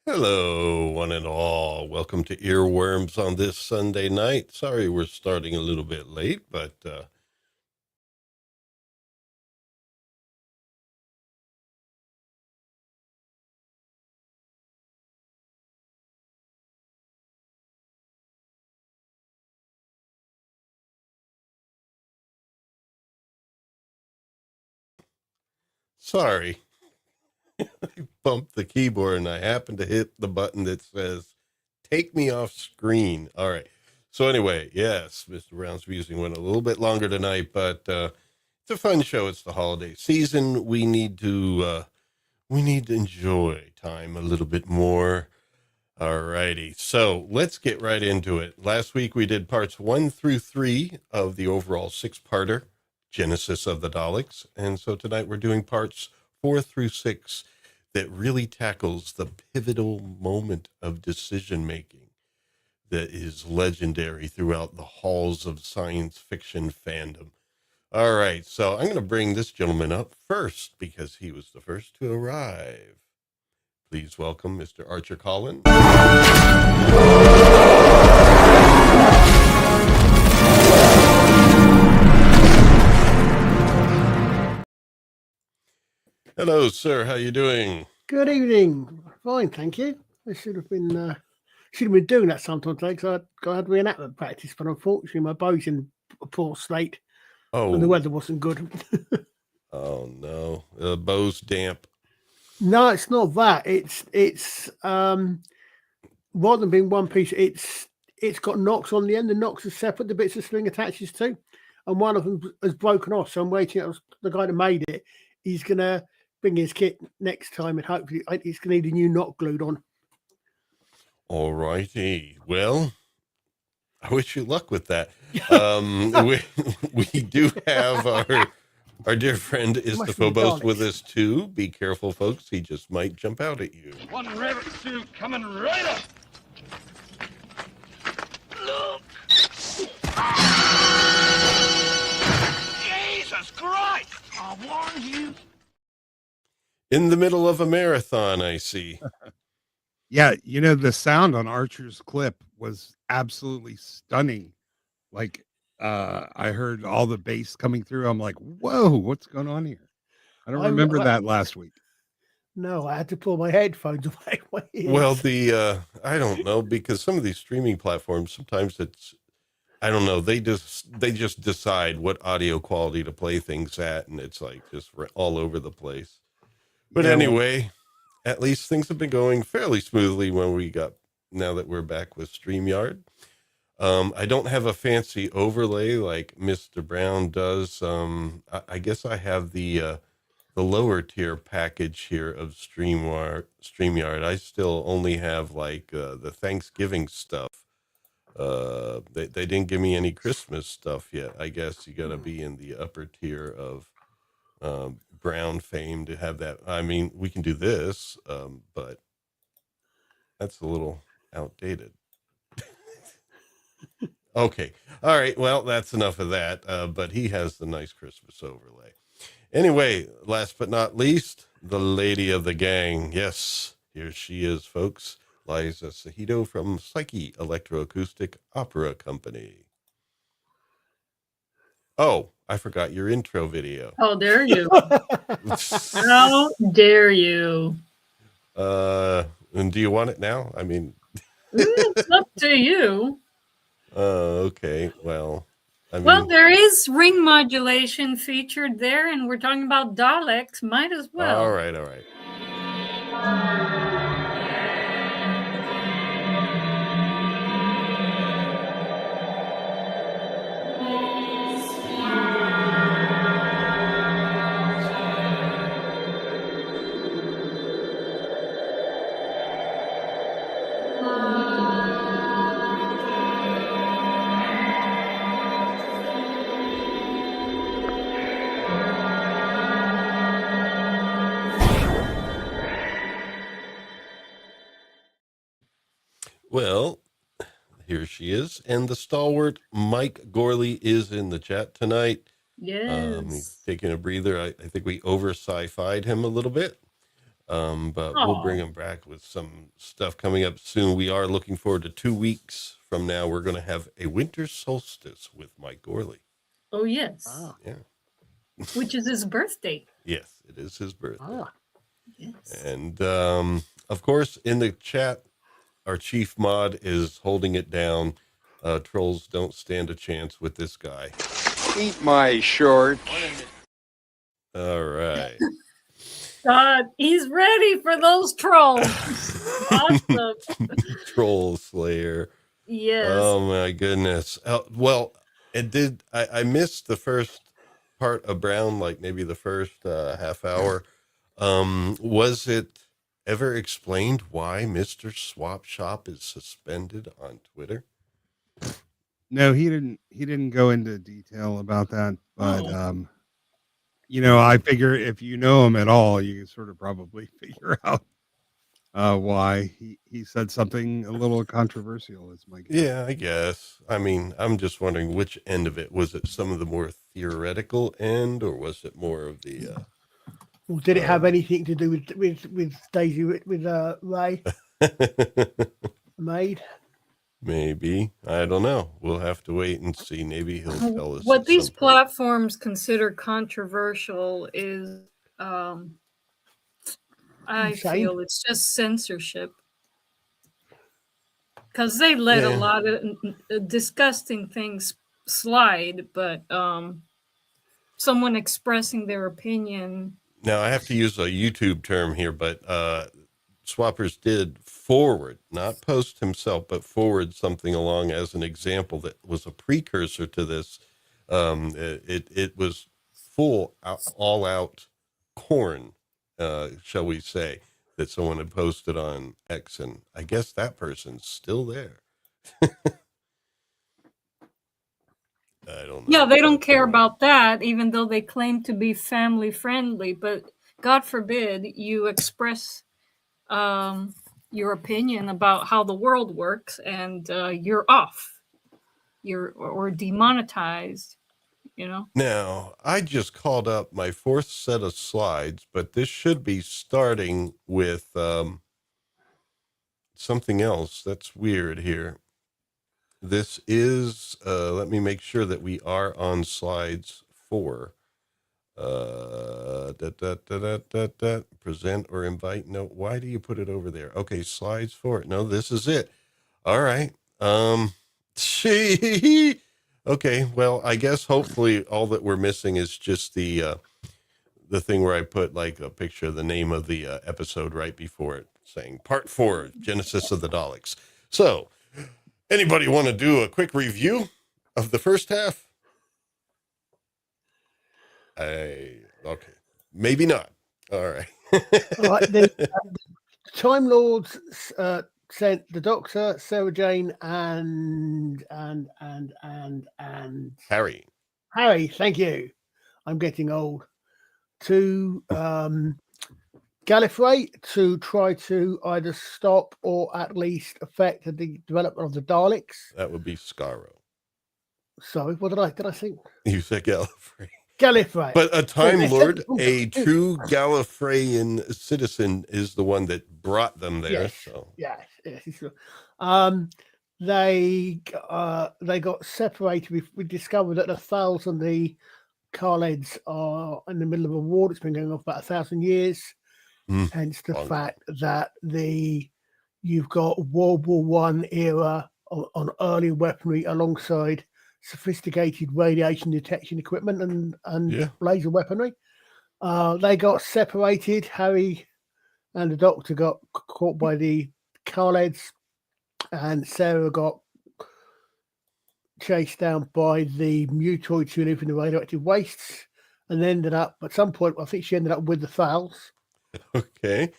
Hello, one and all. Welcome to Earworms on this Sunday night. Sorry we're starting a little bit late, but sorry. I bumped the keyboard and I happened to hit the button that says take me off screen. All right. So anyway, yes, Mr. Brown's music went a little bit longer tonight, but it's a fun show. It's the holiday season. We need to enjoy time a little bit more. All righty. So let's get right into it. Last week we did parts 1 through 3 of the overall six-parter, Genesis of the Daleks. And so tonight we're doing parts 4 through 6 that really tackles the pivotal moment of decision making that is legendary throughout the halls of science fiction fandom. All right. So I'm going to bring this gentleman up first because he was the first to arrive. Please welcome Mr. Archer Collins. Hello, sir. How you doing? Good evening. Fine, thank you. I should have been doing that sometime today because I had reenactment practice, but unfortunately my bow's in a poor state and the weather wasn't good. Oh no, the bow's damp. No, it's not that. It's rather than being one piece, it's got knocks on the end. The knocks are separate. The bits the string attaches to, and one of them has broken off. So I'm waiting. The guy that made it, he's gonna bring his kit next time, and hopefully it's gonna need a new knock glued on. All righty. Well, I wish you luck with that. We do have our dear friend Istophobos with us too. Be careful, folks. He just might jump out at you. One rabbit suit coming right up. Look. Jesus Christ! I warned you. In the middle of a marathon, I see. Yeah, the sound on Archer's clip was absolutely stunning. Like, I heard all the bass coming through. I'm like, whoa, what's going on here? I don't remember that last week. No, I had to pull my headphones away. Well, I don't know, because some of these streaming platforms, sometimes I don't know, they just decide what audio quality to play things at, and it's like just all over the place. But anyway, at least things have been going fairly smoothly now that we're back with StreamYard. I don't have a fancy overlay like Mr. Brown does. I guess I have the lower tier package here of StreamYard. I still only have like the Thanksgiving stuff. They didn't give me any Christmas stuff yet. I guess you got to be in the upper tier of Brown fame to have that. I mean, we can do this, but that's a little outdated. Okay. All right. Well, that's enough of that. But he has the nice Christmas overlay. Anyway, last but not least, the lady of the gang. Yes, here she is, folks. Liza Sahito from Psyche Electroacoustic Opera Company. Oh, I forgot your intro video. How dare you? How dare you? And do you want it now? I mean, it's up to you. Okay. Well, there is ring modulation featured there, and we're talking about Daleks. Might as well. All right. Well, here she is. And the stalwart Mike Gorley is in the chat tonight. Yes. Taking a breather. I think we over sci-fi'd him a little bit. But we'll bring him back with some stuff coming up soon. We are looking forward to 2 weeks from now. We're going to have a winter solstice with Mike Gorley. Oh, yes. Ah. Yeah. Which is his birthday. Yes, it is his birthday. Ah. Yes. And of course, in the chat, our chief mod is holding it down. Trolls don't stand a chance with this guy. Eat my shorts. All right. God, he's ready for those trolls. Awesome. Troll Slayer. Yes. Oh my goodness. Well, I missed the first part of Brown, like maybe the first half hour. Was it ever explained why Mr. Swap Shop is suspended on Twitter? No, he didn't go into detail about that, but I figure if you know him at all, you can sort of probably figure out why he said something a little controversial, is my guess. Yeah, I guess. I mean, I'm just wondering which end of it. Was it some of the more theoretical end, or was it more of the Well, did it have anything to do with Daisy with Ray Maid? Maybe. I don't know. We'll have to wait and see. Maybe he'll tell us. What at these some point. platforms consider controversial is, I Insane. feel it's just censorship. Because they let a lot of disgusting things slide, but someone expressing their opinion. Now, I have to use a YouTube term here, but Swappers did forward, not post himself, but forward something along as an example that was a precursor to this. It was all out corn, shall we say, that someone had posted on X, and I guess that person's still there. I don't know. Yeah, they don't care about that, even though they claim to be family friendly. But God forbid you express your opinion about how the world works, and you're off. Or demonetized. Now, I just called up my fourth set of slides, but this should be starting with something else. That's weird here. This is, let me make sure that we are on slides 4. Present or invite. No, why do you put it over there? Okay, slides 4. No, this is it. All right. Okay, well, I guess hopefully all that we're missing is just the thing where I put like a picture of the name of the episode right before it, saying Part 4, Genesis of the Daleks. So, anybody want to do a quick review of the first half? Okay, maybe not. All right. All right, then Time Lords sent the Doctor, Sarah Jane, and Harry. Thank you. I'm getting old. To Gallifrey to try to either stop or at least affect the development of the Daleks. That would be Skaro. Sorry, what did I think? You said Gallifrey. Gallifrey. But a Time Lord, a true Gallifreyan citizen, is the one that brought them there. Yes. So Yes. It's true. They got separated. We discovered that the Thals and the Kaleds are in the middle of a war that's been going on for about 1,000 years. Hence the fact that you've got World War One era on early weaponry alongside sophisticated radiation detection equipment and laser weaponry. They got separated. Harry and the Doctor got caught by the Kaleds, and Sarah got chased down by the mutoids who live in the radioactive wastes, and ended up at some point. I think she ended up with the Thals. Okay.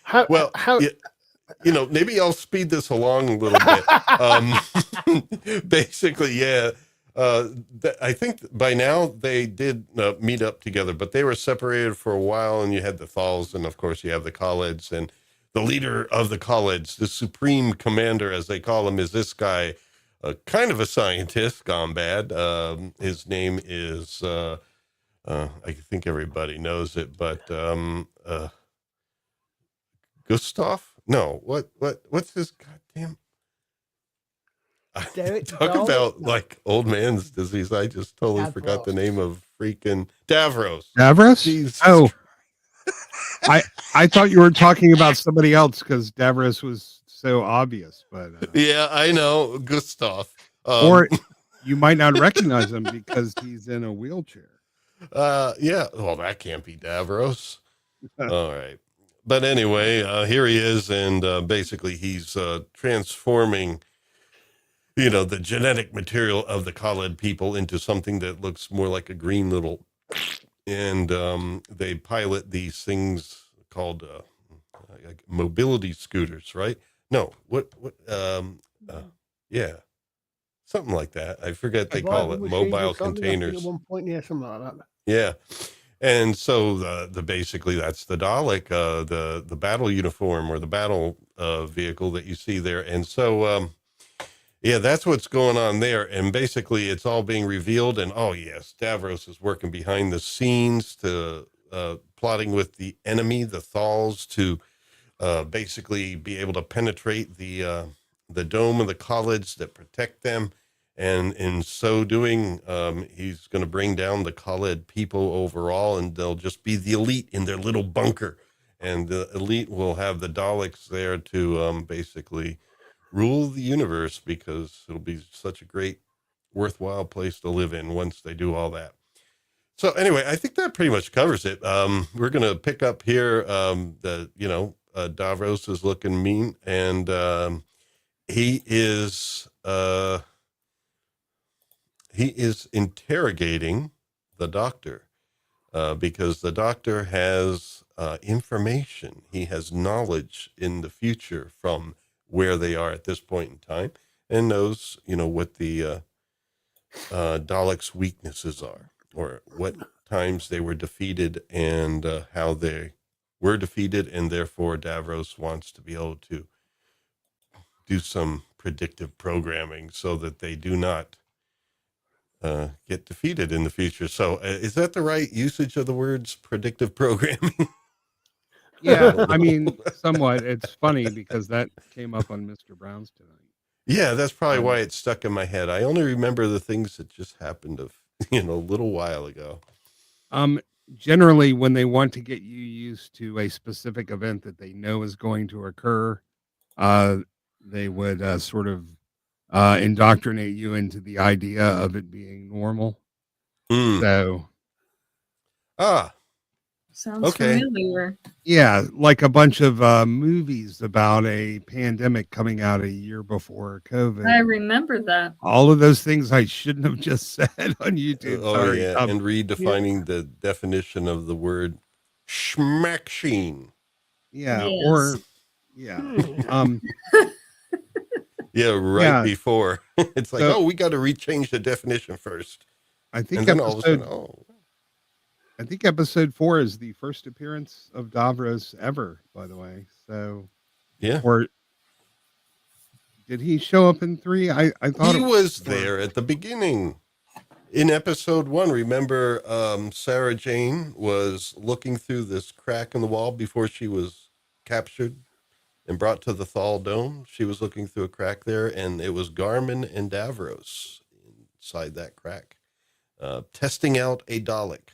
Maybe I'll speed this along a little bit. Basically, I think by now they did meet up together, but they were separated for a while, and you had the Thals, and of course you have the Kaleds, and the leader of the Kaleds, the supreme commander, as they call him, is this guy, kind of a scientist gone bad. His name is, I think everybody knows it, but Gustav? No, what's his goddamn? Derek Talk Dalek? about No. like old man's disease. I just totally forgot the Davros. name of freaking Davros. Davros? Jesus Oh, Christ. I thought you were talking about somebody else because Davros was so obvious, but Yeah, I know Gustav. or you might not recognize him because he's in a wheelchair. Yeah. Well, that can't be Davros. All right. But anyway, here he is, and basically he's transforming, the genetic material of the Kaled people into something that looks more like a green little, and they pilot these things called like mobility scooters, right? No, yeah, something like that. I forget they call it mobile containers. At one point, yeah, something like that. Yeah. And so the basically that's the Dalek, the battle uniform or the battle vehicle that you see there. And so, yeah, that's what's going on there. And basically it's all being revealed. And oh yes, Davros is working behind the scenes to plotting with the enemy, the Thals, to basically be able to penetrate the dome of the college that protect them. And in so doing, he's going to bring down the Kaled people overall, and they'll just be the elite in their little bunker. And the elite will have the Daleks there to basically rule the universe, because it'll be such a great, worthwhile place to live in once they do all that. So anyway, I think that pretty much covers it. We're going to pick up here. Davros is looking mean, and he is interrogating the doctor because the doctor has information. He has knowledge in the future from where they are at this point in time, and knows, what the Daleks' weaknesses are, or what times they were defeated, and how they were defeated, and therefore Davros wants to be able to do some predictive programming so that they do not get defeated in the future. So is that the right usage of the words predictive programming? Yeah, I mean, somewhat. It's funny because that came up on Mr. Brown's tonight. Yeah, that's probably why it's stuck in my head. I only remember the things that just happened a little while ago. Generally, when they want to get you used to a specific event that they know is going to occur, they would sort of indoctrinate you into the idea of it being normal. So, Sounds okay. familiar. yeah, like a bunch of movies about a pandemic coming out a year before COVID. I remember that. All of those things I shouldn't have just said on YouTube. Oh, Sorry. yeah, and redefining the definition of the word schmacksheen. Yeah, Yes. or yeah. Yeah, right Yeah. before. It's like, So- we got to rechange the definition first. I think And then all of a episode sudden, I think episode 4 is the first appearance of Davros ever, by the way. So, yeah. or did he show up in 3? I thought He it was there at the beginning. In episode 1, remember Sarah Jane was looking through this crack in the wall before she was captured and brought to the Thal Dome. She was looking through a crack there, and it was Garmin and Davros inside that crack, testing out a Dalek.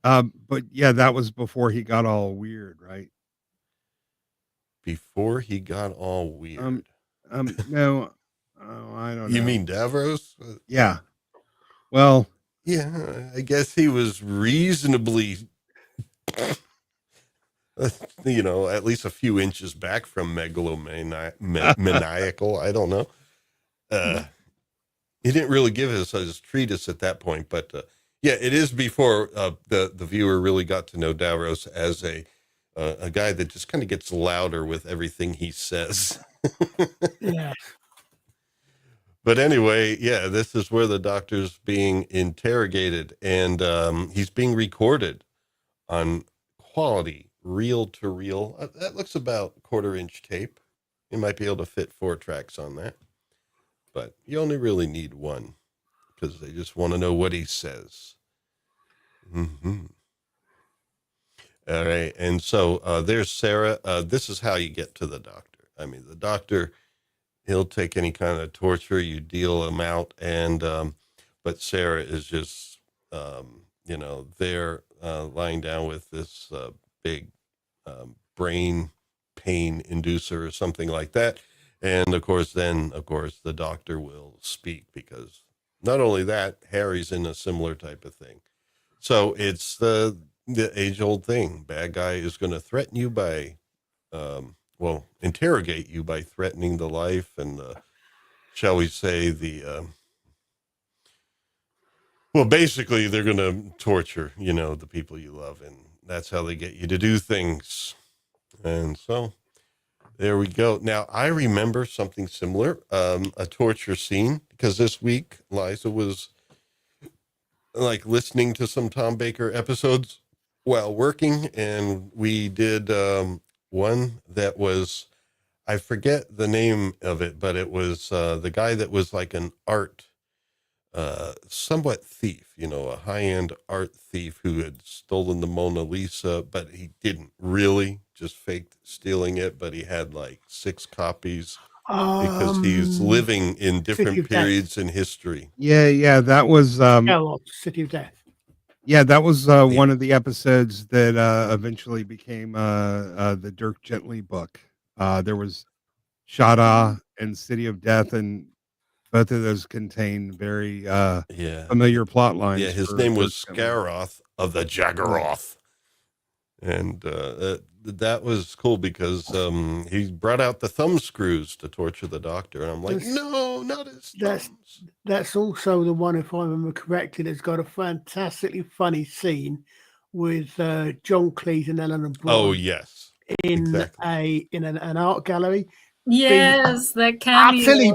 But yeah, that was before he got all weird, right? Before he got all weird. No, I don't know. You mean Davros? Yeah. Well, Yeah, I guess he was reasonably, at least a few inches back from megalomaniacal. I don't know. He didn't really give us his treatise at that point, but yeah, it is before the viewer really got to know Davros as a guy that just kind of gets louder with everything he says. Yeah. But anyway, yeah, this is where the doctor's being interrogated, and he's being recorded on quality reel to reel. That looks about 1/4-inch tape. You might be able to fit 4 tracks on that, but you only really need 1 because they just want to know what he says. Mm-hmm. All right. And so there's Sarah. This is how you get to the doctor. I mean, the doctor, he'll take any kind of torture, you deal him out. And, but Sarah is just, there lying down with this big brain pain inducer or something like that. And of course, the doctor will speak, because not only that, Harry's in a similar type of thing. So it's the age old thing. Bad guy is going to threaten you by, interrogate you by threatening the life and shall we say basically they're going to torture, the people you love, and that's how they get you to do things. And so there we go. Now I remember something similar, a torture scene, because this week Liza was like listening to some Tom Baker episodes while working, and we did one that was, I forget the name of it, but it was the guy that was like an art somewhat thief, a high-end art thief who had stolen the Mona Lisa, but he didn't really, just faked stealing it, but he had like 6 copies because he's living in different periods in history. Yeah, that was City of Death. Yeah, that was one of the episodes that eventually became the Dirk Gently book. There was Shada and City of Death, and both of those contain very familiar plot lines. Yeah, his name was Skaroth of the Jaggeroth. And that was cool because he brought out the thumb screws to torture the doctor. And I'm like, no, not his thumbs. That's also the one, if I remember correctly, that's got a fantastically funny scene with John Cleese and Eleanor Bron. Oh, yes. In an art gallery. Yes, that cameo.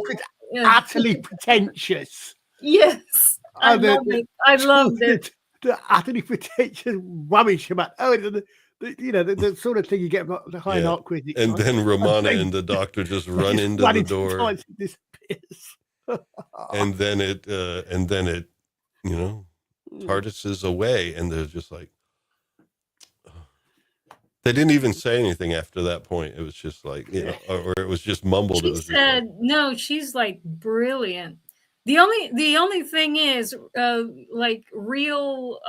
Utterly pretentious. Yes, I love it. I loved it. The utterly pretentious rubbish about the sort of thing you get about the high art critic. And then Romana and the doctor just run into the door. and then it TARDISes away, and they're just like, they didn't even say anything after that point. It was just like, or it was just mumbled. She said, no, she's like brilliant. The only thing is, like real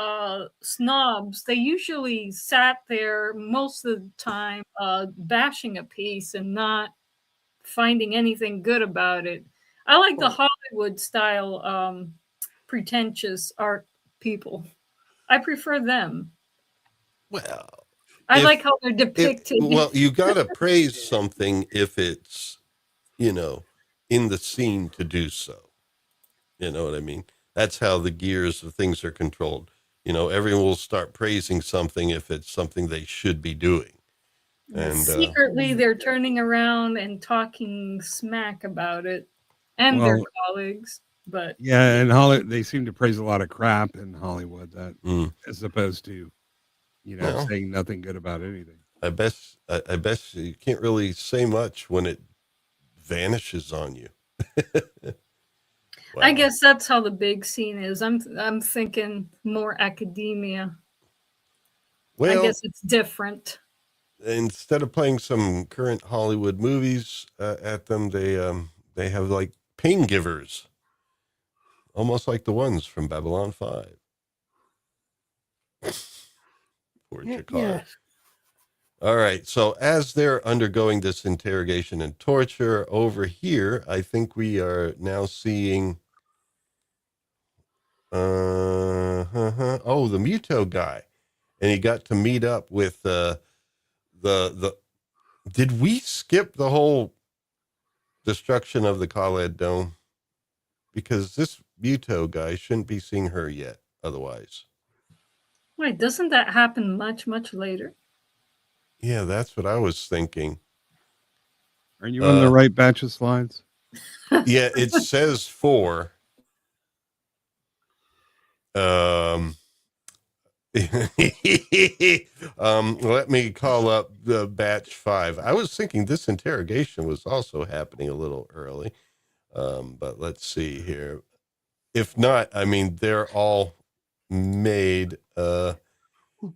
snobs, they usually sat there most of the time bashing a piece and not finding anything good about it. I like the Hollywood style pretentious art people. I prefer them. Well, I like how they're depicted. You got to praise something if it's, in the scene to do so. You know what I mean? That's how the gears of things are controlled. Everyone will start praising something if it's something they should be doing. And secretly, they're turning around and talking smack about it and their colleagues. But yeah, and they seem to praise a lot of crap in Hollywood, that as opposed to saying nothing good about anything. I bet you can't really say much when it vanishes on you. Wow. I guess that's how the big scene is. I'm thinking more academia. Well, I guess it's different. Instead of playing some current Hollywood movies at them, they have like pain givers, almost like the ones from Babylon 5. Poor Jakar. Yes. All right. So as they're undergoing this interrogation and torture over here, I think we are now seeing the Muto guy, and he got to meet up with the did we skip the whole destruction of the Kaled dome? Because this Muto guy shouldn't be seeing her yet otherwise. Wait, doesn't that happen much later? Yeah, that's what I was thinking. Are you on the right batch of slides? Yeah, it says 4. Let me call up the batch 5. I was thinking this interrogation was also happening a little early. But let's see here. If not, I mean, they're all made, and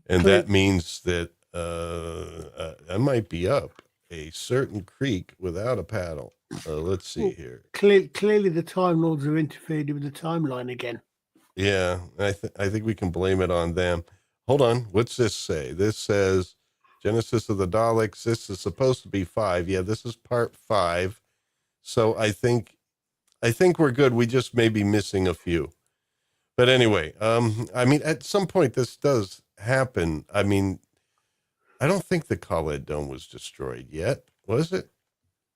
that means that I might be up a certain creek without a paddle. Let's see Well, here. Clearly, the Time Lords are interfering with the timeline again. Yeah, I think we can blame it on them. Hold on. What's this say? This says Genesis of the Daleks. This is supposed to be 5. Yeah, this is part 5. So I think we're good. We just may be missing a few. But anyway, I mean, at some point this does happen. I mean, I don't think the Kaled dome was destroyed yet, was it?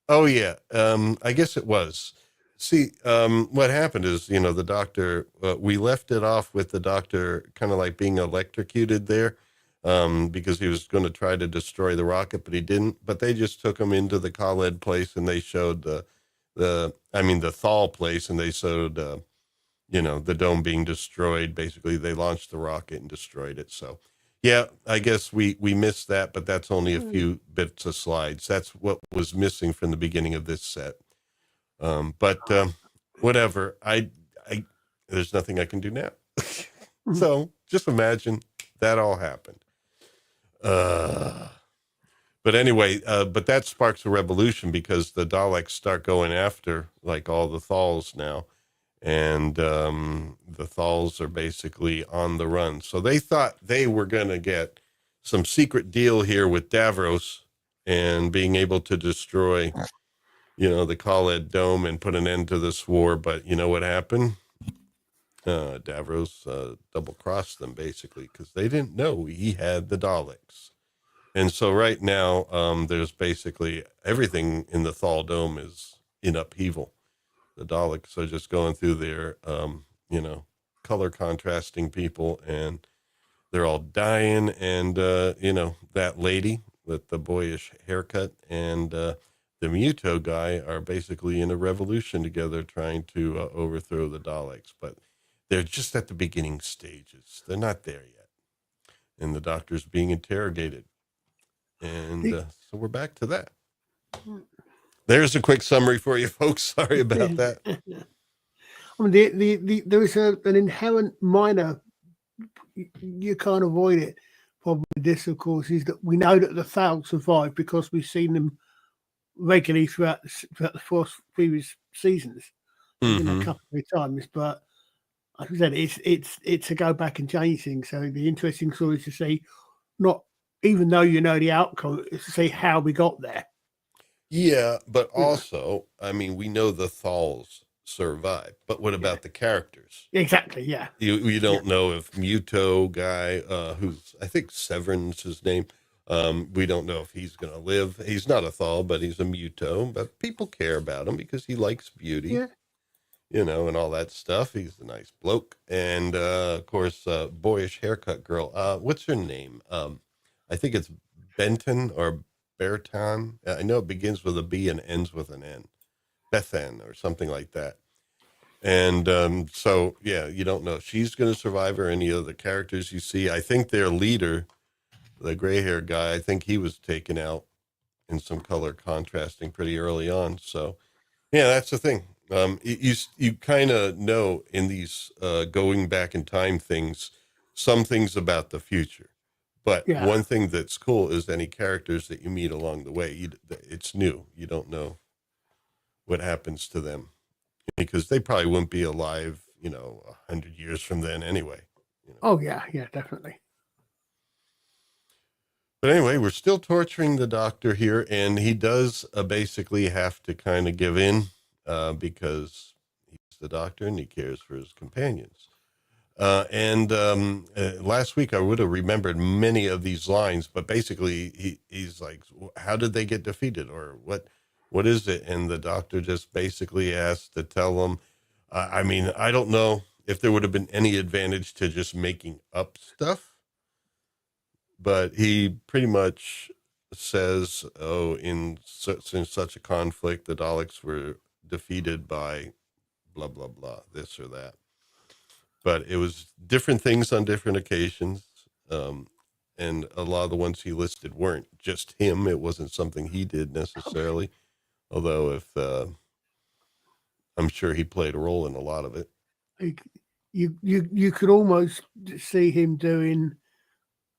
Oh yeah, I guess it was. See, what happened is, the doctor, we left it off with the doctor kind of like being electrocuted there, because he was going to try to destroy the rocket, but he didn't. But they just took him into the Kaled place, and they showed the Thal place, and they showed, the dome being destroyed. Basically, they launched the rocket and destroyed it. So, yeah, I guess we missed that, but that's only a few bits of slides. That's what was missing from the beginning of this set. But whatever, I there's nothing I can do now. So just imagine that all happened. But anyway, but that sparks a revolution because the Daleks start going after like all the Thals now. And the Thals are basically on the run. So they thought they were going to get some secret deal here with Davros and being able to destroy, the Kaled dome and put an end to this war. But you know what happened? Davros double-crossed them basically because they didn't know he had the Daleks. And so right now there's basically everything in the Thal dome is in upheaval. The Daleks are just going through their, color contrasting people, and they're all dying. And, that lady with the boyish haircut and the Muto guy are basically in a revolution together trying to overthrow the Daleks. But they're just at the beginning stages. They're not there yet. And the doctor's being interrogated. And so we're back to that. There's a quick summary for you folks. Sorry about that. I mean, there is an inherent minor, you can't avoid it. Problem with this, of course, is that we know that the Thals survived because we've seen them regularly throughout the previous seasons, a couple of times. But like I said, it's to go back and change things. So the interesting story is to see, not even though you know the outcome, is to see how we got there. Yeah, but also, I mean, we know the Thals survived, but what about the characters? Exactly, yeah. You don't know if Muto guy, who's, I think Severin's his name, we don't know if he's going to live. He's not a Thal, but he's a Muto, but people care about him because he likes beauty, and all that stuff. He's a nice bloke. And, of course, boyish haircut girl. What's her name? I think it's Benton or Bertan. I know it begins with a B and ends with an N. Bethan or something like that. And so, yeah, you don't know if she's going to survive or any of the characters you see. I think their leader, the gray-haired guy, I think he was taken out in some color contrasting pretty early on. So, yeah, that's the thing. You kind of know in these going back in time things, some things about the future. But one thing that's cool is any characters that you meet along the way, it's new. You don't know what happens to them because they probably wouldn't be alive, 100 years from then anyway. Oh, yeah, definitely. But anyway, we're still torturing the doctor here, and he does basically have to kind of give in because he's the doctor and he cares for his companions. Last week I would have remembered many of these lines, but basically he's like, how did they get defeated or what is it? And the doctor just basically has to tell him, I don't know if there would have been any advantage to just making up stuff, but he pretty much says, in such a conflict, the Daleks were defeated by blah, blah, blah, this or that. But it was different things on different occasions. And a lot of the ones he listed weren't just him. It wasn't something he did necessarily. Although if I'm sure he played a role in a lot of it. You could almost see him doing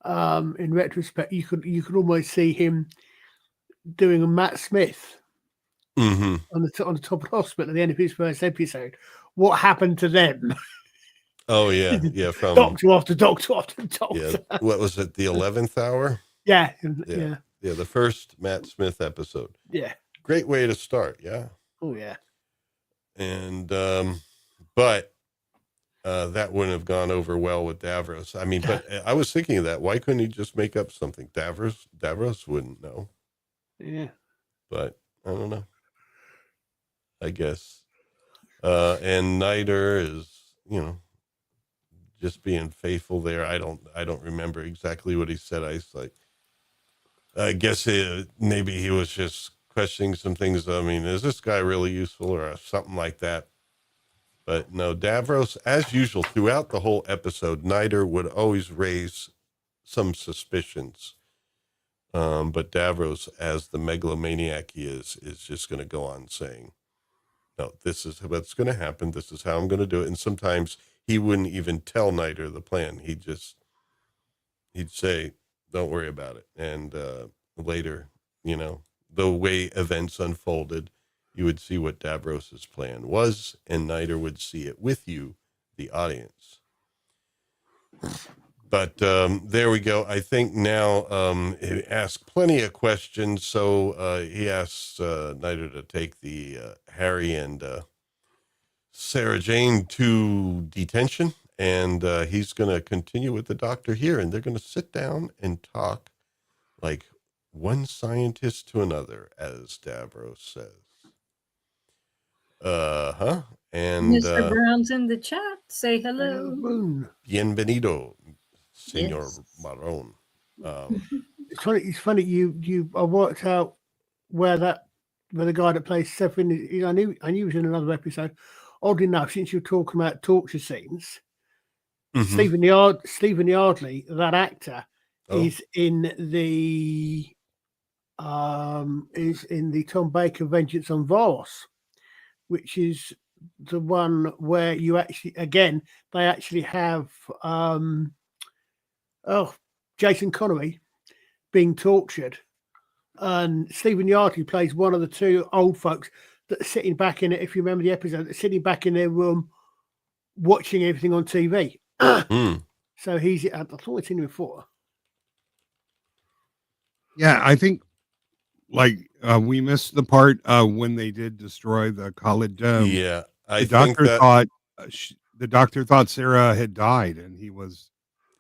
in retrospect, you could almost see him doing a Matt Smith Mm-hmm. on the top of the hospital at the end of his first episode. What happened to them? Oh yeah. From Doctor after doctor after doctor. yeah. What was it? The 11th hour? Yeah. Yeah. The first Matt Smith episode. Yeah. Great way to start. Yeah. Oh yeah. And but that wouldn't have gone over well with Davros. I mean, but I was thinking of that. Why couldn't he just make up something? Davros wouldn't know. Yeah. But I don't know. I guess. And Niter is, just being faithful there. I don't remember exactly what he said. I guess maybe he was just questioning some things. I mean, is this guy really useful or something like that? But no, Davros, as usual, throughout the whole episode, Niter would always raise some suspicions. But Davros, as the megalomaniac he is just going to go on saying, no, this is what's going to happen. This is how I'm going to do it. And sometimes he wouldn't even tell Niter the plan. He'd say, don't worry about it. And later, the way events unfolded, you would see what Davros's plan was, and Niter would see it with you, the audience. But there we go. I think now he asked plenty of questions. So he asks Niter to take the Harry and Sarah Jane to detention. And he's going to continue with the doctor here. And they're going to sit down and talk like one scientist to another, as Davros says. And Mr. Brown's in the chat. Say hello. Bienvenido, Senor Maron. It's funny. I worked out where the guy that plays Severin. I knew he was in another episode. Odd enough, since you're talking about torture scenes, Mm-hmm. Stephen Yardley, that actor, is in the Tom Baker Vengeance on Voros, which is the one where they actually have Jason Connery being tortured, and Stephen Yardley plays one of the two old folks that are sitting back in it. If you remember the episode, they're sitting back in their room watching everything on TV. So he's, I thought I'd seen him before. Yeah, I think we missed the part when they did destroy the Kaled dome. Yeah, the doctor thought Sarah had died, and he was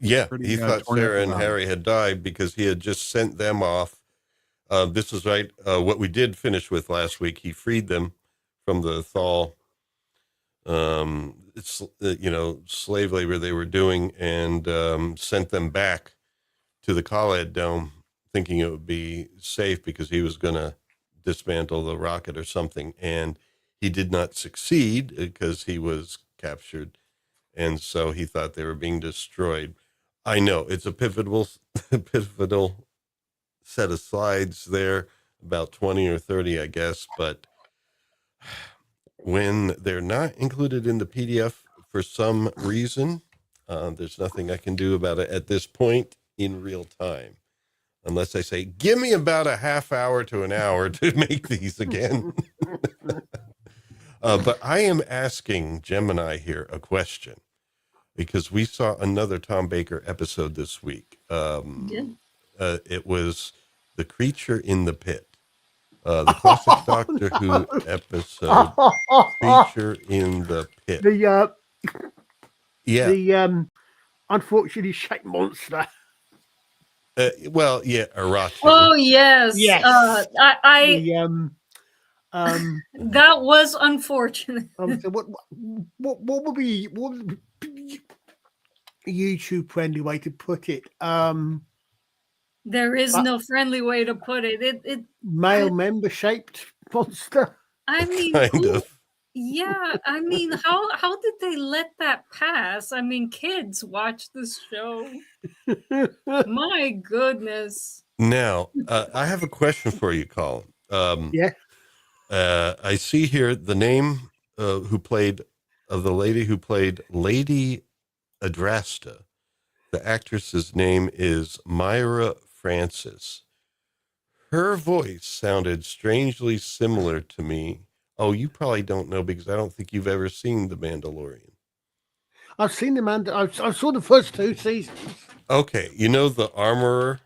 he thought Sarah and Harry had died because he had just sent them off. This is right. What we did finish with last week. He freed them from the Thal, slave labor they were doing, and sent them back to the Kaled dome, thinking it would be safe because he was going to dismantle the rocket or something. And he did not succeed because he was captured. And so he thought they were being destroyed. I know it's a pivotal set of slides there, about 20 or 30, I guess. But when they're not included in the PDF for some reason, there's nothing I can do about it at this point in real time. Unless I say, give me about a half hour to an hour to make these again. But I am asking Gemini here a question because we saw another Tom Baker episode this week. It was The Creature in the Pit. The classic Doctor Who episode, Creature in the Pit. The unfortunately shaped monster. Arachi. Oh yes, yes. That was unfortunate. So what would be a YouTube friendly way to put it? There is no friendly way to put it. It male member shaped monster. I mean, kind of. Yeah, I mean, how did they let that pass? I mean, kids watch this show. My goodness. Now, I have a question for you, Colin. I see here the name of the lady who played Lady Adrasta The actress's name is Myra Francis. Her voice sounded strangely similar to me. Oh, you probably don't know because I don't think you've ever seen The Mandalorian. I've seen the man. I saw the first 2 seasons. Okay, you know the armorer,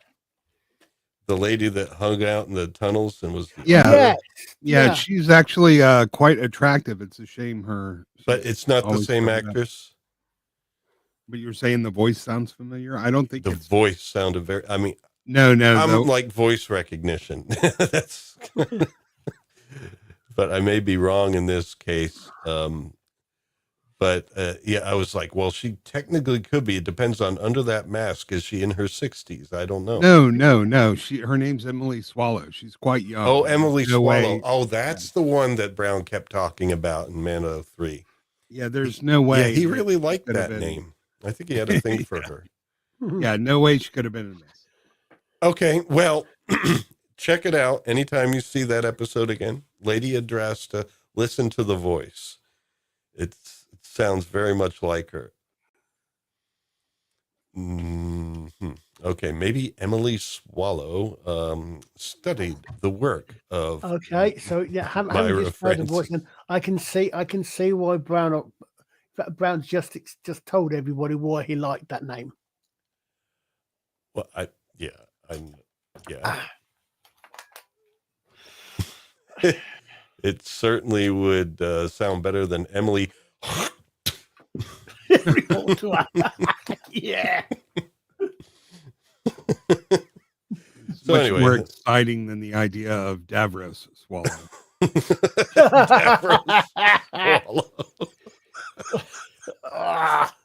the lady that hung out in the tunnels and was the Yeah. armorer? Yeah, she's actually quite attractive. It's a shame but it's not the always same covered up. actress. But you're saying the voice sounds familiar? I don't think The it's voice sounded very. I mean, no. I'm like voice recognition. That's. But I may be wrong in this case. But yeah, I was like, well, she technically could be. It depends on under that mask. Is she in her 60s? I don't know. No. Her name's Emily Swallow. She's quite young. Oh, Emily There's no Swallow. way- Oh, that's the one that Brown kept talking about in Man 3. Yeah, there's no way. Yeah, he really liked could have that been- name. I think he had a thing for her. Yeah, no way she could have been in this. Okay, well, check it out anytime you see that episode again. Lady Adrasta, listen to the voice. It sounds very much like her. Okay, maybe Emily Swallow studied the work of. Okay, so yeah, having Myra just heard the voice, Francis. and I can see why Brown's just told everybody why he liked that name. Well, yeah. It certainly would sound better than Emily. Yeah. It's So much anyway. more exciting than the idea of Davros Swallow.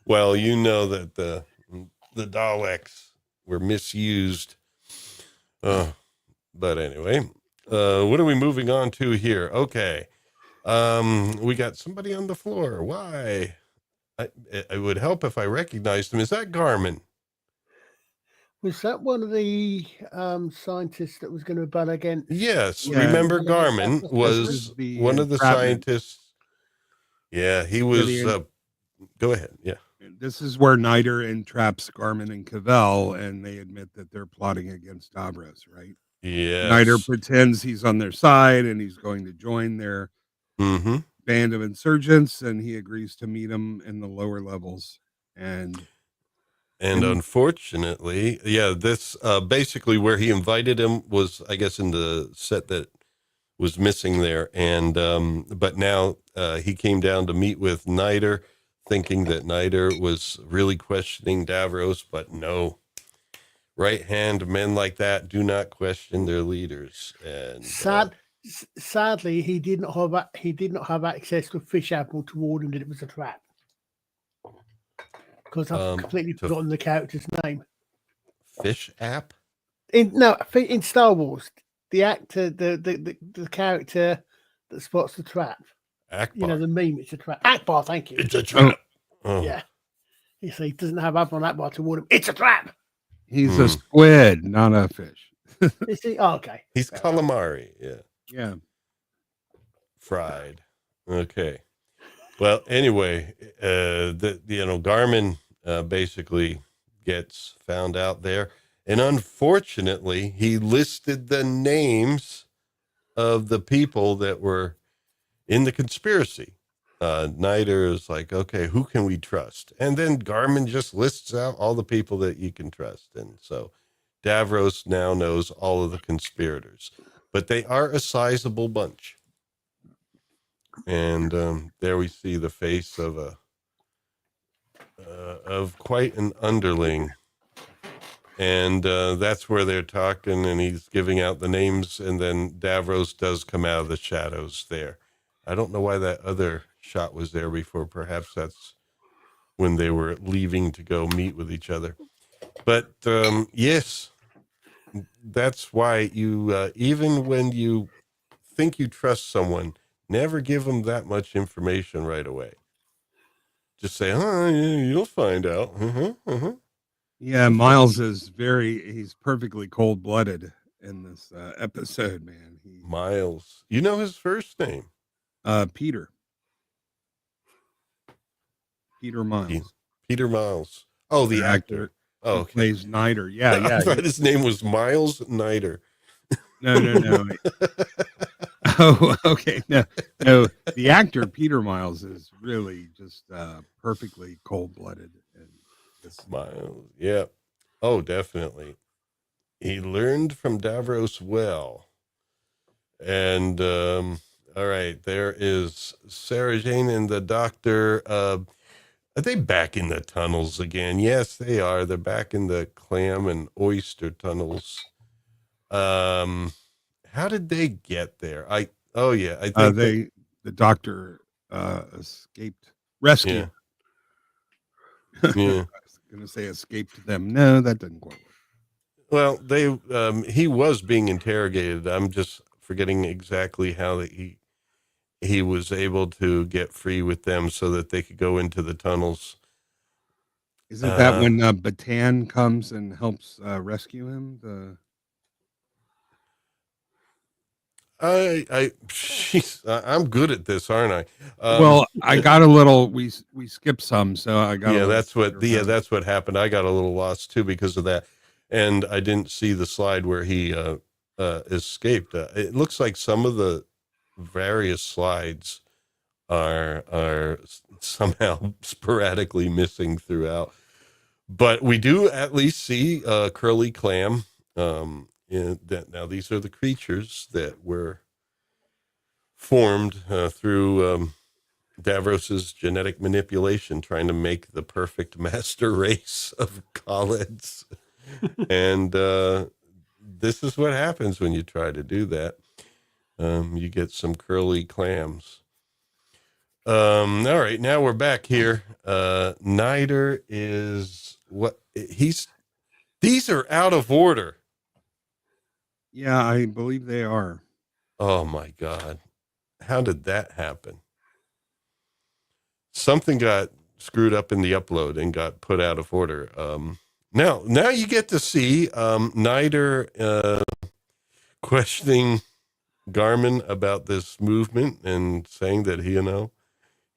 Well, you know that the Daleks were misused. But anyway, what are we moving on to here? Okay. We got somebody on the floor. Why? It would help if I recognized him. Is that Garmin? Was that one of the scientists that was going to battle against? Yes. Yeah. Remember, Garmin was is the one of the entrapment. scientists. Yeah, he was. the- Go ahead. Yeah. This is where Niter entraps Garmin and Cavell, and they admit that they're plotting against Davros, right? Yeah. Niter pretends he's on their side and he's going to join their Mm-hmm. band of insurgents, and he agrees to meet them in the lower levels. And Unfortunately, yeah, this basically where he invited him was, I guess, in the set that was missing there. And but now he came down to meet with Niter, thinking that Niter was really questioning Davros, but no. Right-hand men like that do not question their leaders. And Sadly, he did not have access to a fish admiral to warn him that it was a trap. Because I've completely forgotten the character's name. Fish app? In Star Wars, the actor, the character that spots the trap. Akbar. You know, the meme, it's a trap. Akbar, thank you. It's a trap. Oh. Yeah. You see, he doesn't have Admiral Akbar to warn him. It's a trap. he's a squid, not a fish. You see? Oh, okay. He's calamari. Yeah. Yeah. Fried. Okay. Well, anyway, Garmin basically gets found out there, and unfortunately, he listed the names of the people that were in the conspiracy. Niter is like, okay, who can we trust? And then Garmin just lists out all the people that you can trust, and so Davros now knows all of the conspirators, but they are a sizable bunch. And there we see the face of quite an underling, and that's where they're talking, and he's giving out the names, and then Davros does come out of the shadows there. I don't know why that other shot was there before. Perhaps that's when they were leaving to go meet with each other. But yes, that's why you even when you think you trust someone, never give them that much information right away. Just say, yeah, you'll find out. Yeah, Miles is he's perfectly cold-blooded in this episode, man. Miles. You know his first name? Peter Miles. Peter Miles. Oh, the actor. Oh, Who okay. plays Nider. Yeah, I yeah. thought his name was Miles Nider. No. Oh, okay. No. The actor Peter Miles is really just perfectly cold-blooded. And Miles, yeah. Oh, definitely. He learned from Davros well. And all right, there is Sarah Jane and the doctor. Are they back in the tunnels again? Yes, they are. They're back in the clam and oyster tunnels. How did they get there? I think the doctor escaped rescue. Yeah. I was gonna say escaped them. No, that didn't quite work. Well, he was being interrogated. I'm just forgetting exactly how he was able to get free with them so that they could go into the tunnels. Is it that when Batan comes and helps rescue him? I'm good at this, aren't I? Well, I got a little. We skipped some, so I got. Yeah, that's what happened. I got a little lost too because of that, and I didn't see the slide where he escaped. It looks like some of the various slides are somehow sporadically missing throughout, but we do at least see Curly Clam. Now these are the creatures that were formed through Davros's genetic manipulation, trying to make the perfect master race of Kaleds. And this is what happens when you try to do that. You get some curly clams. All right, now we're back here. Nider is these are out of order. Yeah, I believe they are. Oh my God. How did that happen? Something got screwed up in the upload and got put out of order. Now you get to see Nider questioning Garmin about this movement and saying that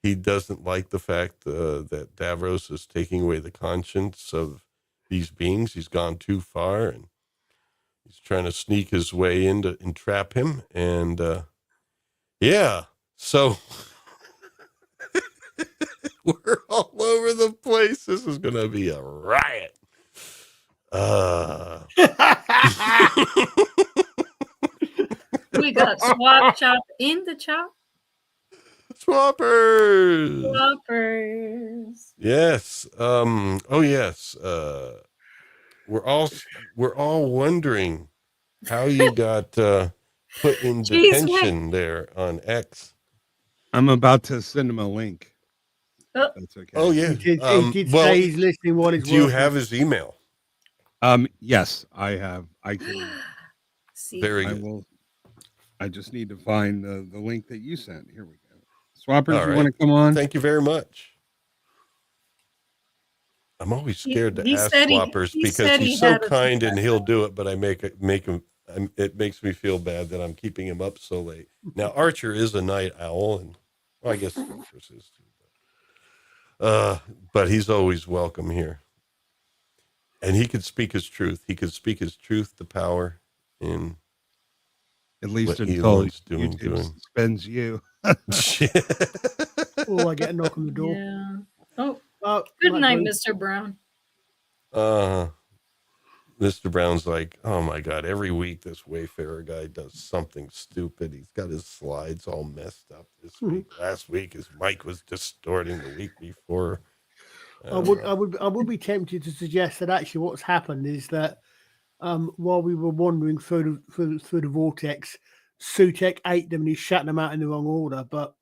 he doesn't like the fact that Davros is taking away the conscience of these beings. He's gone too far and he's trying to sneak his way in to entrap him. And so we're all over the place. This is going to be a riot. We got Swap Chop in the chop. Swappers. Yes. Oh yes. We're all wondering how you got put in detention there on X. I'm about to send him a link. Oh. That's okay. Oh yeah. He did say he's listening while he's do you working. have his email? Yes, I have. I can. See. Very I good. will. I just need to find the link that you sent. Here we go. Swappers, All you right. want to come on? Thank you very much. I'm always scared to He ask said Swappers he because said he he's so had a- kind and he'll do it, but I make him. It makes me feel bad that I'm keeping him up so late. Now Archer is a night owl, and well, I guess Fortress is too. But he's always welcome here, and he could speak his truth. He could speak his truth to power in At least what until Elon's doing. YouTube suspends you. Oh, I get a knock on the door. Yeah. Oh, Oh, good right, night, Bruce. Mr. Brown. Mr. Brown's like, oh my God, every week this Wayfarer guy does something stupid. He's got his slides all messed up this week. Last week his mic was distorting. The week before. I would be tempted to suggest that actually what's happened is that while we were wandering through the vortex, Sutek ate them and he shut them out in the wrong order. But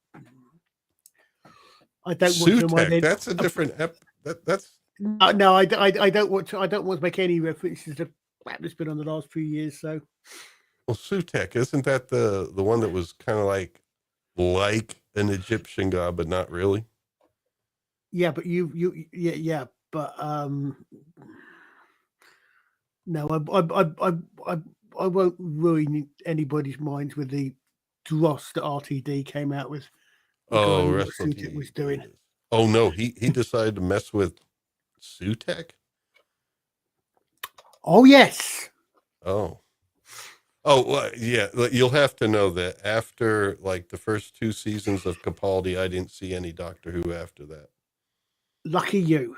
I don't want to. Sutek, that's a different that's no, I don't want to. I don't want to make any references to crap that's been on the last few years. So, well, Sutek, isn't that the one that was kind of like an Egyptian god, but not really? yeah, but yeah, but no, I won't ruin anybody's minds with the dross that RTD came out with. Oh, regarding what Wrestle Sutek TV. was doing. Oh no, he decided to mess with Sutek. Oh yes. Oh. Oh, well, yeah. You'll have to know that after like the first 2 seasons of Capaldi, I didn't see any Doctor Who after that. Lucky you.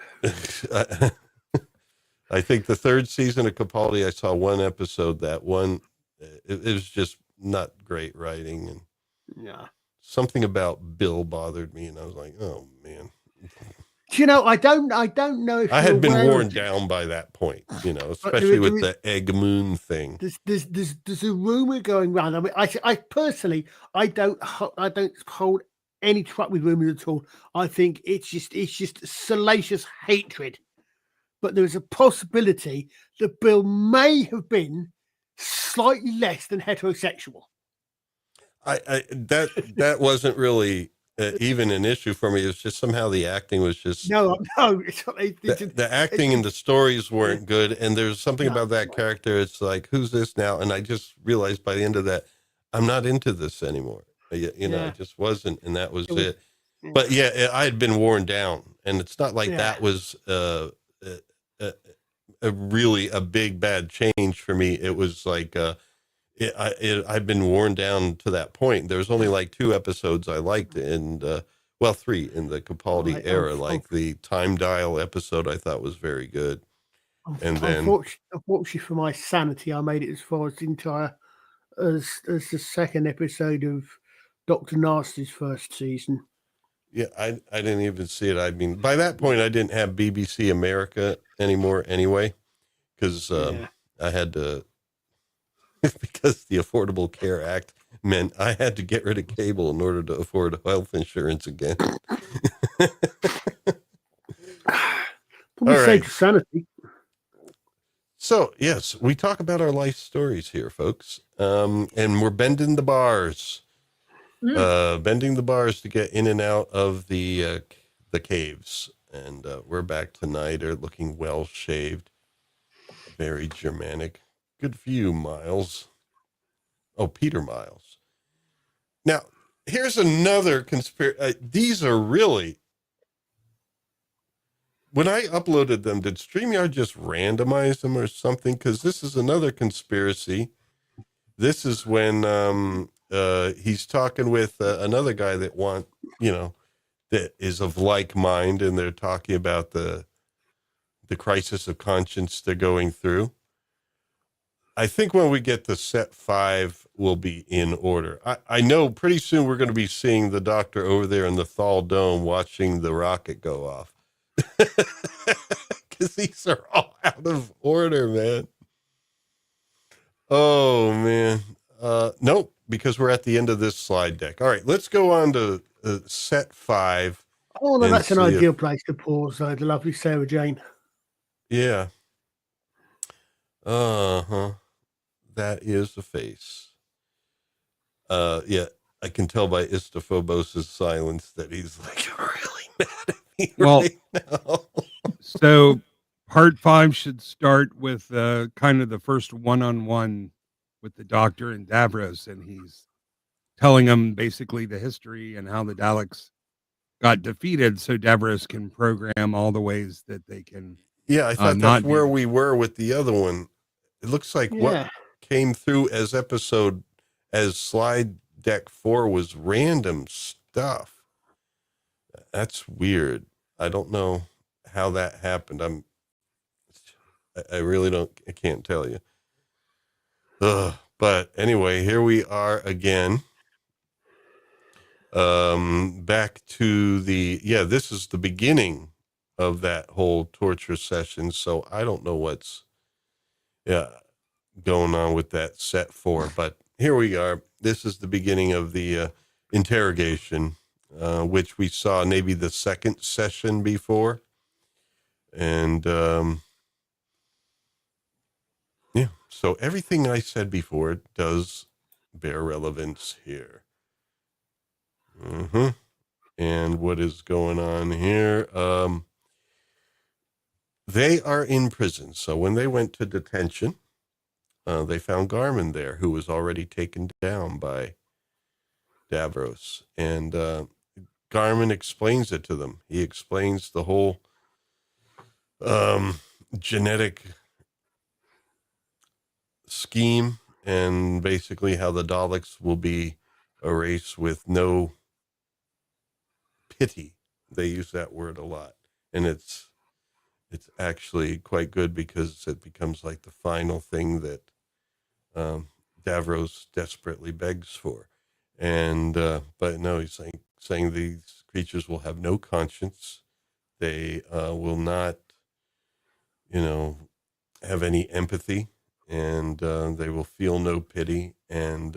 I think the 3rd season of Capaldi, I saw 1 episode. That one, it was just not great writing, and Yeah. something about Bill bothered me, and I was like, oh man. Do you know? I don't know if I you're had been aware worn of this, down by that point, but especially with the Egg Moon thing. There's a rumor going around. I mean, I personally, I don't hold any truck with rumors at all. I think it's just salacious hatred. But there is a possibility that Bill may have been slightly less than heterosexual. That wasn't really even an issue for me. It was just somehow the acting was just No. the acting and the stories weren't good, and there's something about that character. It's like, who's this now? And I just realized by the end of that, I'm not into this anymore. I just wasn't, and that was it. But yeah, I had been worn down, and it's not like that was a really a big bad change for me. It was like I'd been worn down to that point. There's only like 2 episodes I liked, and 3 in the Capaldi era. Like the Time Dial episode, I thought was very good. And then, unfortunately for my sanity, I made it as far as the entire as the 2nd episode of Dr. Nasty's 1st season. Yeah, I didn't even see it. I mean, by that point, I didn't have BBC America anymore anyway, because I had to, because the Affordable Care Act meant I had to get rid of cable in order to afford health insurance again. Probably saved sanity. So, yes, we talk about our life stories here, folks, and we're bending the bars. Bending the bars to get in and out of the caves, and we're back tonight. Are looking well shaved, very Germanic. Good view, Miles. Oh, Peter Miles. Now, here's another conspiracy. These are really. When I uploaded them, did StreamYard just randomize them or something? Because this is another conspiracy. This is when he's talking with another guy that that is of like mind, and they're talking about the crisis of conscience they're going through. I think when we get to set 5, we'll be in order. I know pretty soon we're going to be seeing the Doctor over there in the Thal Dome watching the rocket go off. Because these are all out of order, man. Oh, man. Nope, because we're at the end of this slide deck. All right, let's go on to set 5. Oh, no, that's an ideal place to pause, the lovely Sarah Jane. Yeah. Uh-huh. That is the face. Yeah, I can tell by Istophobos' silence that he's like really mad at me right now. So part 5 should start with kind of the first one-on-one with the Doctor and Davros, and he's telling him basically the history and how the Daleks got defeated, so Davros can program all the ways that they can. Yeah, I thought that's where we were with the other one. It looks like what came through as slide deck 4 was random stuff. That's weird. I don't know how that happened. I really I can't tell you. But anyway, here we are again. Back to this is the beginning of that whole torture session. So I don't know what's going on with that set 4, but here we are. This is the beginning of the interrogation, which we saw maybe the 2nd session before. And so everything I said before does bear relevance here. And what is going on here? They are in prison. So when they went to detention, they found Garmin there, who was already taken down by Davros. And Garmin explains it to them. He explains the whole genetic scheme, and basically how the Daleks will be a race with no pity. They use that word a lot, and it's actually quite good because it becomes like the final thing that Davros desperately begs for. And but no, he's saying these creatures will have no conscience. They will not, have any empathy, and they will feel no pity. And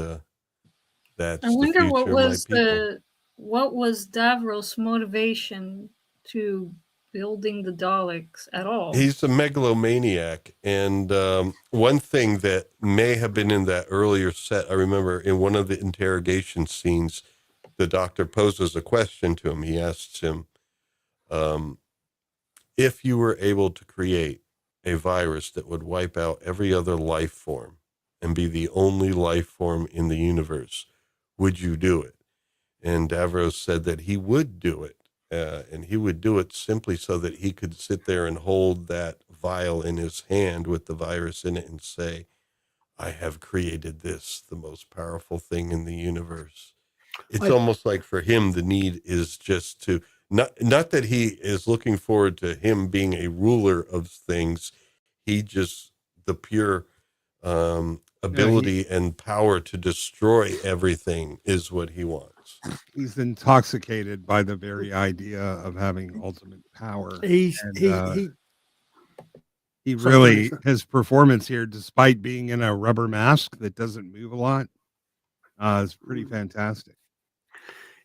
that's I wonder the future what was Davros' motivation to building the Daleks at all? He's a megalomaniac. And one thing that may have been in that earlier set, I remember in one of the interrogation scenes, the doctor poses a question to him. He asks him, if you were able to create a virus that would wipe out every other life form and be the only life form in the universe, would you do it? And Davros said that he would do it. And he would do it simply so that he could sit there and hold that vial in his hand with the virus in it and say, I have created this, the most powerful thing in the universe. It's almost like for him, the need is just to, not that he is looking forward to him being a ruler of things. He just, the pure ability and power to destroy everything is what he wants. He's intoxicated by the very idea of having ultimate power. He really, his performance here, despite being in a rubber mask that doesn't move a lot, is pretty fantastic.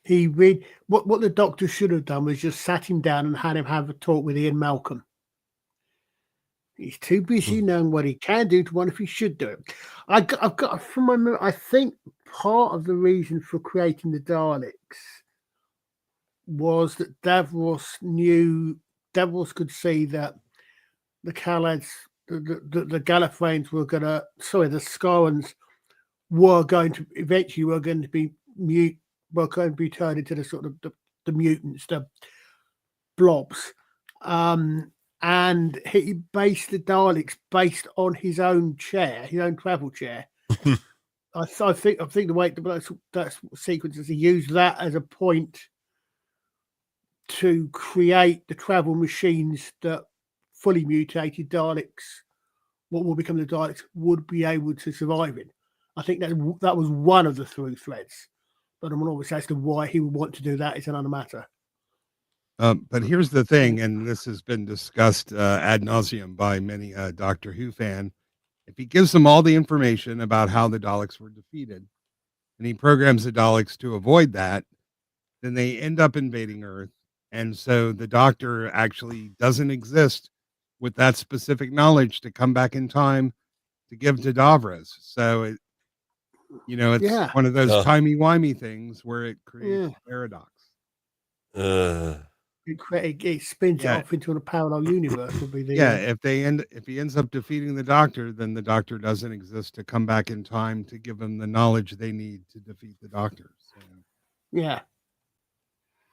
What the doctor should have done was just sat him down and had him have a talk with Ian Malcolm. He's too busy knowing what he can do to wonder if he should do it. I've got from my memory, I think part of the reason for creating the Daleks was that Davros could see that the Kaleds, the Gallifreyans the Skarans were going to be turned into the sort of the mutants, the blobs. And he based the Daleks based on his own chair, his own travel chair. I think the way that sequences, he used that as a point to create the travel machines that fully mutated Daleks, what will become the Daleks, would be able to survive in. I think that was one of the through threads. But I'm always as to why he would want to do that is another matter. But here's the thing, and this has been discussed ad nauseum by many Doctor Who fan. If he gives them all the information about how the Daleks were defeated, and he programs the Daleks to avoid that, then they end up invading Earth. And so the Doctor actually doesn't exist with that specific knowledge to come back in time to give to Davros. So it's one of those timey-wimey things where it creates a paradox. It spins it off into a parallel universe. Would be the if he ends up defeating the Doctor, then the Doctor doesn't exist to come back in time to give them the knowledge they need to defeat the Doctor. So,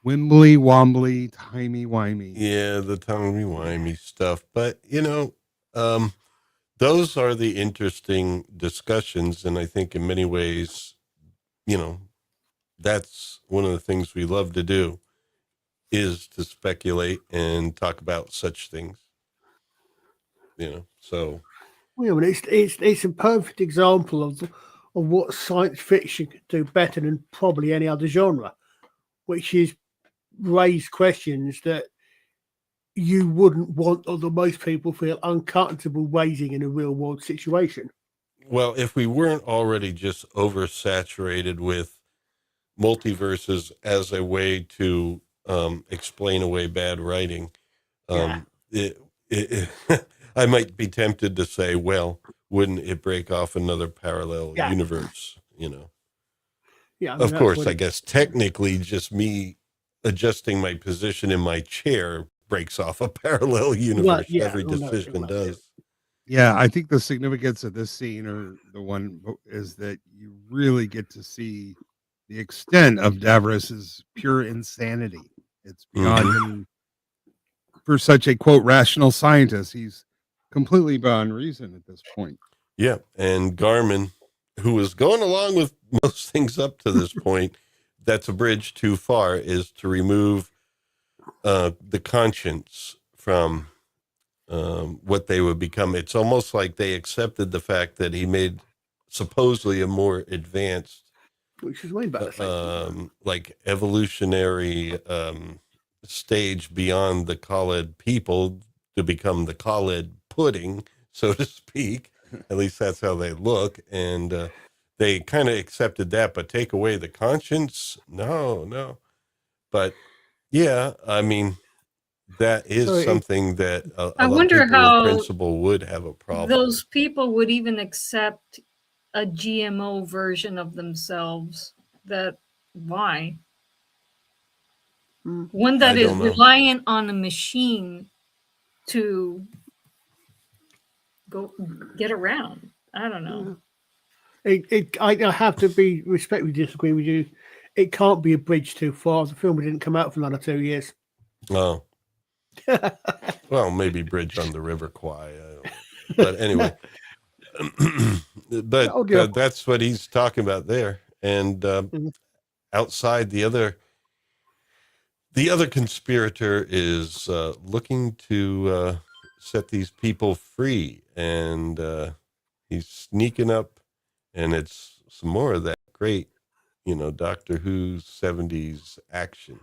wimbly wombly, timey wimey. Yeah, the timey wimey stuff. But those are the interesting discussions, and I think in many ways, that's one of the things we love to do, is to speculate and talk about such things. So. Well, it's a perfect example of what science fiction could do better than probably any other genre, which is raise questions that you wouldn't want, or that most people feel uncomfortable raising in a real world situation. Well, if we weren't already just oversaturated with multiverses as a way to explain away bad writing, I might be tempted to say, well, wouldn't it break off another parallel universe? Of course, I guess technically just me adjusting my position in my chair breaks off a parallel universe. Every decision does. Yeah, I think the significance of this scene, or the one, is that you really get to see the extent of Davros's pure insanity. It's beyond him. For such a quote rational scientist, he's completely beyond reason at this point. Yeah, and Garmin, who was going along with most things up to this point, that's a bridge too far, is to remove the conscience from what they would become. It's almost like they accepted the fact that he made supposedly a more advanced, which is way better. like evolutionary stage beyond the Kaled people to become the Kaled pudding, so to speak. At least that's how they look. And they kind of accepted that, but take away the conscience? No. But yeah, I mean, that is something that I a lot of wonder people how with principle would have a problem. those people would even accept a GMO version of themselves. Why? One that is reliant on a machine to go get around. I don't know. I have to be respectfully disagree with you. It can't be a bridge too far. The film didn't come out for another 2 years. Oh. Well, maybe Bridge on the River Kwai. But anyway, but that's what he's talking about there. And outside, the other conspirator is looking to set these people free, and he's sneaking up, and it's some more of that great, Doctor Who's 70s action.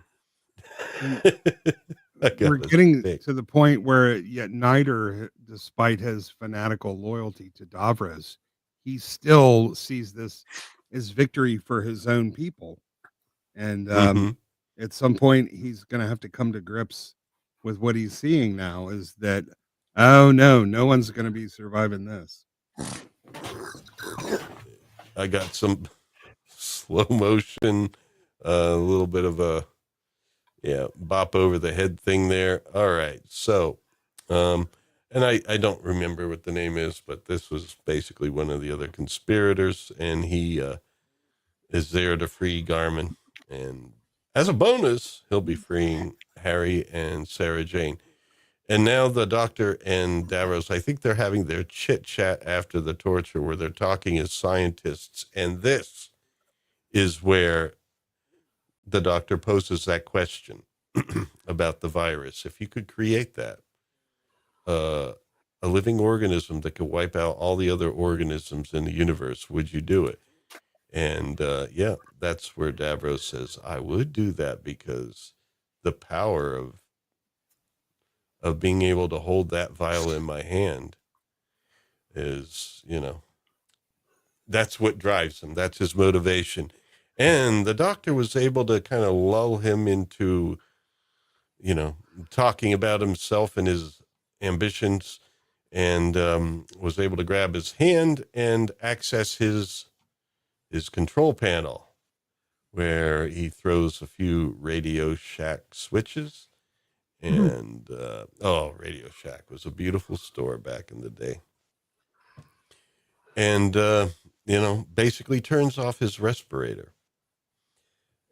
We're getting to the point where yet Niter, despite his fanatical loyalty to Davros, he still sees this as victory for his own people. And at some point, he's going to have to come to grips with what he's seeing now is that, oh, no one's going to be surviving this. I got some slow motion, a little bit of a bop over the head thing there. All right. So, and I don't remember what the name is, but this was basically one of the other conspirators, and he is there to free Garmin. And as a bonus, he'll be freeing Harry and Sarah Jane. And now the Doctor and Davros, I think they're having their chit chat after the torture where they're talking as scientists. And this is where the Doctor poses that question about the virus. If you could create that, a living organism that could wipe out all the other organisms in the universe, would you do it? And that's where Davros says, I would do that, because the power of being able to hold that vial in my hand is, that's what drives him. That's his motivation. And the Doctor was able to kind of lull him into, talking about himself and his ambitions, and was able to grab his hand and access his control panel, where he throws a few Radio Shack switches. And, Radio Shack was a beautiful store back in the day. And, basically turns off his respirator.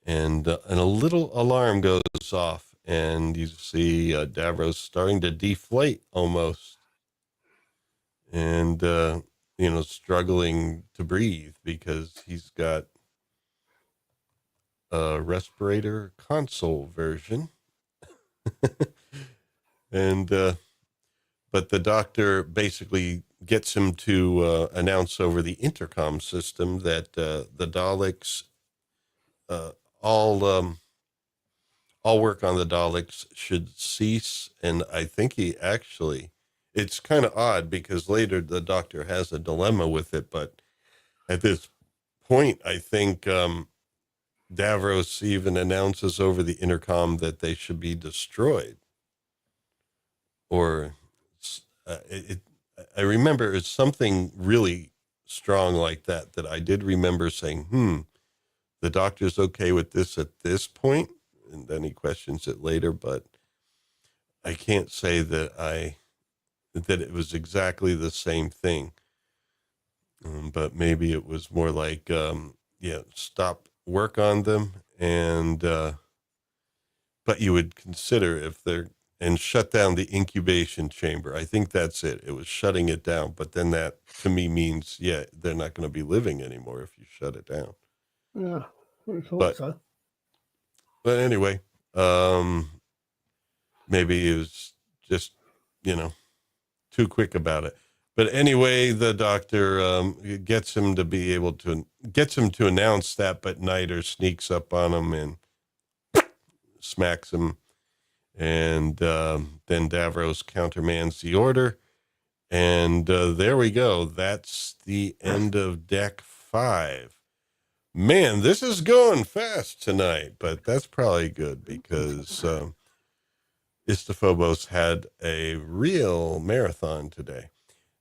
And a little alarm goes off, and you see Davros starting to deflate almost. And, struggling to breathe because he's got a respirator console version. And but the Doctor basically gets him to announce over the intercom system that the Daleks, all work on the Daleks should cease. And I think he actually, it's kind of odd because later the Doctor has a dilemma with it, but at this point, I think Davros even announces over the intercom that they should be destroyed. Or I remember it's something really strong like that I did remember saying, the Doctor's okay with this at this point, and then he questions it later, but I can't say that it was exactly the same thing. But maybe it was more like, stop work on them, and but you would consider if they're, and shut down the incubation chamber. I think that's it. It was shutting it down. But then that to me means, yeah, they're not going to be living anymore if you shut it down. Yeah, I thought But- so. But anyway, maybe it was just, too quick about it. But anyway, the doctor gets him to announce that, but Niter sneaks up on him and smacks him. And then Davros countermands the order. And there we go. That's the end of deck 5. Man, this is going fast tonight, but that's probably good because Istophobos had a real marathon today.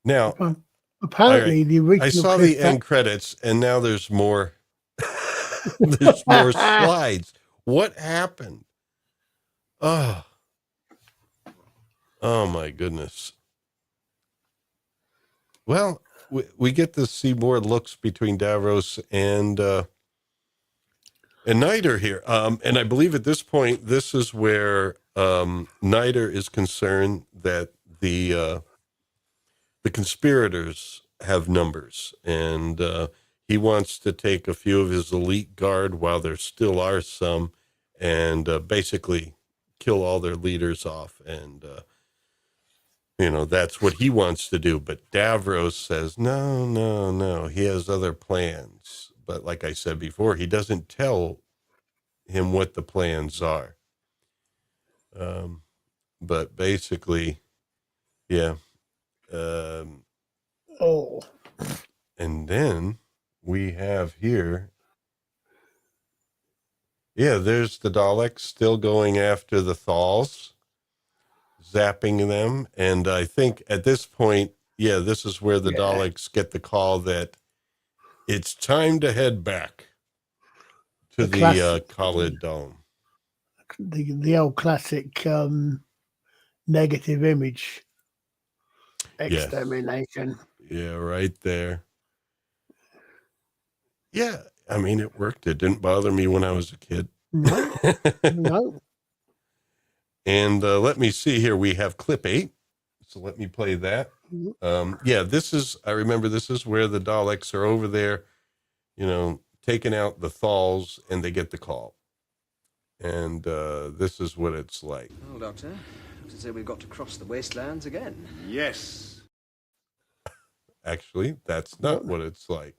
Now, Apparently, the original. I saw the end credits, and now there's more. There's more slides. What happened? Oh my goodness. Well, we get to see more looks between Davros and Niter here. And I believe at this point, this is where Niter is concerned that the conspirators have numbers, and he wants to take a few of his elite guard while there still are some, and basically kill all their leaders off. And that's what he wants to do. But Davros says, no, he has other plans. But like I said before, he doesn't tell him what the plans are. But basically, yeah. And then we have here, there's the Daleks still going after the Thals, zapping them. And I think at this point, this is where the Daleks get the call that it's time to head back to the Kaled dome. The old classic negative image extermination. Yeah, right there. Yeah, I mean, it worked. It didn't bother me when I was a kid. No. And let me see here. We have clip 8. So let me play that. I remember this is where the Daleks are over there, taking out the Thals, and they get the call. And this is what it's like. Oh, Doctor, looks as though we've got to cross the wastelands again. Yes. Actually, that's not what it's like.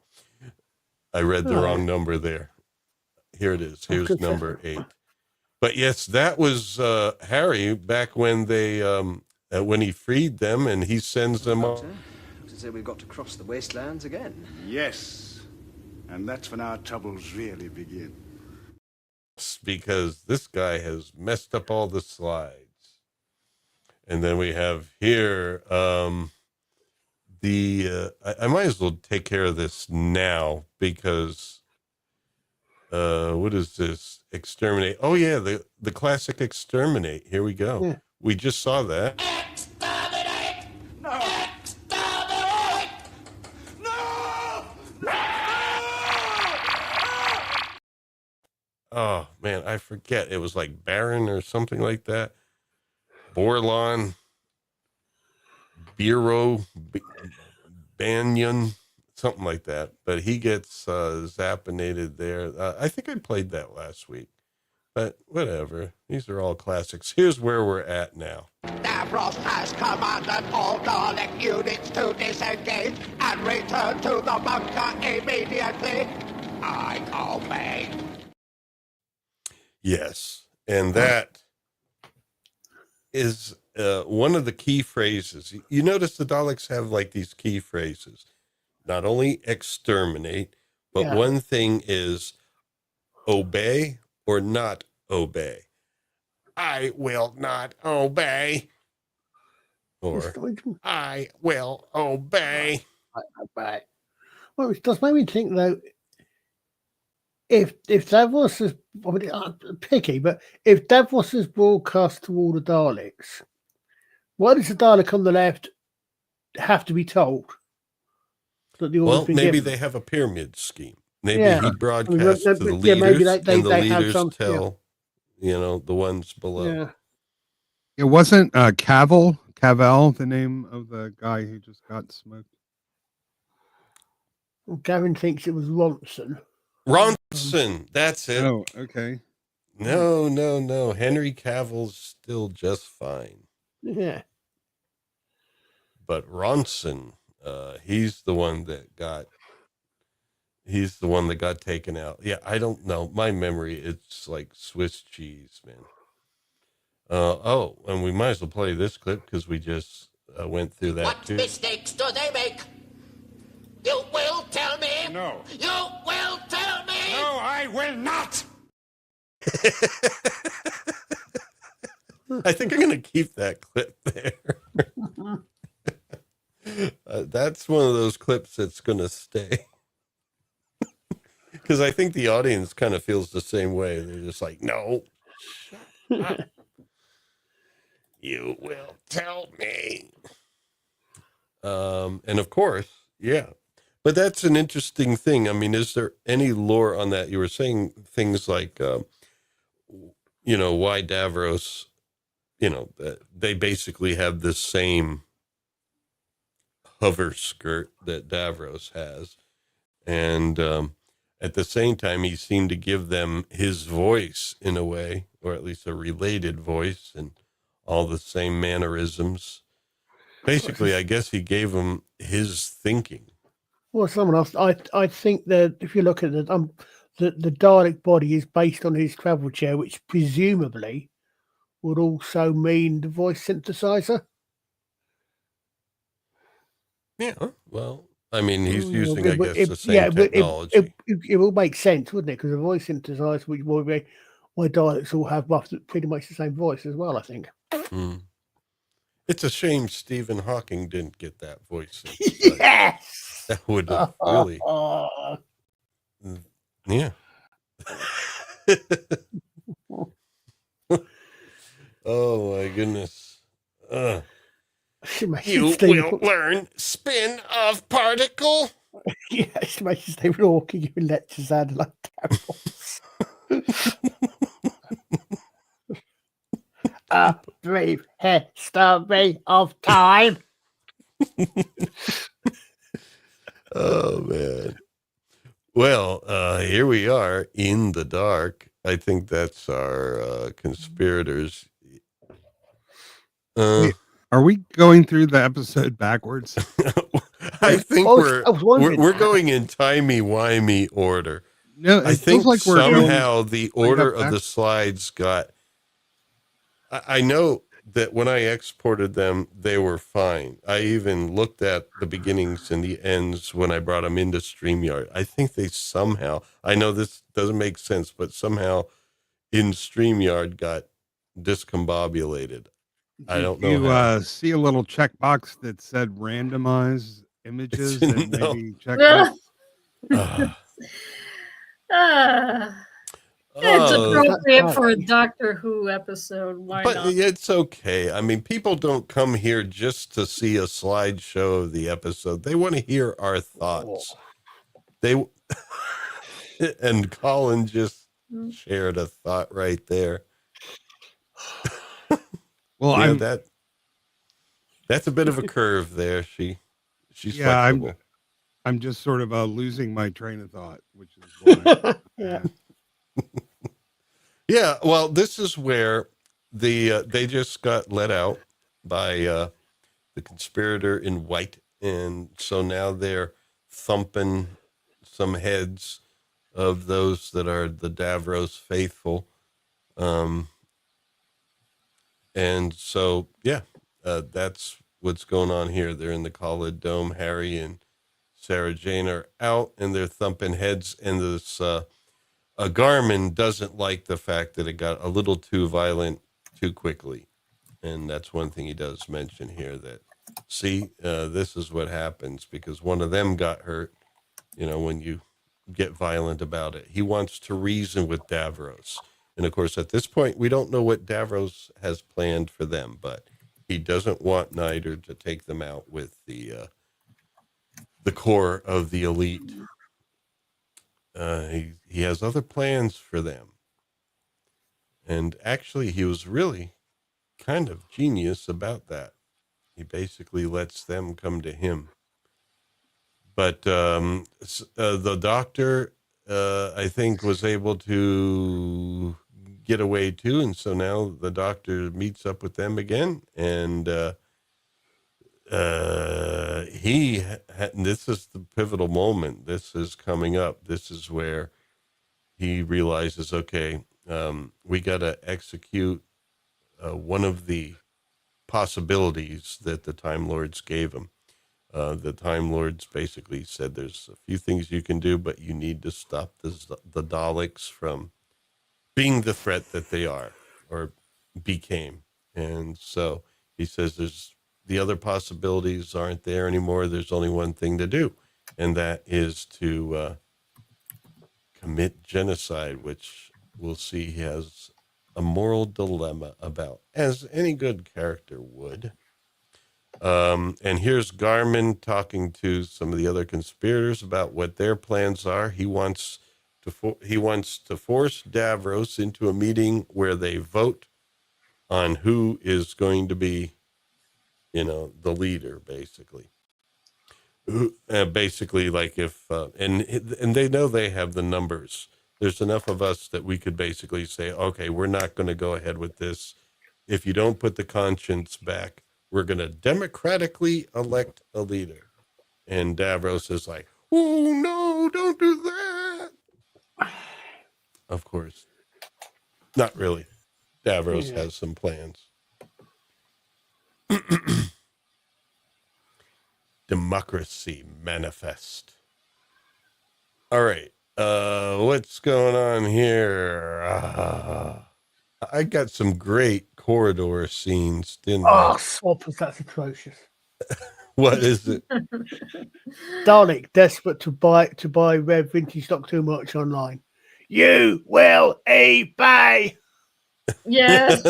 I read the wrong number there. Here it is. Here's number 8. But yes, that was Harry back when they when he freed them, and he sends them off. Doctor, looks as though we've got to cross the wastelands again. Yes. And that's when our troubles really begin. Because this guy has messed up all the slides. And then we have here I might as well take care of this now because what is this? Exterminate. Oh yeah, the classic exterminate. Here we go. Yeah. We just saw that. Exterminate! No! Exterminate! No! Oh man, I forget. It was like Baron or something like that. Borlon, Bureau, Banyan, something like that. But he gets zappinated there. I think I played that last week. But whatever. These are all classics. Here's where we're at now. Davros has commanded all Dalek units to disengage and return to the bunker immediately. I obey. Yes. And that is one of the key phrases. You notice the Daleks have like these key phrases. Not only exterminate, but one thing is obey or not obey. I will not obey. Or I will obey. Well, it does make me think though. If Davros is picky, but if Davros is broadcast to all the Daleks, why does the Dalek on the left have to be told? Well, maybe they have a pyramid scheme. Maybe he broadcasts to the leaders, and the leaders tell, the ones below. Yeah. Yeah. Well, The ones below. yeah. It wasn't Cavell, the name of the guy who just got smoked. Well, Gavin thinks it was Ronson. Ronson, that's it. Oh, okay. No. Henry Cavill's still just fine. Yeah. But Ronson, he's the one that got taken out. Yeah, I don't know. My memory, it's like Swiss cheese, man. And we might as well play this clip because we just went through that What too. mistakes do they make? You will tell me? No. You will tell me? No, I will not! I think I'm going to keep that clip there. That's one of those clips that's going to stay. Because I think the audience kind of feels the same way. They're just like, no, shut up. You will tell me. And of course, yeah. But that's an interesting thing. I mean, is there any lore on that? You were saying things like, why Davros, they basically have the same hover skirt that Davros has. And at the same time, he seemed to give them his voice in a way, or at least a related voice and all the same mannerisms. Basically, I guess he gave them his thinking. Well, someone else. I think that if you look at the Dalek body is based on his travel chair, which presumably would also mean the voice synthesizer. Yeah, well, I mean, he's using, I guess, the same technology. It will make sense, wouldn't it? Because the voice synthesizer, which will be why Daleks all have pretty much the same voice as well, I think. Mm. It's a shame Stephen Hawking didn't get that voice. Yes! That would have really... Yeah. Oh, my goodness. You will learn spin of particle. Yeah, it's amazing Stephen Hawking giving lectures out of like Davros. A brief history of time. Oh, man. Well, here we are in the dark. I think that's our conspirators. Are we going through the episode backwards? I think we're going in timey-wimey order. No, I think like somehow the order of the slides got... I know that when I exported them, they were fine. I even looked at the beginnings and the ends when I brought them into StreamYard. I think they somehow... I know this doesn't make sense, but somehow in StreamYard got discombobulated. I don't know. You see a little checkbox that said randomize images and maybe check It's appropriate for a Doctor Who episode. Why but not? It's okay. I mean, people don't come here just to see a slideshow of the episode. They want to hear our thoughts. And Colin just shared a thought right there. Well, that's a bit of a curve there. She's flexible. I'm just sort of losing my train of thought, which is why. Yeah. Well, this is where they just got let out by the conspirator in white, and so now they're thumping some heads of those that are the Davros faithful. And so, yeah, that's what's going on here. They're in the Kaled Dome. Harry and Sarah Jane are out, and they're thumping heads. And this Garmin doesn't like the fact that it got a little too violent too quickly. And that's one thing he does mention here, that, see, this is what happens because one of them got hurt, when you get violent about it. He wants to reason with Davros. And of course, at this point, we don't know what Davros has planned for them, but he doesn't want Niter to take them out with the core of the elite. He has other plans for them. And actually, he was really kind of genius about that. He basically lets them come to him. But the doctor, I think, was able to get away too. And so now the doctor meets up with them again. And this is the pivotal moment. This is coming up. This is where he realizes, okay, we got to execute one of the possibilities that the Time Lords gave him. The Time Lords basically said there's a few things you can do, but you need to stop the Daleks from being the threat that they are or became. And so he says the other possibilities aren't there anymore. There's only one thing to do, and that is to commit genocide, which we'll see he has a moral dilemma about, as any good character would. And here's Garmin talking to some of the other conspirators about what their plans are. He wants to force Davros into a meeting where they vote on who is going to be, the leader, basically. Basically, like if and they know they have the numbers. There's enough of us that we could basically say, okay, we're not going to go ahead with this. If you don't put the conscience back, we're going to democratically elect a leader. And Davros is like, oh, no, don't do that. Of course. Not really. Davros has some plans. Democracy manifest. All right. What's going on here? I got some great corridor scenes, didn't I? Oh, swappers, that's atrocious. What is it? Dalek desperate to buy red vintage stock too much online. You will eBay. Yes.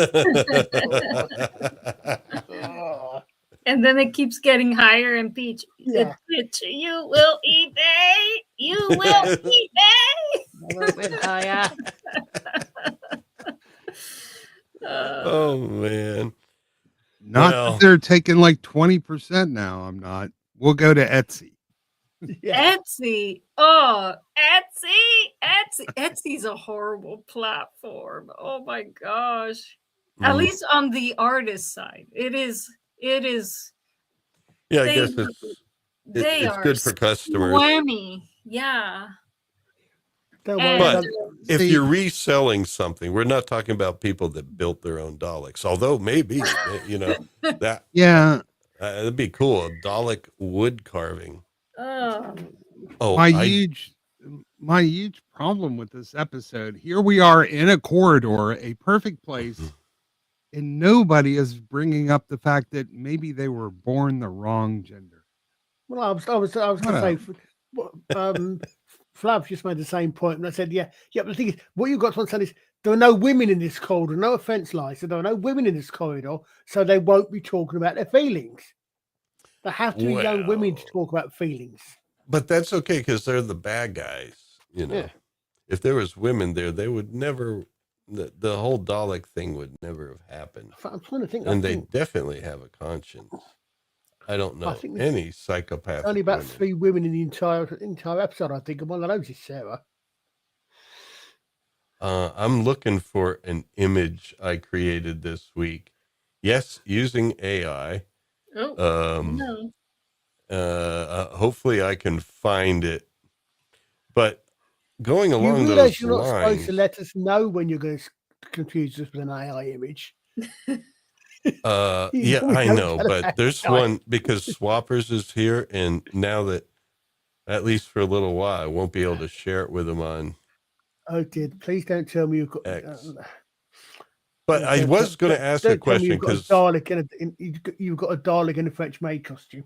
Oh, And then it keeps getting higher and pitch. Yeah. You will eBay. You will eBay. A little bit higher. Oh, man. Not Well- that they're taking like 20% now. I'm not. We'll go to Etsy. yeah. Etsy. Oh, Etsy. Etsy's a horrible platform. Oh my gosh. At Mhm. least on the artist side. It is. Yeah, I they- guess They it's are good for customers. Whammy. Yeah. Don't And, worry. But- If See- you're reselling something, we're not talking about people that built their own Daleks, although maybe, that Yeah. that'd be cool. A Dalek wood carving. oh, Oh, my huge problem with this episode. Here we are in a corridor, a perfect place, and nobody is bringing up the fact that maybe they were born the wrong gender. Well, I was going to say, Flav just made the same point, and I said, yeah. But the thing is, what you've got to understand is there are no women in this corridor. No offense, Liza. There are no women in this corridor, so they won't be talking about their feelings. There have to be young women to Well- talk about feelings. But that's okay because they're the bad guys. Yeah. If there was women there, they would never. The whole Dalek thing would never have happened, I'm trying to think. and they definitely have a conscience. I don't know think there's any psychopath. only about 3 women in the entire episode. I think, and one of those is Sarah. I'm looking for an image I created this week. Yes, using AI. oh Um, no. Hopefully I can find it. But going You along realize those you're not supposed lines, to let us know when you're going to confuse us with an AI image. yeah, We I don't know, tell but that there's guy. one because Swappers is here, and now that at least for a little while, I won't be able to share it with him on. Oh, dear. Please don't tell me you've got. X. But I was going to ask a Don't tell me question you've got a because, Dalek you've got a Dalek in a French maid costume.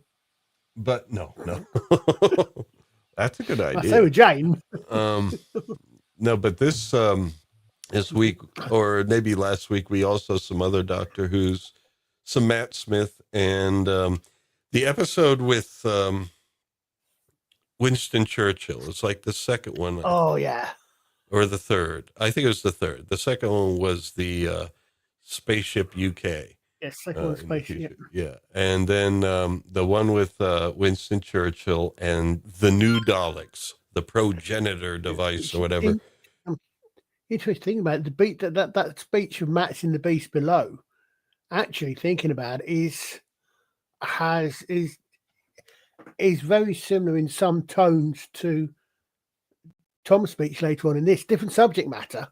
but no, that's a good I say idea. with Jane. No, but this week or maybe last week, we also some other Doctor Who's, some Matt Smith, and the episode with Winston Churchill. It's like the second one. Oh yeah. Or the third. I think it was the third. The second one was the Spaceship UK. Yes, second one, in the space. Yeah. future. Yeah. And then the one with Winston Churchill and the new Daleks, the progenitor device or whatever. Interesting about the beat that speech of Matt's in The Beast Below. Actually, thinking about it, is very similar in some tones to Tom's speech later on in this. Different subject matter,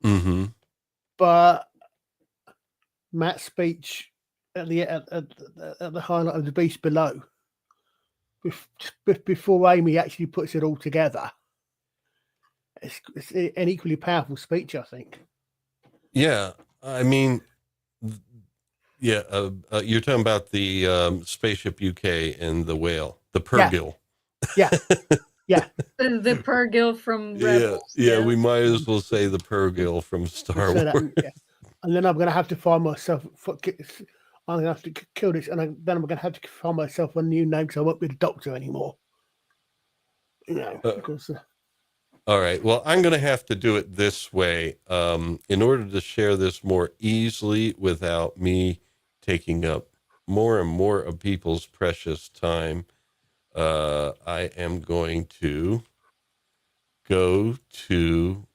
Mm-hmm. but Matt's speech at the highlight of The Beast Below, before Amy actually puts it all together, it's an equally powerful speech, I think. Yeah. I mean, yeah. You're talking about the Spaceship UK and the whale, the Purgill. Yeah. Yeah. The Purgill from Yeah, Rebels. yeah, we might as well say the Purgill from Star So Wars. that, yeah. And then I'm going to have to find myself. I'm going to have to kill this, and then I'm going to have to find myself a new name because I won't be the Doctor anymore. You know, because All right. Well, I'm going to have to do it this way in order to share this more easily without me taking up more and more of people's precious time. I am going to go to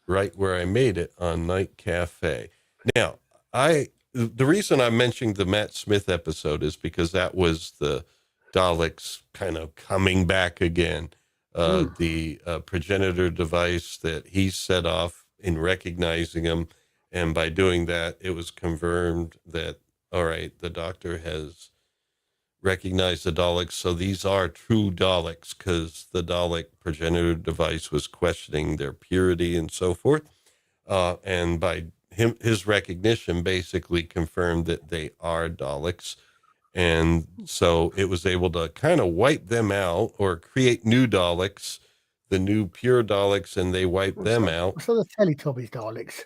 right where I made it on Night Cafe. Now, the reason I'm mentioning the Matt Smith episode is because that was the Daleks kind of coming back again. The progenitor device that he set off in recognizing him. And by doing that, it was confirmed that, all right, the Doctor has recognized the Daleks. So these are true Daleks because the Dalek progenitor device was questioning their purity and so forth. And by his recognition basically confirmed that they are Daleks. And so it was able to kind of wipe them out or create new Daleks, the new pure Daleks, and they wiped them out. So the Teletubbies Daleks.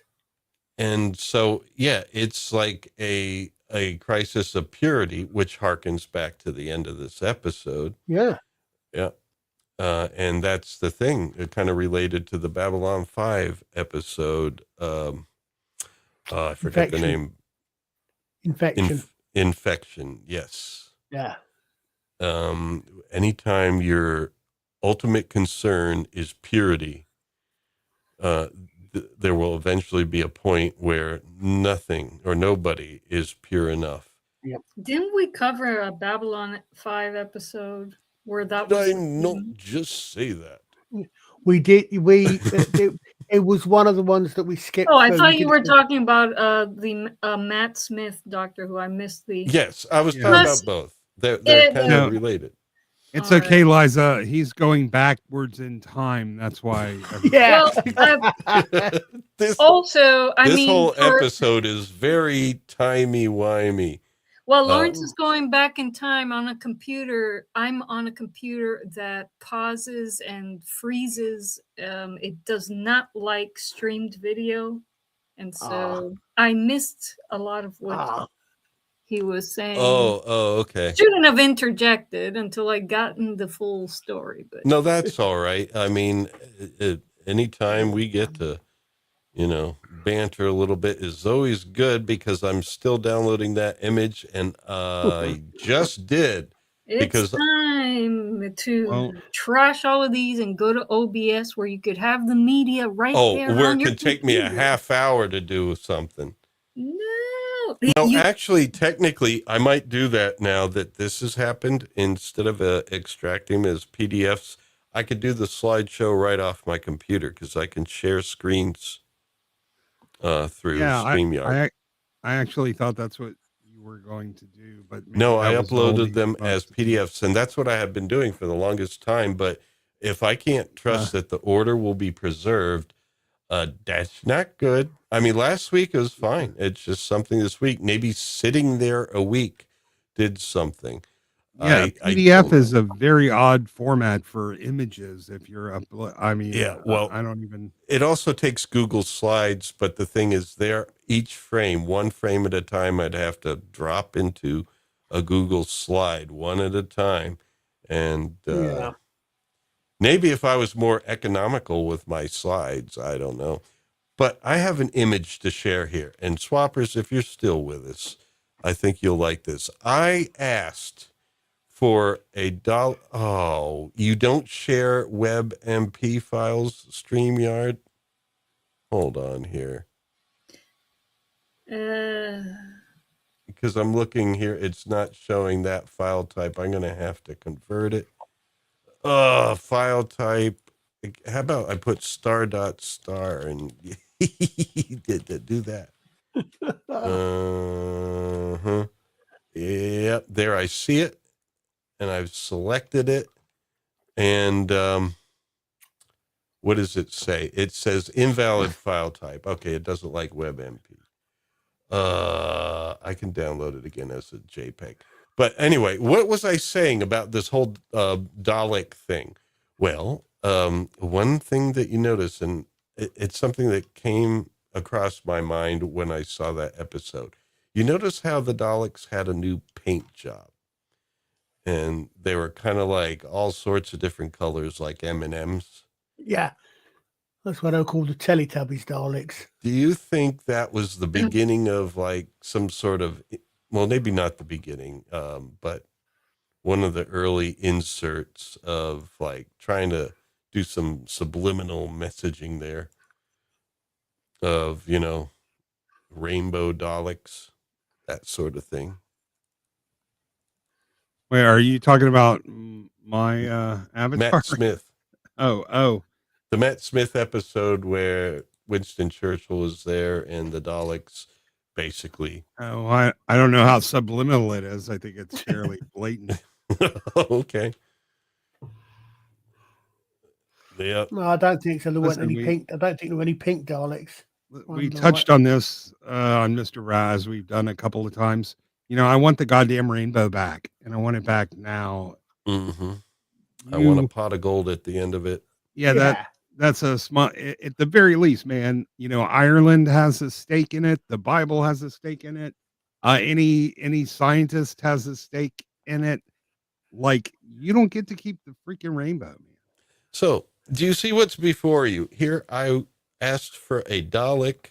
And so, yeah, it's like a crisis of purity, which harkens back to the end of this episode. Yeah. Yeah. And that's the thing. It kind of related to the Babylon 5 episode. I forget the name. Infection. Yes. Yeah. Anytime your ultimate concern is purity, there will eventually be a point where nothing or nobody is pure enough. Yep. Didn't we cover a Babylon 5 episode where that was? Did I not just say that? We did. It was one of the ones that we skipped. Oh, I thought you were talking about the Matt Smith Doctor Who. I missed the. Yes, I was talking about both. They're kind of related. It's okay, Liza. He's going backwards in time. That's why. Yeah. Well, this whole episode is very timey-wimey. Well, Lawrence is going back in time on a computer. I'm on a computer that pauses and freezes. It does not like streamed video. And so I missed a lot of what he was saying. Oh, okay. Shouldn't have interjected until I gotten the full story. But no, that's all right. I mean, anytime we get to, banter a little bit is always good because I'm still downloading that image and I just did. It's time to trash all of these and go to OBS where you could have the media right there. Where it could take me a half hour to do something. No, actually, technically, I might do that now that this has happened. Instead of extracting them as PDFs, I could do the slideshow right off my computer because I can share screens through StreamYard. I actually thought that's what you were going to do, but no, I uploaded them as PDFs, and that's what I have been doing for the longest time. But if I can't trust that the order will be preserved, that's not good. I mean, last week it was fine. It's just something this week. Maybe sitting there a week did something. Yeah, PDF is a very odd format for images. If you're I don't even. It also takes Google Slides, but the thing is, each frame, one frame at a time, I'd have to drop into a Google Slide one at a time, and maybe if I was more economical with my slides, I don't know. But I have an image to share here. And swappers, if you're still with us, I think you'll like this. I asked for a dollar. Oh, you don't share WebMP files, StreamYard? Hold on here. Because I'm looking here, it's not showing that file type. I'm going to have to convert it. File type. How about I put star.star and do that? Yep, there I see it. And I've selected it. And what does it say? It says invalid file type. Okay, it doesn't like WebMP. I can download it again as a JPEG. But anyway, what was I saying about this whole Dalek thing? Well, one thing that you notice, and it's something that came across my mind when I saw that episode. You notice how the Daleks had a new paint job, and they were kind of like all sorts of different colors, like M&Ms. Yeah. That's what I call the Teletubbies Daleks. Do you think that was the beginning of like some sort of, well, maybe not the beginning, but one of the early inserts of like trying to do some subliminal messaging there of, you know, rainbow Daleks, that sort of thing? Wait, are you talking about my avatar? Matt Smith. Oh. The Matt Smith episode where Winston Churchill was there and the Daleks basically. Oh, I don't know how subliminal it is. I think it's fairly blatant. Okay. Yeah. No, I don't think so. There weren't Listen, any pink. I don't think there were any pink Daleks. We touched on this on Mr. Raz. We've done a couple of times. You know, I want the goddamn rainbow back, and I want it back now. Mm-hmm. I want a pot of gold at the end of it. Yeah. That's a smart, at the very least, man. You know, Ireland has a stake in it. The Bible has a stake in it. Any scientist has a stake in it. Like, you don't get to keep the freaking rainbow, man. So, do you see what's before you? Here, I asked for a Dalek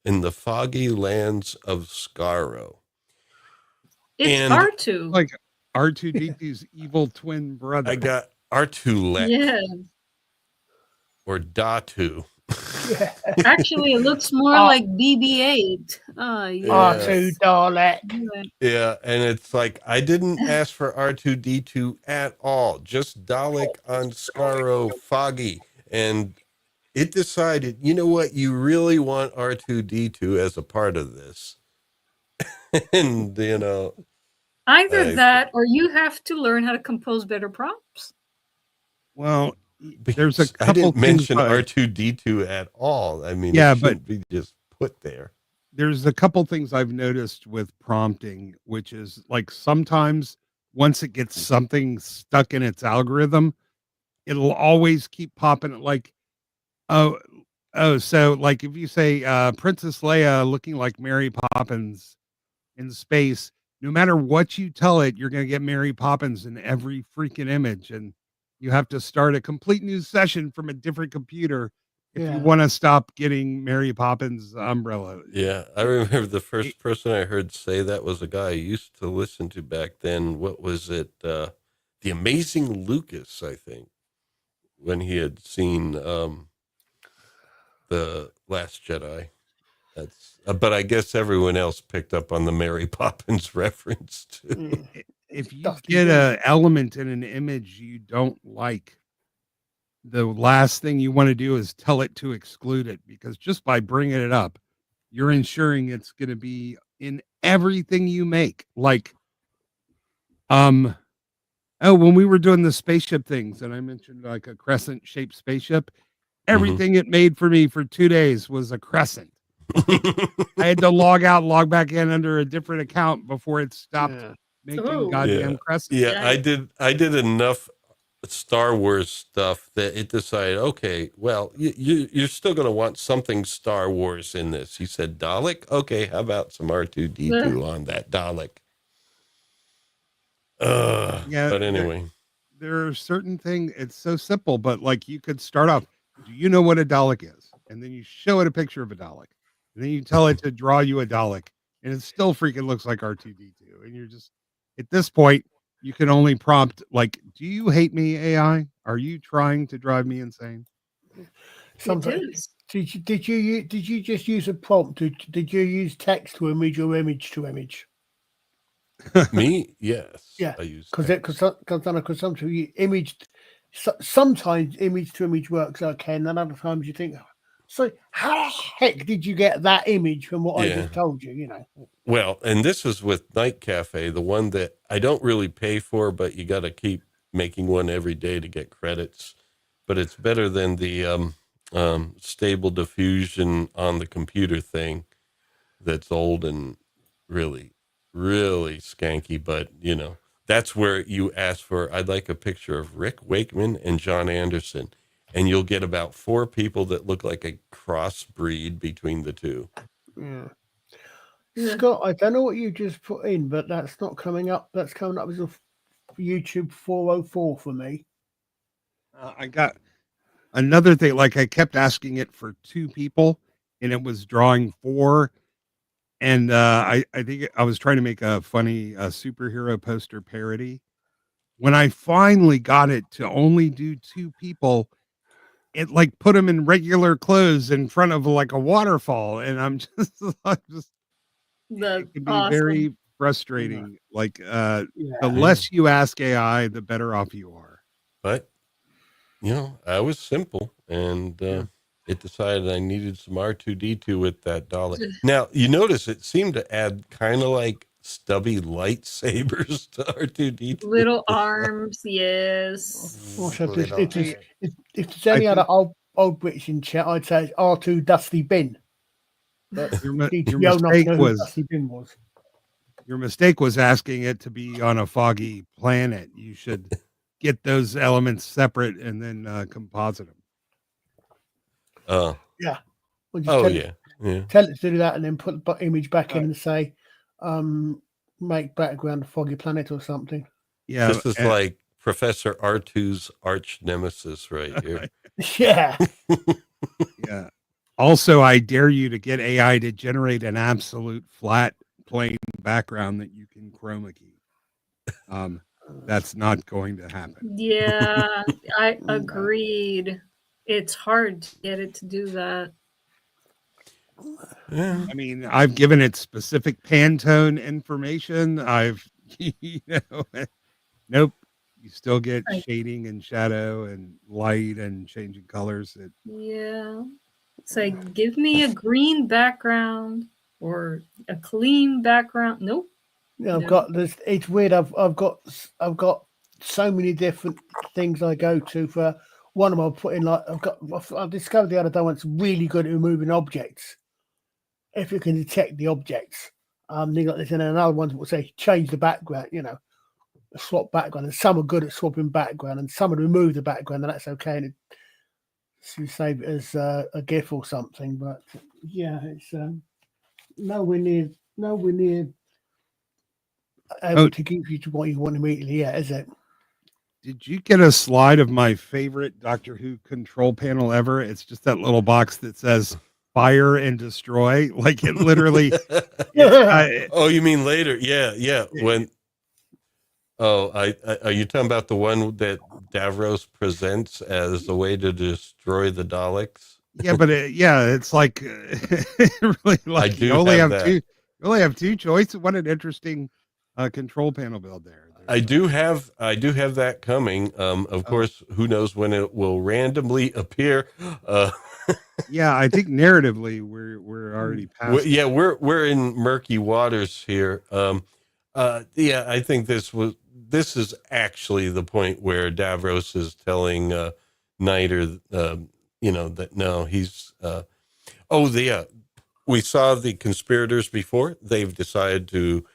in the foggy lands of Skaro. It's R2. Like R2D2's evil twin brother. I got R2-lek. Yeah. Or Datu. Yeah. Actually, it looks more like BB-8. R2 Dalek. Yeah, and it's like I didn't ask for R2D2 at all, just Dalek on Skaro foggy, and it decided, you know what, you really want R2D2 as a part of this. And you know, either that or you have to learn how to compose better prompts. Well, there's a couple I didn't mention things R2D2 at all. I mean, yeah, it but be just put there. There's a couple things I've noticed with prompting, which is like sometimes once it gets something stuck in its algorithm, it'll always keep popping like, oh, so like if you say Princess Leia looking like Mary Poppins in space, no matter what you tell it, you're going to get Mary Poppins in every freaking image. And you have to start a complete new session from a different computer if you want to stop getting Mary Poppins umbrella. Yeah, I remember the first person I heard say that was a guy I used to listen to back then. What was it? The Amazing Lucas, I think, when he had seen The Last Jedi. That's, but I guess everyone else picked up on the Mary Poppins reference too. If you get an element in an image you don't like, the last thing you want to do is tell it to exclude it, because just by bringing it up, you're ensuring it's going to be in everything you make. Like, when we were doing the spaceship things and I mentioned like a crescent shaped spaceship, everything it made for me for 2 days was a crescent. I had to log out, log back in under a different account before it stopped making goddamn crescent. Yeah, I did enough Star Wars stuff that it decided, okay, well, you're still going to want something Star Wars in this. He said Dalek. Okay, how about some R2D2 on that Dalek? But anyway, there are certain things. It's so simple, but like you could start off. Do you know what a Dalek is? and then you show it a picture of a Dalek, and then you tell it to draw you a Dalek, and it still freaking looks like R2D2. And you're just, at this point, you can only prompt like, "Do you hate me, AI? Are you trying to drive me insane?" Sometimes. Did you just use a prompt? Did you use text to image or image to image? Me, yes. Yeah, I use because sometimes you imaged. Sometimes image to image works okay, and then other times you think, so how the heck did you get that image from what I just told you? You know. Well, and this is with Night Cafe, the one that I don't really pay for, but you got to keep making one every day to get credits. But it's better than the stable diffusion on the computer thing that's old and really, really skanky. But, you know, that's where you ask for, I'd like a picture of Rick Wakeman and John Anderson. And you'll get about 4 people that look like a crossbreed between the two. Yeah. Scott, I don't know what you just put in, but that's not coming up. That's coming up as a YouTube 404 for me. I got another thing. Like I kept asking it for 2 people, and it was drawing 4. And I think I was trying to make a funny superhero poster parody. When I finally got it to only do 2 people, it like put them in regular clothes in front of like a waterfall, and I'm just it can be very frustrating. Like the less you ask AI, the better off you are. But you know, I was simple, and it decided I needed some R2D2 with that Dalek. Now you notice it seemed to add kind of like stubby lightsabers to R2D2. Little arms, yes. If there's any other old British in chat, I'd say it's R2 Dusty Bin. Your mistake was Dusty Bin was. Your mistake was asking it to be on a foggy planet. You should get those elements separate and then composite them. Yeah. Tell it to do that and then put the image back in and say, make background a foggy planet or something. Yeah. This is like Professor R2's arch nemesis right here. Yeah. Yeah. Also, I dare you to get AI to generate an absolute flat, plain background that you can chroma key. That's not going to happen. Yeah, I agreed. It's hard to get it to do that. I mean, I've given it specific Pantone information. Nope. You still get shading and shadow and light and changing colors. Yeah. It's like, give me a green background or a clean background. Nope. Yeah, I've got this. It's weird. I've got so many different things I go to. For one of them, I put in like I discovered the other day it's really good at removing objects if you can detect the objects. They got this, and another one will say change the background. You know, swap background. And some are good at swapping background, and some would remove the background, and that's okay. And you save it as a GIF or something. But yeah, it's nowhere near able to give you to what you want immediately yet, is it? Did you get a slide of my favorite Doctor Who control panel ever? It's just that little box that says fire and destroy. Like it literally. Oh, you mean later? Yeah. When? Oh, are you talking about the one that Davros presents as a way to destroy the Daleks? Yeah, but it's like really like I do you only have that. two. You only have 2 choices. What an interesting control panel build there. I do have that coming. Of course, who knows when it will randomly appear? Yeah, I think narratively we're already past. We're in murky waters here. I think this is actually the point where Davros is telling Niter, that no, he's. We saw the conspirators before. They've decided to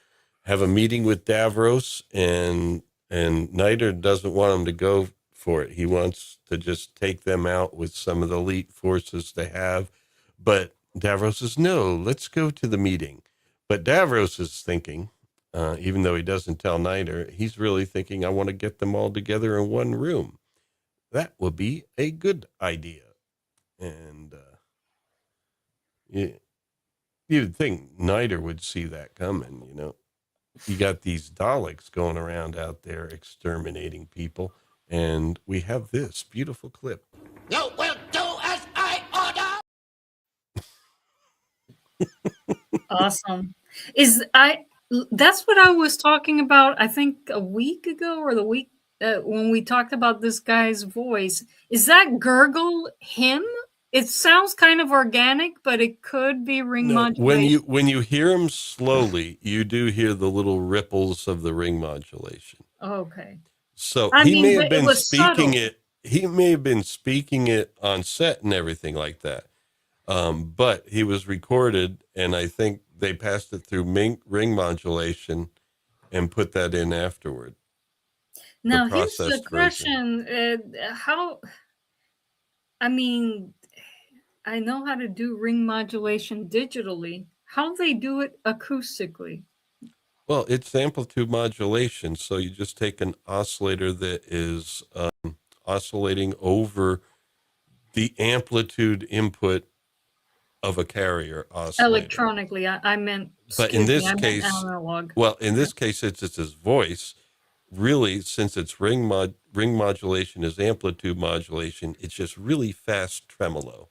have a meeting with Davros, and Niter doesn't want him to go for it. He wants to just take them out with some of the elite forces they have. But Davros says, no, let's go to the meeting. But Davros is thinking, even though he doesn't tell Niter, he's really thinking, I want to get them all together in one room. That would be a good idea. And You'd think Niter would see that coming, you know. You got these Daleks going around out there exterminating people, and we have this beautiful clip. You will do as I order. Awesome. That's what I was talking about, I think a week ago or the week when we talked about this guy's voice. Is that gurgle him? It sounds kind of organic, but it could be ring modulation. When you hear him slowly, you do hear the little ripples of the ring modulation. Okay. So He may have been speaking it. He may have been speaking it on set and everything like that. But he was recorded, and I think they passed it through ring modulation and put that in afterward. Now here's the question: how? I mean, I know how to do ring modulation digitally. How they do it acoustically? Well, it's amplitude modulation. So you just take an oscillator that is oscillating over the amplitude input of a carrier oscillator. Electronically, I meant. But in this case, analog. Well, in this case, it's his voice. Really, since it's ring modulation is amplitude modulation, it's just really fast tremolo.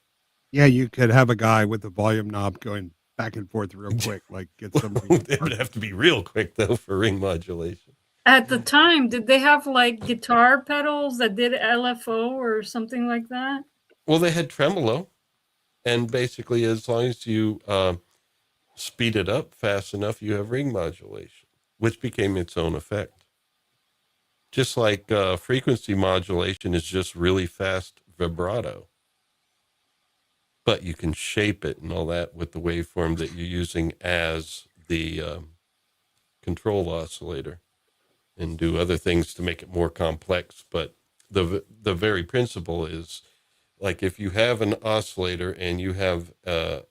Yeah, you could have a guy with the volume knob going back and forth real quick, like get somebody. It would have to be real quick though for ring modulation. At the time, did they have like guitar pedals that did LFO or something like that? Well, they had tremolo, and basically, as long as you speed it up fast enough, you have ring modulation, which became its own effect. Just like frequency modulation is just really fast vibrato. But you can shape it and all that with the waveform that you're using as the control oscillator and do other things to make it more complex. But the very principle is, like, if you have an oscillator and you have a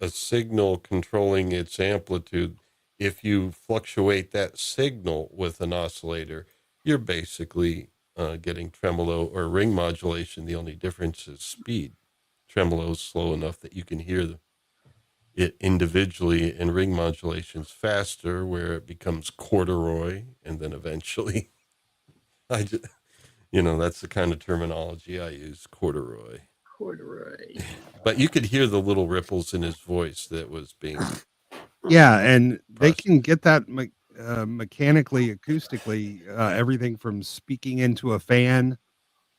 signal controlling its amplitude, if you fluctuate that signal with an oscillator, you're basically getting tremolo or ring modulation. The only difference is speed. Tremolo is slow enough that you can hear it individually, and ring modulation's faster, where it becomes corduroy, and then eventually, that's the kind of terminology I use, corduroy. Corduroy. But you could hear the little ripples in his voice that was being. Yeah, and they can get that mechanically, acoustically, everything from speaking into a fan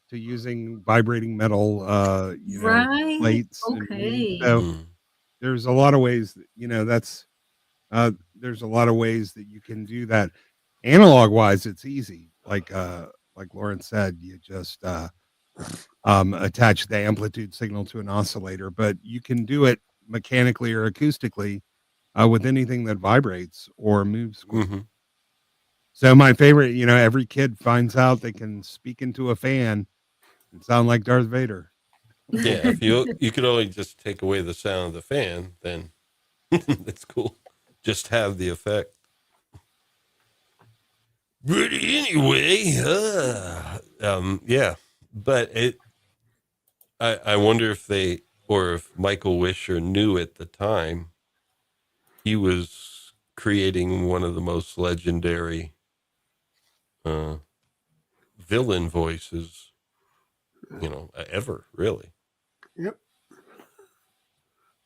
to using vibrating metal, right. plates. Okay. So there's a lot of ways, there's a lot of ways that you can do that. Analog wise, it's easy. Like Lauren said, you just attach the amplitude signal to an oscillator, but you can do it mechanically or acoustically with anything that vibrates or moves. Mm-hmm. So my favorite, every kid finds out they can speak into a fan and sound like Darth Vader. Yeah, if you could only just take away the sound of the fan, then that's cool. Just have the effect. But anyway, yeah. But I wonder if Michael Wisher knew at the time he was creating one of the most legendary villain voices, ever, really. Yep.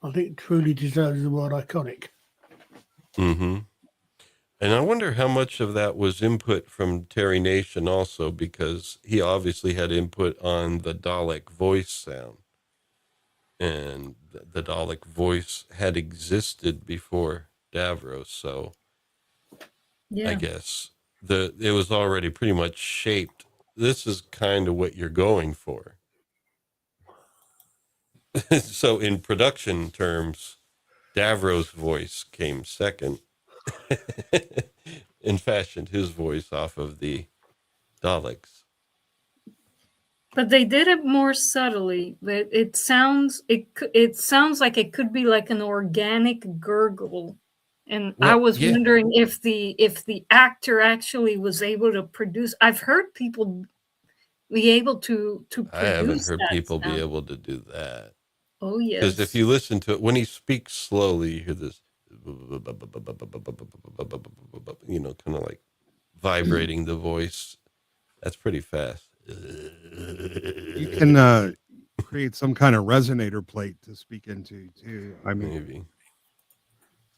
I think it truly deserves the word iconic. Mm-hmm. And I wonder how much of that was input from Terry Nation also, because he obviously had input on the Dalek voice sound. And the Dalek voice had existed before Davros, so yeah. I guess it was already pretty much shaped. This is kind of what you're going for. So in production terms, Davros' voice came second and fashioned his voice off of the Daleks. But they did it more subtly. It sounds like it could be like an organic gurgle. And I was wondering if the actor actually was able to produce. I've heard people be able to produce. I haven't heard people sound. be able to do that. Oh yes. Because if you listen to it, when he speaks slowly, you hear this, kind of like vibrating the voice. That's pretty fast. You can create some kind of resonator plate to speak into too. I mean, Maybe.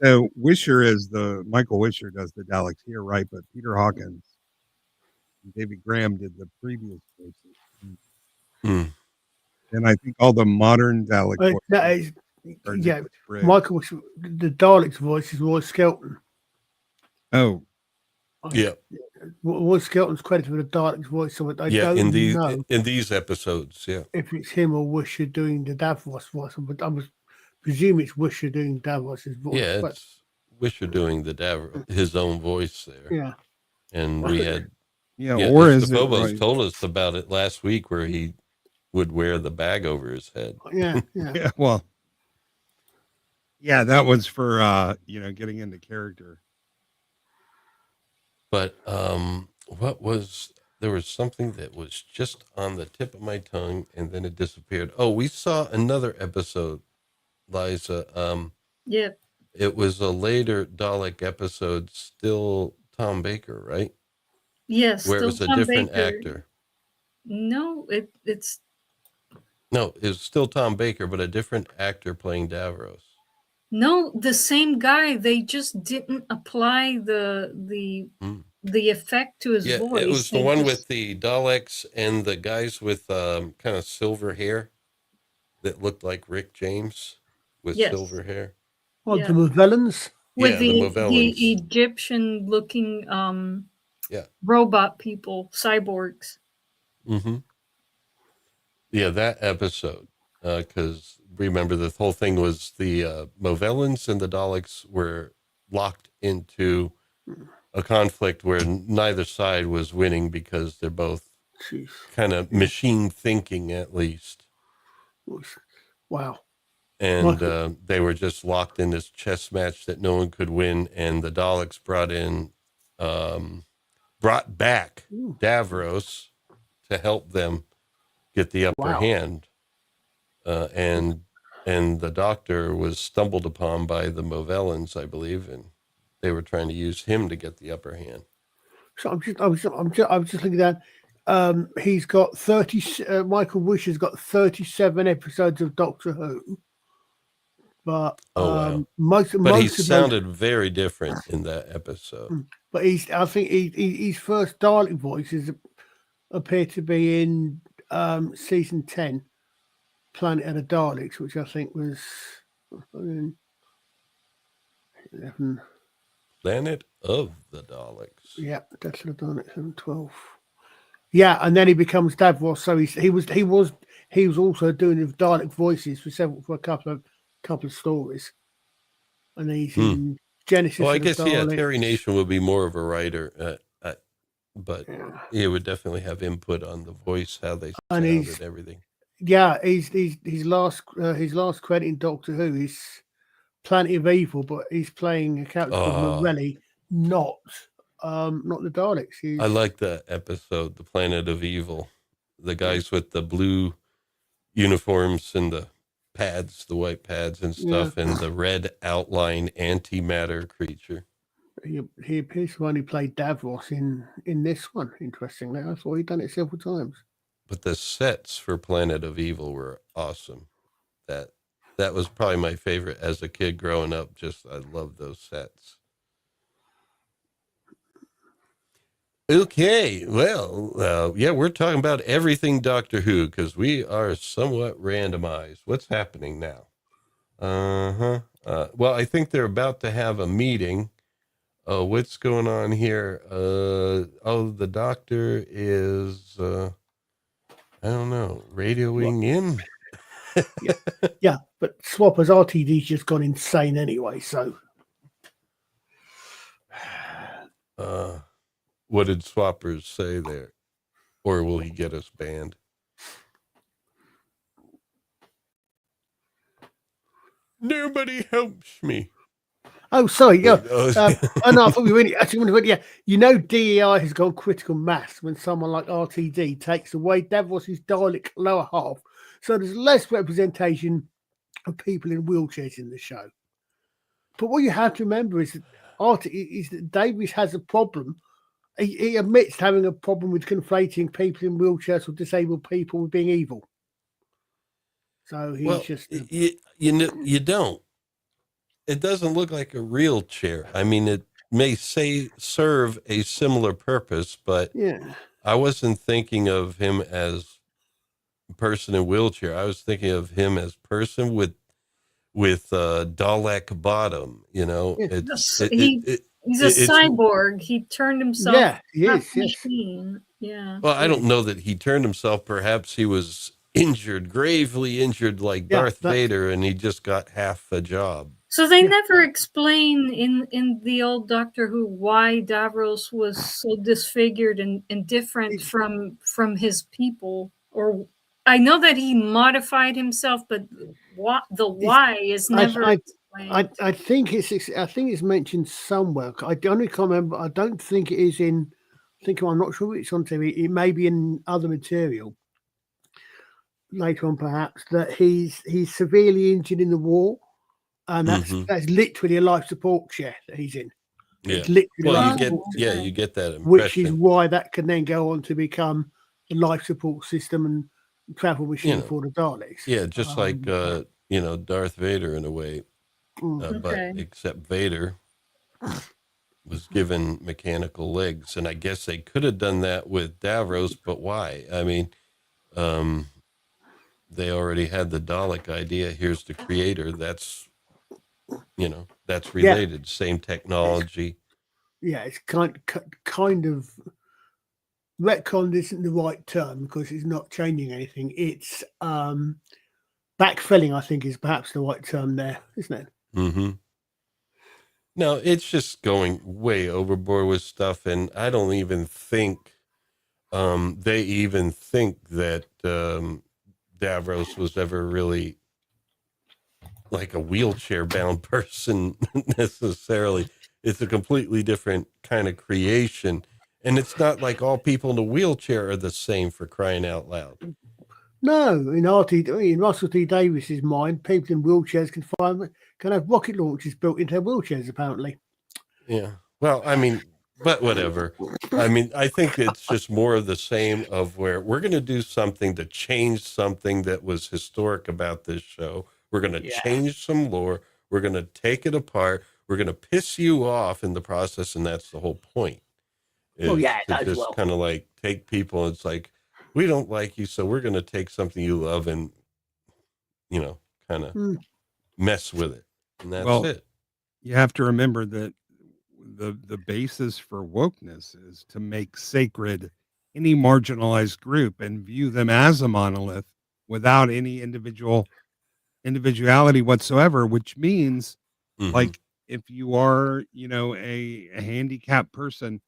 so Michael Wisher does the Daleks here, right? But Peter Hawkins and David Graham did the previous voices. Mm. And I think all the modern Dalek voices are yeah, Nicholas Briggs. Michael, the Dalek's voice is Roy Skelton. Oh, Yeah. Roy Skelton's credited for the Dalek's voice, so I don't know in these episodes, yeah. if it's him or Wisher doing the Davros voice. But I was presume it's Wisher doing Davros's voice. Yeah, but, it's Wisher doing his own voice there. yeah. And we had or is it Phobos right? told us about it last week where he would wear the bag over his head. Yeah. Yeah, well, yeah, that was for getting into character. But there was something that was just on the tip of my tongue and then it disappeared. Oh, we saw another episode, Liza. Yeah. It was a later Dalek episode, still Tom Baker, right? Yes. Where it was a Tom different Baker. actor. No, it's No, it was still Tom Baker, but a different actor playing Davros. no, the same guy. They just didn't apply the effect to his voice. It was the They one just- with the Daleks and the guys with kind of silver hair that looked like Rick James with Yes. silver hair. Oh, Yeah. the Movellans. with Yeah, the the Movellans. Egyptian looking Yeah. robot people, cyborgs. Mm-hmm. Yeah, that episode. Because remember, the whole thing was the Movellans and the Daleks were locked into a conflict where neither side was winning because they're both Jeez. kind of machine thinking, at least. Wow. And they were just locked in this chess match that no one could win. And the Daleks brought back Davros to help them get the upper hand. And the Doctor was stumbled upon by the Movellans, I believe, and they were trying to use him to get the upper hand. So I was just looking at. He's got 30. Michael Wisher's got 37 episodes of Doctor Who, but Wow. most But most he of those- sounded very different in that episode. But I think his first Dalek voices appear to be in season 10, Planet of the Daleks, which I think was 11. Planet of the Daleks. Yeah, that's the Daleks, 12. Yeah, and then he becomes Davros. So he was also doing the Dalek voices for a couple of stories, and he's in Genesis. Well, I of the guess, Daleks. Terry Nation would be more of a writer, but Yeah. he would definitely have input on the voice, how they And sounded, everything. Yeah, his last credit in Doctor Who is Planet of Evil, but he's playing a character called Morelli, not the Daleks. I like that episode, The Planet of Evil. The guys with the blue uniforms and the pads, the white pads and stuff, and the red outline antimatter creature. He appears to only play Davros in this one. Interestingly, I thought he'd done it several times. But the sets for Planet of Evil were awesome. That was probably my favorite as a kid growing up. I love those sets. Okay, well, we're talking about everything Doctor Who because we are somewhat randomized. What's happening now? Well, I think they're about to have a meeting. What's going on here? The Doctor is, I don't know, radioing in. Yeah, but Swapper's RTD's just gone insane anyway. So, what did Swappers say there? Or will he get us banned? Nobody helps me. oh, sorry, yeah. Oh, No, I thought we were actually. Yeah, DEI has gone critical mass when someone like RTD takes away Davros's Dalek lower half, so there's less representation of people in wheelchairs in the show. But what you have to remember is that Davies has a problem. He admits having a problem with conflating people in wheelchairs or disabled people with being evil. So he's just you don't. It doesn't look like a real chair. I mean, it may serve a similar purpose, but I wasn't thinking of him as a person in wheelchair. I was thinking of him as person with Dalek bottom. You know, he's a cyborg. He turned himself. Yeah, he is. Yes. Machine. Yeah. Well, I don't know that he turned himself. Perhaps he was injured, gravely injured, like Darth Vader, and he just got half a job. So they never explain in the old Doctor Who why Davros was so disfigured and different from his people. Or I know that he modified himself, but why is never explained. I think it's mentioned somewhere. I only can't remember. I don't think it is in. I'm not sure it's on TV. It may be in other material later on, perhaps, that he's severely injured in the war. And that's literally a life support chair that he's in. Yeah. It's literally you get that impression. Which is why that can then go on to become a life support system and travel machine for the Daleks. Yeah, just like Darth Vader in a way, but except Vader was given mechanical legs, and I guess they could have done that with Davros, but why? I mean, they already had the Dalek idea. Here's the creator. That's related. Same technology. Yeah, it's kind of retcon isn't the right term because it's not changing anything. It's backfilling, I think, is perhaps the right term there, isn't it? Mm-hmm. No, it's just going way overboard with stuff, and I don't even think they even think that Davros was ever really like a wheelchair-bound person necessarily. It's a completely different kind of creation, and it's not like all people in a wheelchair are the same, for crying out loud. No, in Russell T Davies's mind, people in wheelchairs can have rocket launchers built into their wheelchairs, apparently. Yeah. Well, I mean, but whatever. I mean, I think it's just more of the same of where we're going to do something to change something that was historic about this show. We're going to change some lore. We're going to take it apart. We're going to piss you off in the process, and that's the whole point. Just kind of like take people. It's like, we don't like you, so we're going to take something you love and, kind of mess with it. And that's it. You have to remember that the basis for wokeness is to make sacred any marginalized group and view them as a monolith without any individuality whatsoever, which means like if you are, a handicapped person,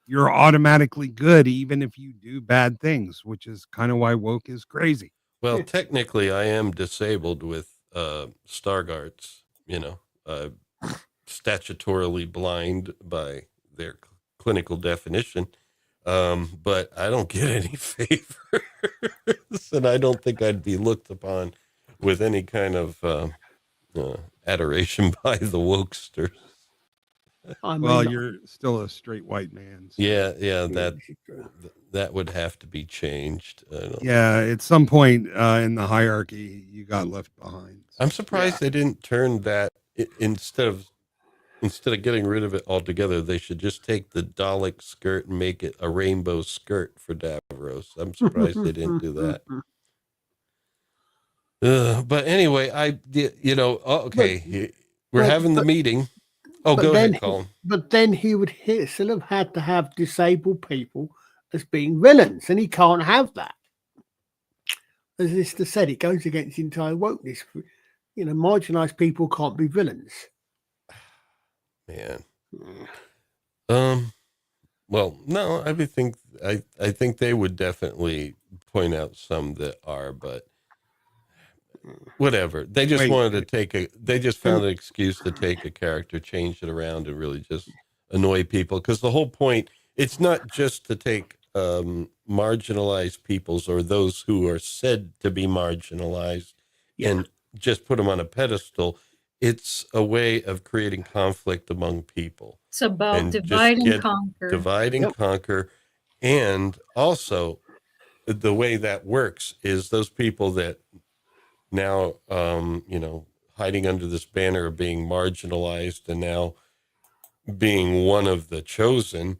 you're automatically good, even if you do bad things, which is kind of why woke is crazy. Well, technically I am disabled with Stargarts, statutorily blind by their clinical definition. But I don't get any favors, and I don't think I'd be looked upon with any kind of adoration by the wokesters. Well, you're still a straight white man. So. Yeah, that would have to be changed. At some point in the hierarchy, you got left behind. So. I'm surprised they didn't turn that instead of getting rid of it altogether. They should just take the Dalek skirt and make it a rainbow skirt for Davros. I'm surprised they didn't do that. But anyway, we're having the meeting. Oh, go ahead, Colin. But then he would still have had to have disabled people as being villains, and he can't have that. As Lister said, it goes against the entire wokeness. Marginalized people can't be villains. Man. Well, no, I think they would definitely point out some that are, but whatever. They just they just found an excuse to take a character, change it around, and really just annoy people. Because the whole point, it's not just to take marginalized peoples or those who are said to be marginalized and just put them on a pedestal. It's a way of creating conflict among people. It's about And divide just and get conquer. divide and conquer. And also, the way that works is those people that now, hiding under this banner of being marginalized and now being one of the chosen,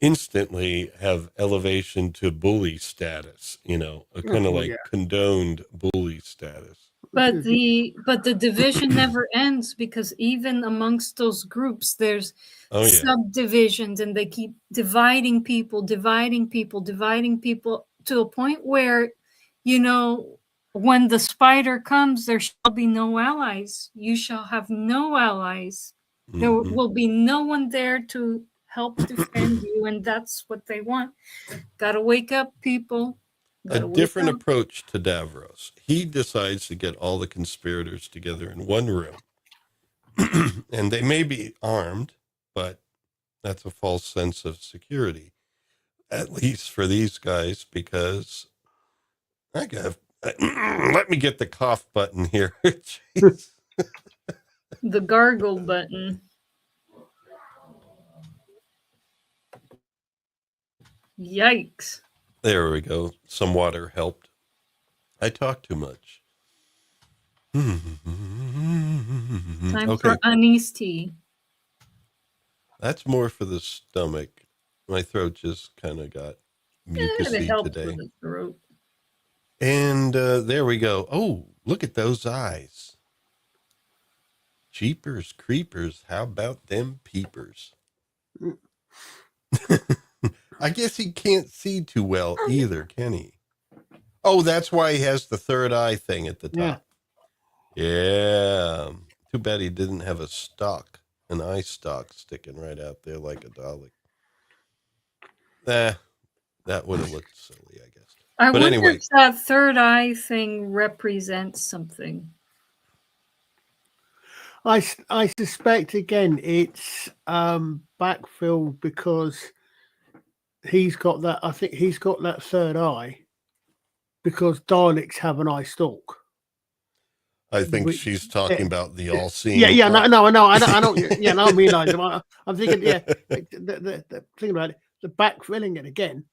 instantly have elevation to bully status, a kind of like condoned bully status. But the division never ends, because even amongst those groups, there's subdivisions, and they keep dividing people to a point where, when the spider comes, there shall be no allies. You shall have no allies. There will be no one there to help defend you, and that's what they want. Gotta wake up, people. A different approach to Davros. He decides to get all the conspirators together in one room. And they may be armed, but that's a false sense of security, at least for these guys, because let me get the cough button here. The gargle button. Yikes. There we go. Some water helped. I talk too much. Time for anise tea. That's more for the stomach. My throat just kind of got mucusy today. For the throat. And there we go. Oh, look at those eyes. Jeepers creepers. How about them peepers? I guess he can't see too well either, can he? Oh, that's why he has the third eye thing at the top. Yeah. Too bad he didn't have an eye stalk sticking right out there like a Dalek. That would have looked silly, I guess. I wonder if that third eye thing represents something. I suspect, again, it's backfill because he's got that. I think he's got that third eye because Daleks have an eye stalk. I think she's talking about the all-seeing. No, I don't. Yeah, no, I realise. I'm thinking, the thing about it, the backfilling it again,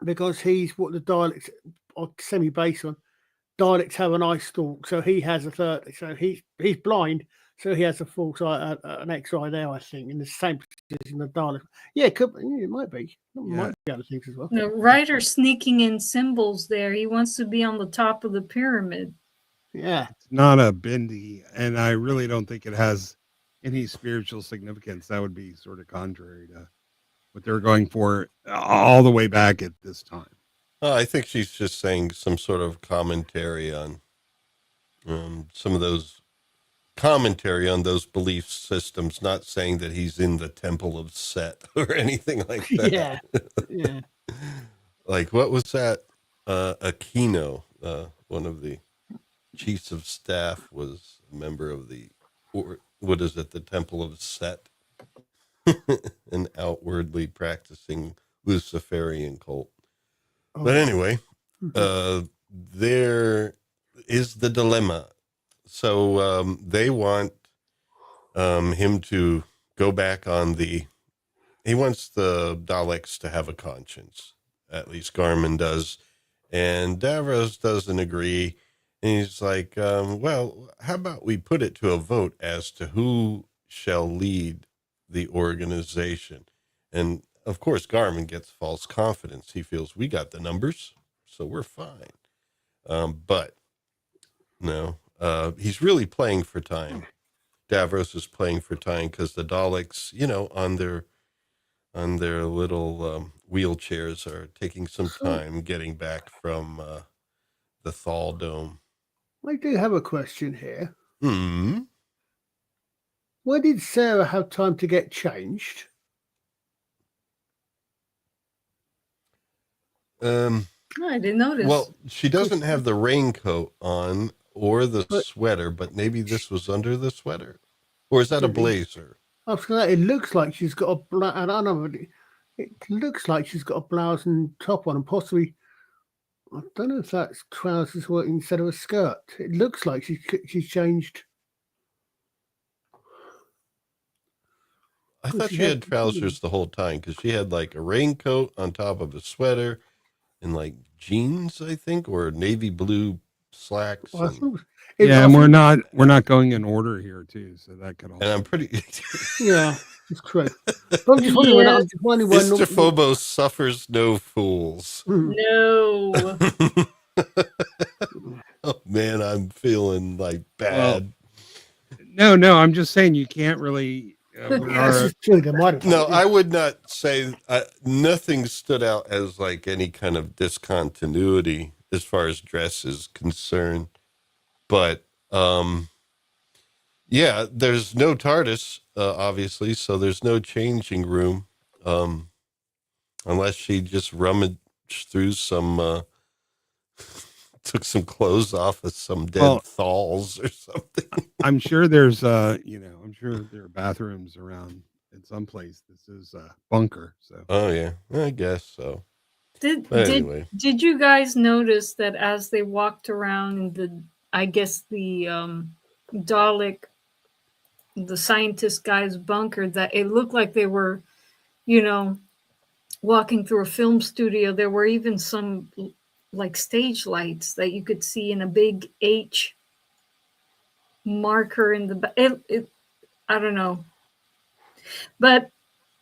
because he's what the Daleks are semi-based on. Daleks have an eye stalk, so he has a third. So he's blind, so he has a false eye, an X-eye there. I think in the same position the Dalek. Yeah, it might be. Might be other things as well. The writer sneaking in symbols there. He wants to be on the top of the pyramid. Yeah, it's not a bendy, and I really don't think it has any spiritual significance. That would be sort of contrary to what they're going for all the way back at this time. I think she's just saying some sort of commentary on some of those commentary on those belief systems, not saying that he's in the Temple of Set or anything like that. Yeah. Like, what was that? Aquino, one of the chiefs of staff, was a member of the Temple of Set, an outwardly practicing Luciferian cult. But anyway, there is the dilemma. So they want him to go back on he wants the Daleks to have a conscience. At least Garmin does. And Davros doesn't agree. And he's like, well, how about we put it to a vote as to who shall lead the organization? And of course, Garmin gets false confidence. He feels we got the numbers, so we're fine. But no, he's really playing for time. Davros is playing for time because the Daleks, on their little wheelchairs, are taking some time getting back from the Thal Dome. I do have a question here. Why did Sarah have time to get changed? I didn't notice. Well, she doesn't have the raincoat on or the sweater, but maybe this was under the sweater, or is that a blazer? It looks like she's got a I don't know. It looks like she's got a blouse and top on, and possibly I don't know if that's trousers working instead of a skirt. It looks like she's changed. I Well, thought she she had- had trousers the whole time because she had like a raincoat on top of a sweater and like jeans, I think, or navy blue slacks. I And, thought- Yeah, I and we're think- not going in order here too, so that could also. and I'm pretty. Yeah, it's true. But I'm just wondering when Yes. I'm just wondering when Mr. Phobos suffers no fools. No. Oh man, I'm feeling like bad. No, I'm just saying you can't really. We That's are, just true. They might have. No, I would not say nothing stood out as like any kind of discontinuity as far as dress is concerned. But yeah, there's no TARDIS, obviously, so there's no changing room, unless she just rummaged through some, took some clothes off of some dead Thals or something. I'm sure there's I'm sure there are bathrooms around in some place. This is a bunker, so. Oh yeah, I guess so. Did But anyway, did you guys notice that as they walked around in the Dalek, the scientist guy's bunker, that it looked like they were, walking through a film studio? There were even some like stage lights that you could see in a big H marker in the back. I don't know, but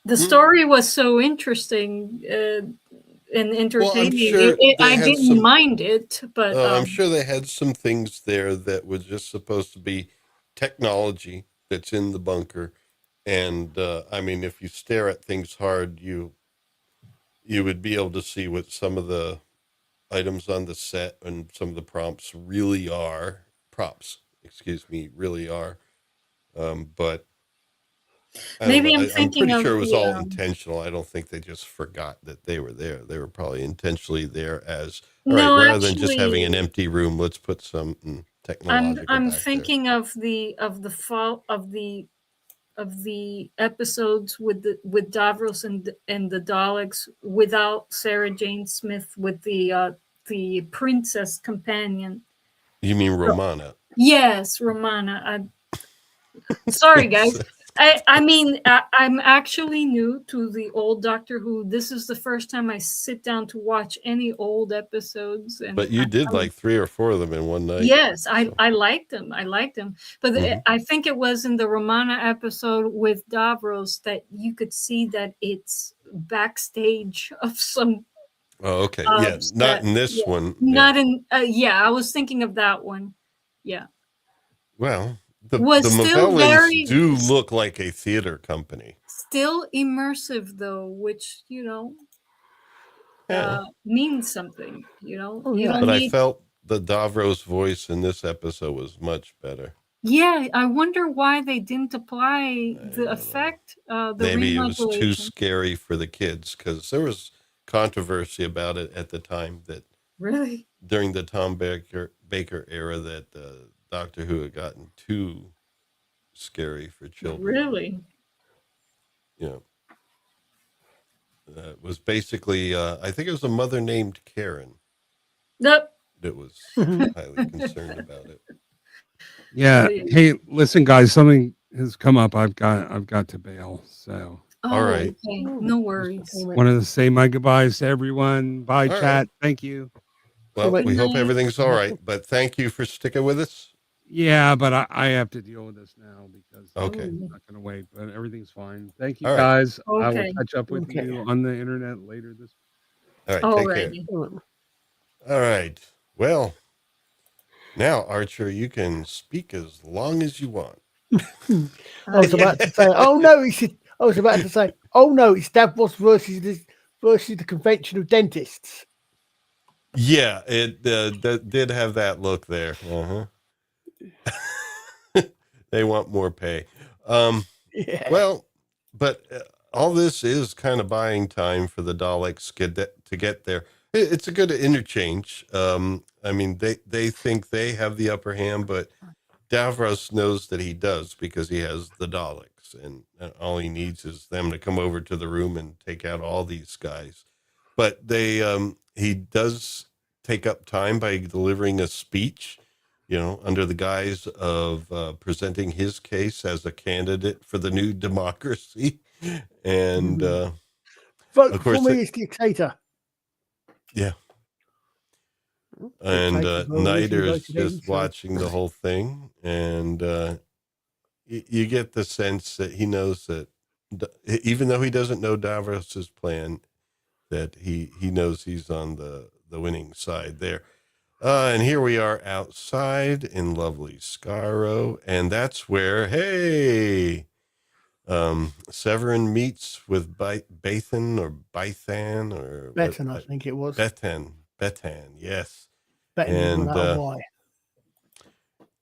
the story was so interesting and entertaining. sure they I had didn't some- mind it, but I'm sure they had some things there that was just supposed to be technology that's in the bunker. And I mean, if you stare at things hard, you would be able to see what some of the items on the set and some of the props really are. Really are. But I don't Maybe know. I'm thinking pretty of sure it was the, all intentional. I don't think they just forgot that they were there. They were probably intentionally there as, all right, No, rather than just having an actually- empty room, let's put some technological I'm back there. thinking of the fall of the episodes with Davros and the Daleks without Sarah Jane Smith, with the princess companion. You mean Romana? Yes, Romana. Sorry, guys. I mean, I'm actually new to the old Doctor Who. This is the first time I sit down to watch any old episodes. And But you did like 3 or 4 of them in one night. Yes, so. I liked them. But Mhm. I think it was in the Romana episode with Davros that you could see that it's backstage of some. Oh, okay. Yeah, not in this one. Not in. I was thinking of that one. Yeah. Well, the Was still Movellans very- do look like a theater company. Still immersive though, which Yeah. means something. Oh, You yeah. don't But I need. felt the Davros voice in this episode was much better. Yeah, I wonder why they didn't apply don't the know. effect. The Maybe it was too remodulation. scary for the kids because there was controversy about it at the time that Really. during the Tom Baker era that Doctor Who had gotten too scary for children. Really. You know, it was basically, I think it was a mother named Karen Nope. that was highly concerned about it. Yeah. Yeah. Hey, listen, guys, something has come up. I've got to bail. So All right. Okay. No worries. wanted to say my goodbyes to everyone. Bye, All chat. Thank you. Well, Good we hope night. everything's all right, but thank you for sticking with us. Yeah, but I have to deal with this now because Okay. I'm not going to wait. But everything's fine. Thank you, All right. guys. I will Okay. catch up with Okay. you on the internet later this. All right. Take care. Alrighty. All right. Well, now, Archer, you can speak as long as you want. I was about to say, oh no, it's Davros versus the convention of dentists. Yeah, it did have that look there. Uh-huh. They want more pay. Yeah. Well, but all this is kind of buying time for the Daleks to get there. It's a good interchange. I mean, they think they have the upper hand, but Davros knows that he does because he has the Daleks, and all he needs is them to come over to the room and take out all these guys. But he does take up time by delivering a speech, under the guise of presenting his case as a candidate for the new democracy. And Vote of for course, me as dictator. yeah. And Niter is voted in, just so- watching the whole thing, and you get the sense that he knows that, even though he doesn't know Davros's plan, that he knows he's on the winning side there. And here we are outside in lovely Skaro, and that's where, hey, Severin meets with Bathan or Bythan or Bethan, I think it was. Bethan, yes. Bethan, and why?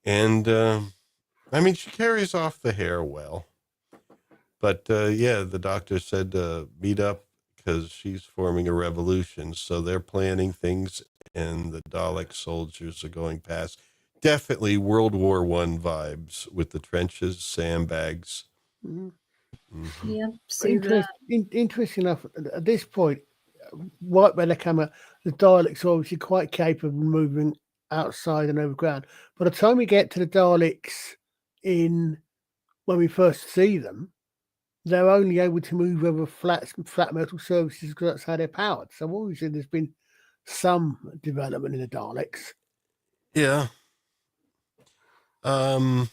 And I mean, she carries off the hair well, but the doctor said to meet up because she's forming a revolution. So they're planning things, and the Dalek soldiers are going past. Definitely World War I vibes with the trenches, sandbags. Mhm. Mhm. Yep, see that. Interesting enough, at this point, right by the camera, the Daleks are obviously quite capable of moving outside and overground. By the time we get to the Daleks when we first see them, they're only able to move over flat metal surfaces because that's how they're powered. So obviously there's been some development in the Daleks. Yeah. I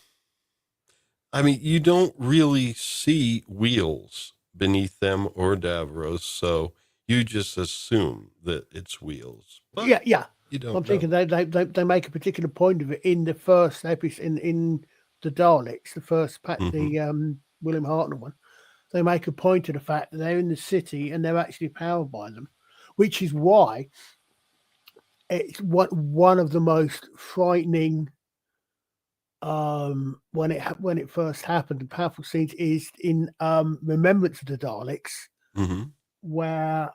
mean, you don't really see wheels beneath them or Davros, so you just assume that it's wheels. But Yeah. you don't I'm know. thinking they make a particular point of it in the first episode in the Daleks, the first the William Hartnell one. They make a point of the fact that they're in the city and they're actually powered by them, which is why it's one of the most frightening when it first happened. The powerful scenes is in Remembrance of the Daleks, where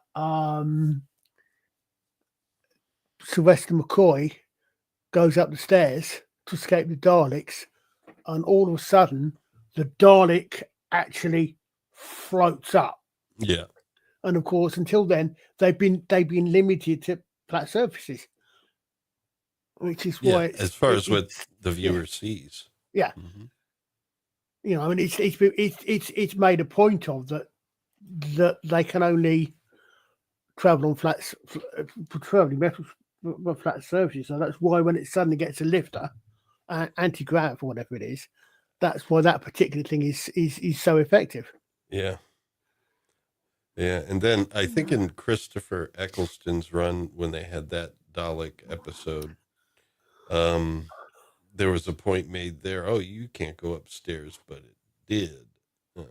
Sylvester McCoy goes up the stairs to escape the Daleks, and all of a sudden the Dalek actually floats up. Yeah. And of course, until then, they've been limited to flat surfaces, which is why as far as what the viewer sees. Yeah. Mhm. I mean, it's made a point of that they can only travel on traveling metal flat surfaces. So that's why when it suddenly gets a lifter, anti-grav or whatever it is, that's why that particular thing is so effective. Yeah. Yeah. And then I think in Christopher Eccleston's run, when they had that Dalek episode, there was a point made there, oh, you can't go upstairs, but it did. It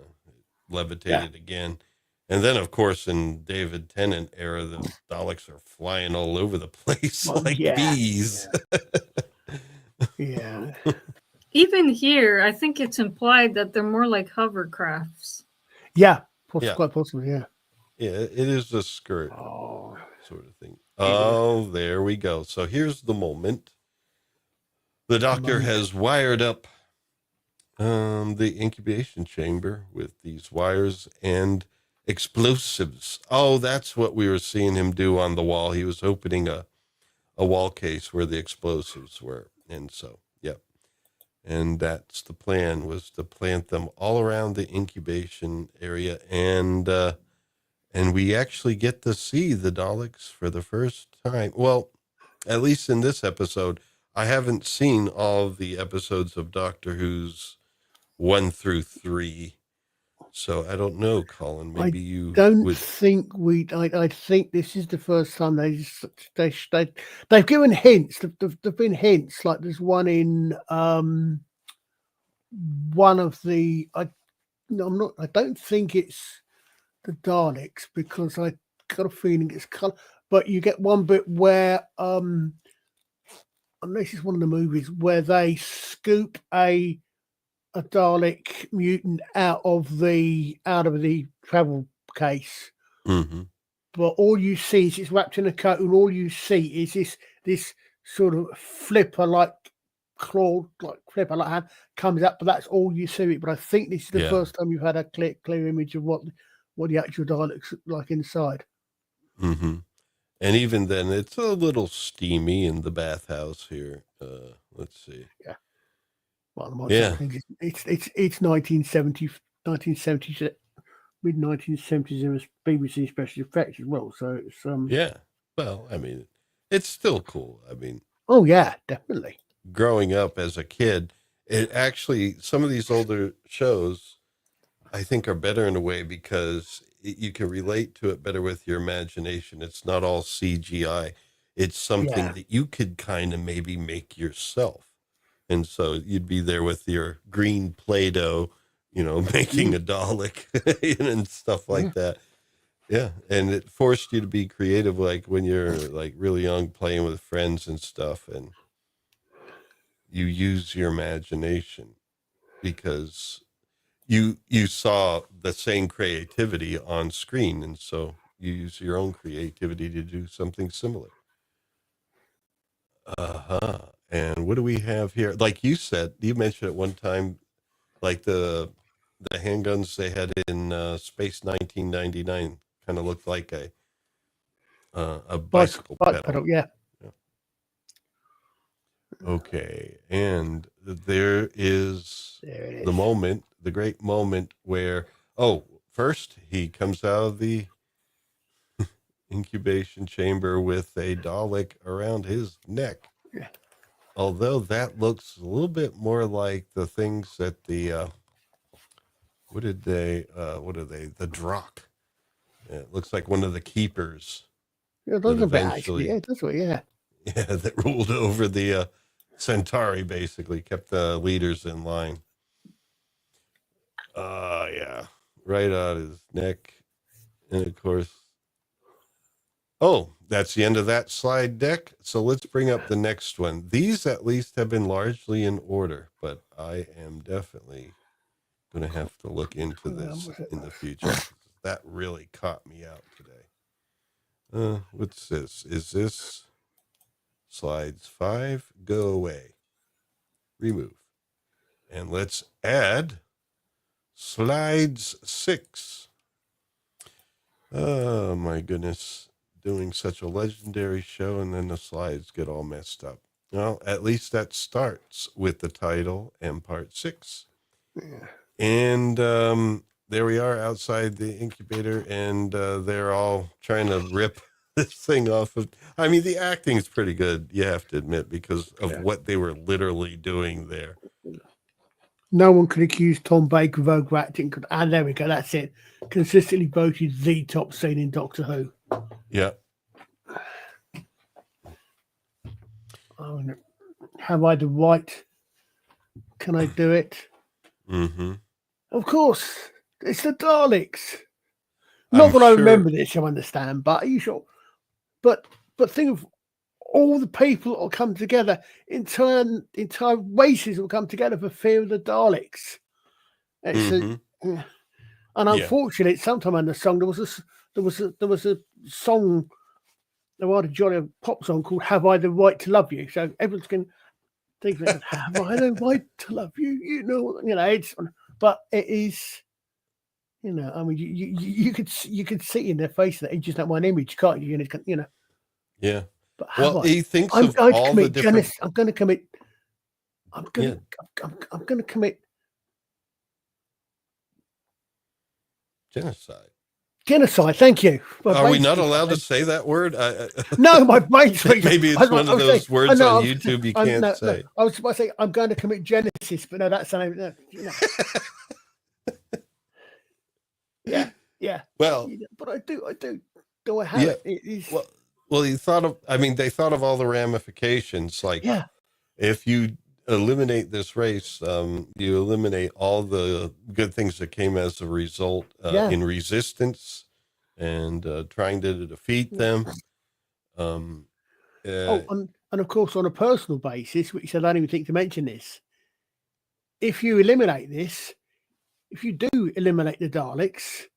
levitated again. And then, of course, in David Tennant era, the Daleks are flying all over the place like bees. Yeah. Even here, I think it's implied that they're more like hovercrafts. Yeah. Quite possibly, yeah. Yeah, it is a skirt sort of thing. There we go. So here's the moment. The doctor has wired up the incubation chamber with these wires and explosives. Oh, that's what we were seeing him do on the wall. He was opening a wall case where the explosives were. And so, yep. And that's the plan, was to plant them all around the incubation area. And we actually get to see the Daleks for the first time. Well, at least in this episode. I haven't seen all of the episodes of Doctor Who's 1 through 3, so I don't know, Colin. Maybe you don't think I think this is the first time they've given hints. There've been hints, like there's one in one of the. I don't think it's the Daleks, because I got a feeling it's color. But you get one bit where and this is one of the movies where they scoop a Dalek mutant out of the travel case, but all you see is it's wrapped in a coat, and all you see is this sort of flipper like claw, like flipper like hand comes up, but that's all you see. But I think this is the first time you've had a clear image of what the actual Daleks look like inside. And even then, it's a little steamy in the bathhouse here. Let's see. Well, the most Yeah. it's 1970, mid 1970s BBC special effects as well. So it's Yeah. Well, I mean, it's still cool. I mean, oh yeah, definitely. growing up as a kid, it actually, some of these older shows I think are better in a way because you can relate to it better with your imagination. It's not all CGI. It's something Yeah. that you could kind of maybe make yourself. And so you'd be there with your green Play-Doh, making a Dalek and stuff like that. Yeah. And it forced you to be creative, like when you're like really young, playing with friends and stuff. And you use your imagination because you saw the same creativity on screen, and so you use your own creativity to do something similar. And what do we have here? Like you said, you mentioned at one time, like the handguns they had in Space 1999 kind of looked like a bicycle pedal. Yeah. Okay, and there is There it is. the moment, the great moment where, first he comes out of the incubation chamber with a Dalek around his neck. Yeah. Although that looks a little bit more like the things that the, what are they? The Drock. Yeah, it looks like one of the keepers. Yeah, those are bad, eventually- actually. Yeah, that's what. Yeah. Yeah, that ruled over the Centauri, basically kept the leaders in line. Yeah, right out his neck. And of course, that's the end of that slide deck. So let's bring up the next one. These at least have been largely in order, but I am definitely going to have to look into this in the future. That really caught me out today. What's this? Is this slides 5? Go away. Remove. And let's add slides 6. Oh my goodness. Doing such a legendary show and then the slides get all messed up. Well, at least that starts with the title and part 6. Yeah. And there we are outside the incubator, and they're all trying to rip this thing off of. I mean, the acting is pretty good, you have to admit, because of what they were literally doing there. No one could accuse Tom Baker of overacting. And there we go. That's it. Consistently voted the top scene in Doctor Who. Yeah. Oh, no. Have I the right? Can I do it? Mm-hmm. Of course. It's the Daleks. Not that I remember this, you understand, but are you sure? But think of all the people that will come together, entire races will come together for fear of the Daleks. It's and unfortunately, sometime in the song there was a song, a rather jolly pop song called "Have I the Right to Love You?" So everyone's going to think, "Have I the right to love you?" It's, but it is. I mean, you could see in their face that it's just that one image, can't you? Yeah. But well, he thinks I'm of going all to commit the different. I'm going to commit. I'm going to commit Genocide. genocide. Thank you. Are we not allowed to say that word? No, my brain speaks. Maybe it's one of those words on YouTube you can't say. I was about to say I'm going to commit Genesis, but no, that's no. Yeah. Well, but I do. Do I have it? It is. Well, they thought of all the ramifications. Like, if you eliminate this race, you eliminate all the good things that came as a result in resistance and trying to defeat them. And of course, on a personal basis, which I don't even think to mention this, if you eliminate this, if you do eliminate the Daleks,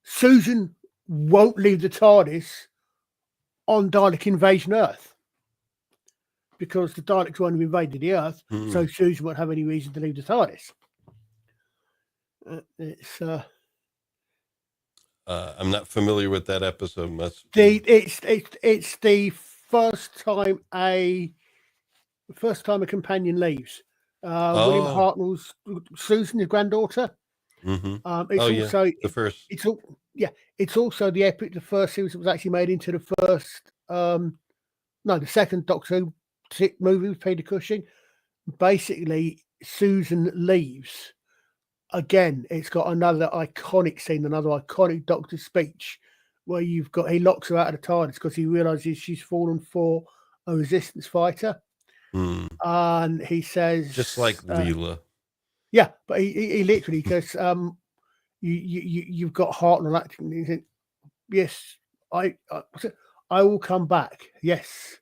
Susan won't leave the TARDIS on Dalek Invasion Earth because the Daleks won't have invaded the Earth, so Susan won't have any reason to leave the TARDIS. I'm not familiar with that episode. It's the first time a companion leaves. William Oh. Hartnell's Susan, his granddaughter. Mm-hmm. It's also the first. It's also the first series that was actually made into the first. The second Doctor Who movie with Peter Cushing. Basically, Susan leaves. Again, it's got another iconic scene, another iconic Doctor speech, where he locks her out of the TARDIS because he realizes she's fallen for a resistance fighter, and he says, just like Leela. Yeah, but he literally goes, you've got Hartnell acting. He said, yes, I will come back. Yes,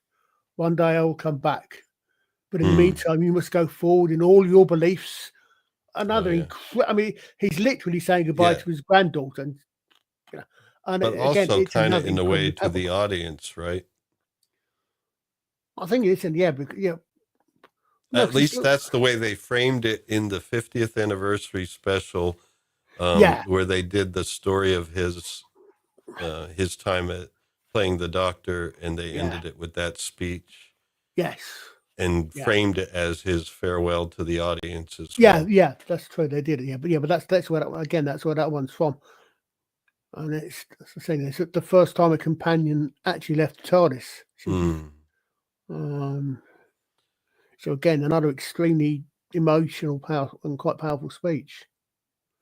one day I will come back. But in the meantime, you must go forward in all your beliefs. He's literally saying goodbye to his granddaughter, and but again, also kind of in a way to the audience, right? I think it is, At least that's the way they framed it in the 50th anniversary special, where they did the story of his time at playing the Doctor, and they ended it with that speech. Yes. And framed it as his farewell to the audience as well. Yeah, that's true. They did it. But that's where that's where that one's from. And it's the first time a companion actually left the TARDIS. So again, another extremely emotional, powerful, and quite powerful speech.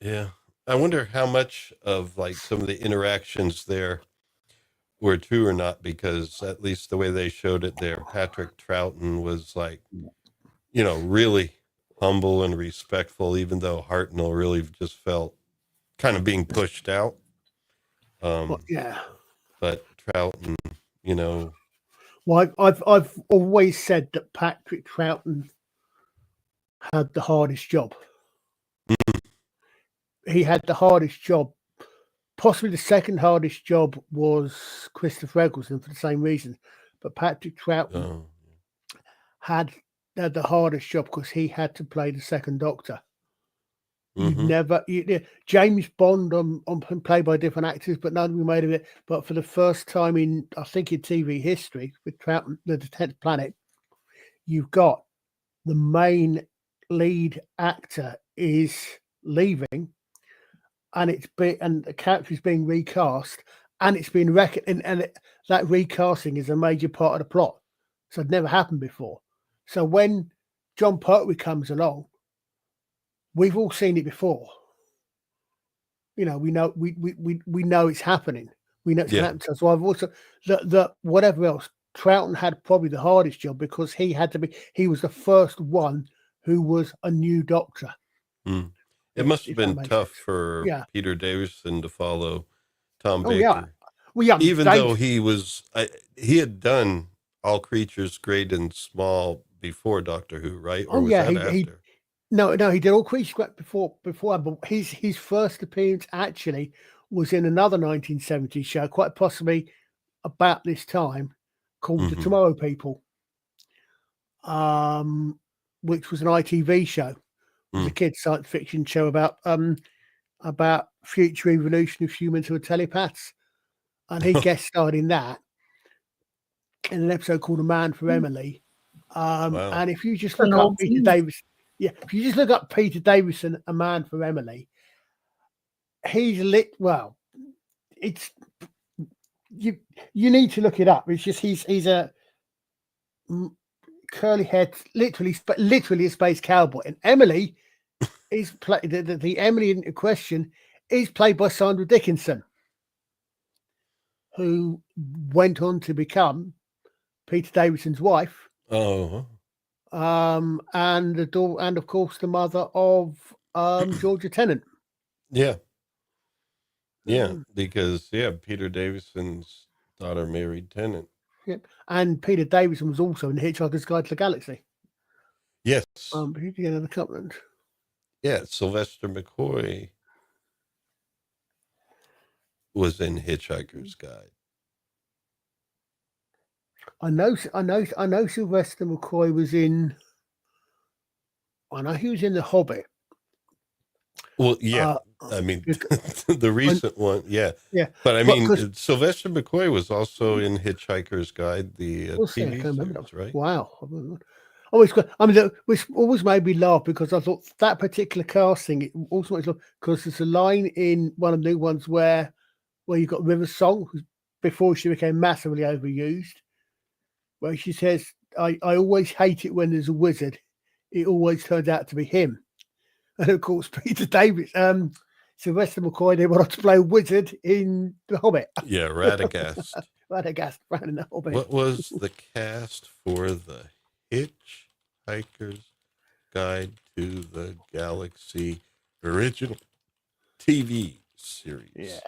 Yeah, I wonder how much of like some of the interactions there were true or not, because at least the way they showed it there, Patrick Troughton was like, really humble and respectful, even though Hartnell really just felt kind of being pushed out. But Troughton, Well, I've always said that Patrick Troughton had the hardest job. He had the hardest job. Possibly the second hardest job was Christopher Eccleston for the same reason. But Patrick Troughton had the hardest job because he had to play the second Doctor. James Bond on played by different actors, but none of them made of it. But for the first time in TV history with Troughton, the 10th Planet, you've got the main lead actor is leaving, and the character is being recast, and it's been that recasting is a major part of the plot. So it never happened before. So when John Pertwee comes along, we've all seen it before. We know it's happening. We know it's going to happen. So I've also whatever else, Troughton had probably the hardest job because he was the first one who was a new Doctor. It must have been tough for Peter Davison to follow Tom Baker. Even though he had done All Creatures Great and Small before Doctor Who, right? Or was that after? No, he did All Creatures Great before, but his first appearance actually was in another 1970s show, quite possibly about this time, called The Tomorrow People, which was an ITV show. It was a kids' science fiction show about future evolution of humans who are telepaths, and he guest starred in that in an episode called A Man for Emily. And if you just look up Peter Davison, if you just look up Peter Davison, A Man for Emily, he's lit. Well, it's you need to look it up. It's just he's a curly head, literally a space cowboy, and Emily is played. The Emily in question is played by Sandra Dickinson, who went on to become Peter Davison's wife. And of course the mother of Georgia Tennant. Because Peter Davison's daughter married Tennant. And Peter Davison was also in Hitchhiker's Guide to the Galaxy. Yes. He did another couple. Sylvester McCoy was in Hitchhiker's Guide. I know Sylvester McCoy was in. I know he was in The Hobbit. Well, I mean, Because- the recent one, yeah. yeah. But I But mean, 'cause- Sylvester McCoy was also in Hitchhiker's Guide, the We'll see, I TV can't remember series, that. right? Wow. Always good. I mean, which always made me laugh because I thought that particular casting, it also makes me laugh because there's a line in one of the new ones where you've got River's song before she became massively overused, where she says, I always hate it when there's a wizard. It always turns out to be him. And of course, Peter Davis, Sylvester McCoy, they wanted to play a wizard in The Hobbit. Yeah, Radagast. Radagast ran in The Hobbit. What was the cast for the Hitchhiker's Guide to the Galaxy original TV series? Yeah.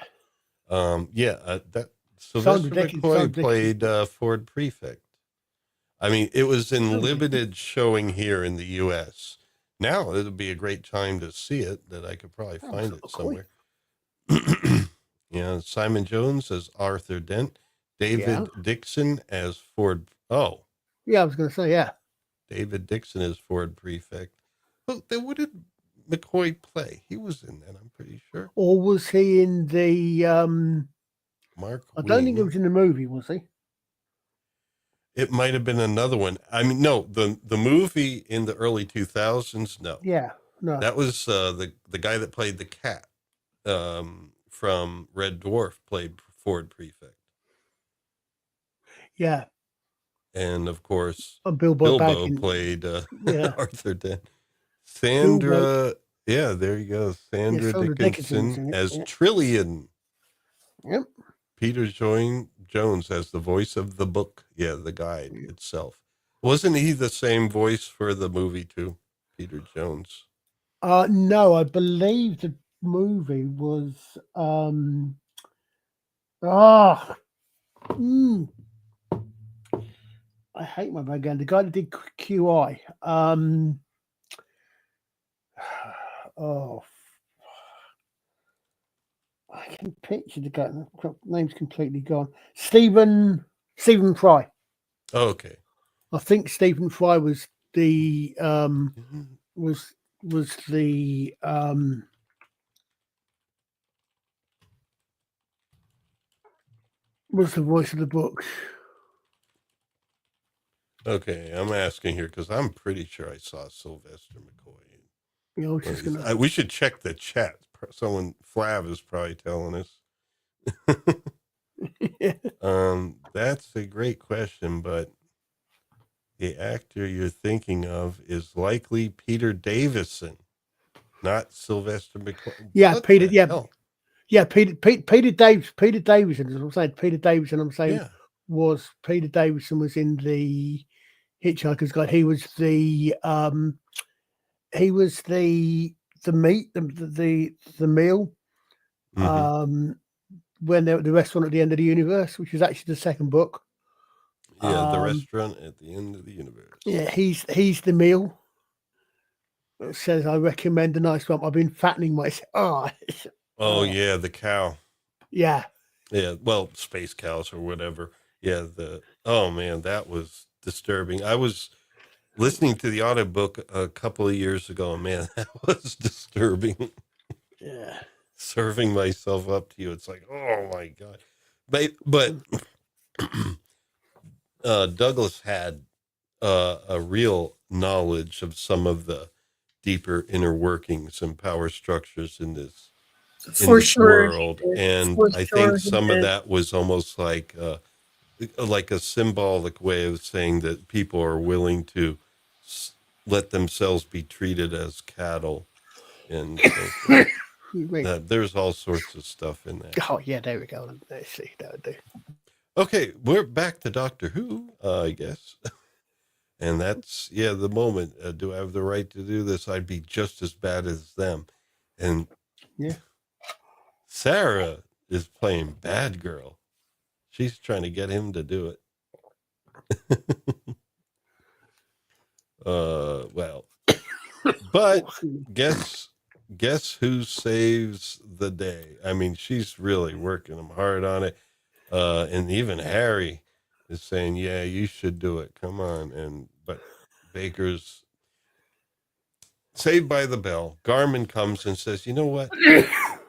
That Sylvester Sandra McCoy Dixon. played Ford Prefect. I mean, it was in limited showing here in the U.S. Now it would be a great time to see it. That I could probably find it McCoy. somewhere. Yeah, Simon Jones as Arthur Dent, David Dixon as Ford. Oh, Yeah, I was going to say, yeah. David Dixon as Ford Prefect. Well, then what did McCoy play? He was in that, I'm pretty sure. Or was he in the? Mark. I don't think he Wing. was in the movie, was he? It might have been another one. I mean, no, the movie in the early 2000s. No, Yeah, no. that was the guy that played the cat from Red Dwarf played Ford Prefect, Yeah, and of course and Bilbo Bilbo Baggins. played Yeah. Arthur Dent. Sandra, yeah, there you go. Sandra Sandra Dickinson Dickinson's in it, as yeah. Trillian. Yep. Peter Jones as the voice of the book. Yeah, the guide itself. Wasn't he the same voice for the movie too? Peter Jones. No, I believe the movie was. I hate my bad again. The guy that did QI. I can picture the guy. The name's completely gone. Stephen Fry. Oh, okay. I think Stephen Fry was the was the was the voice of the book. Okay, I'm asking here because I'm pretty sure I saw Sylvester McCoy. You know, just gonna, We should check the chat. Someone Flav is probably telling us. That's a great question, but the actor you're thinking of is likely Peter Davison, not Sylvester McCoy. Yeah, What Peter. the Yeah, hell? yeah. Peter Davison. As I'm saying, Peter Davison. I'm saying Yeah. was Peter Davison was in the Hitchhiker's Guide. He was the meat, the meal. Mhm. When they're at the restaurant at the end of the universe, which is actually the second book. Yeah, the restaurant at the end of the universe. Yeah, he's the meal. It says, I recommend a nice one. I've been fattening myself. Oh yeah, the cow. Yeah. Yeah, well, space cows or whatever. Yeah, oh man, that was disturbing. I was listening to the audiobook a couple of years ago, and man, that was disturbing. Yeah. Serving myself up to you, it's like, oh my god. But Douglas had a real knowledge of some of the deeper inner workings and power structures in this world, and I think some of that was almost like a symbolic way of saying that people are willing to let themselves be treated as cattle, and so forth. There's all sorts of stuff in that. Oh yeah, there we go. Let's see, that would do. Okay, we're back to Doctor Who, I guess. And that's, the moment. Do I have the right to do this? I'd be just as bad as them. And Sarah is playing bad girl. She's trying to get him to do it. Well, but guess who saves the day? I mean, she's really working him hard on it. And even Harry is saying, yeah, you should do it. Come on. But Baker's saved by the bell. Garmin comes and says, you know what?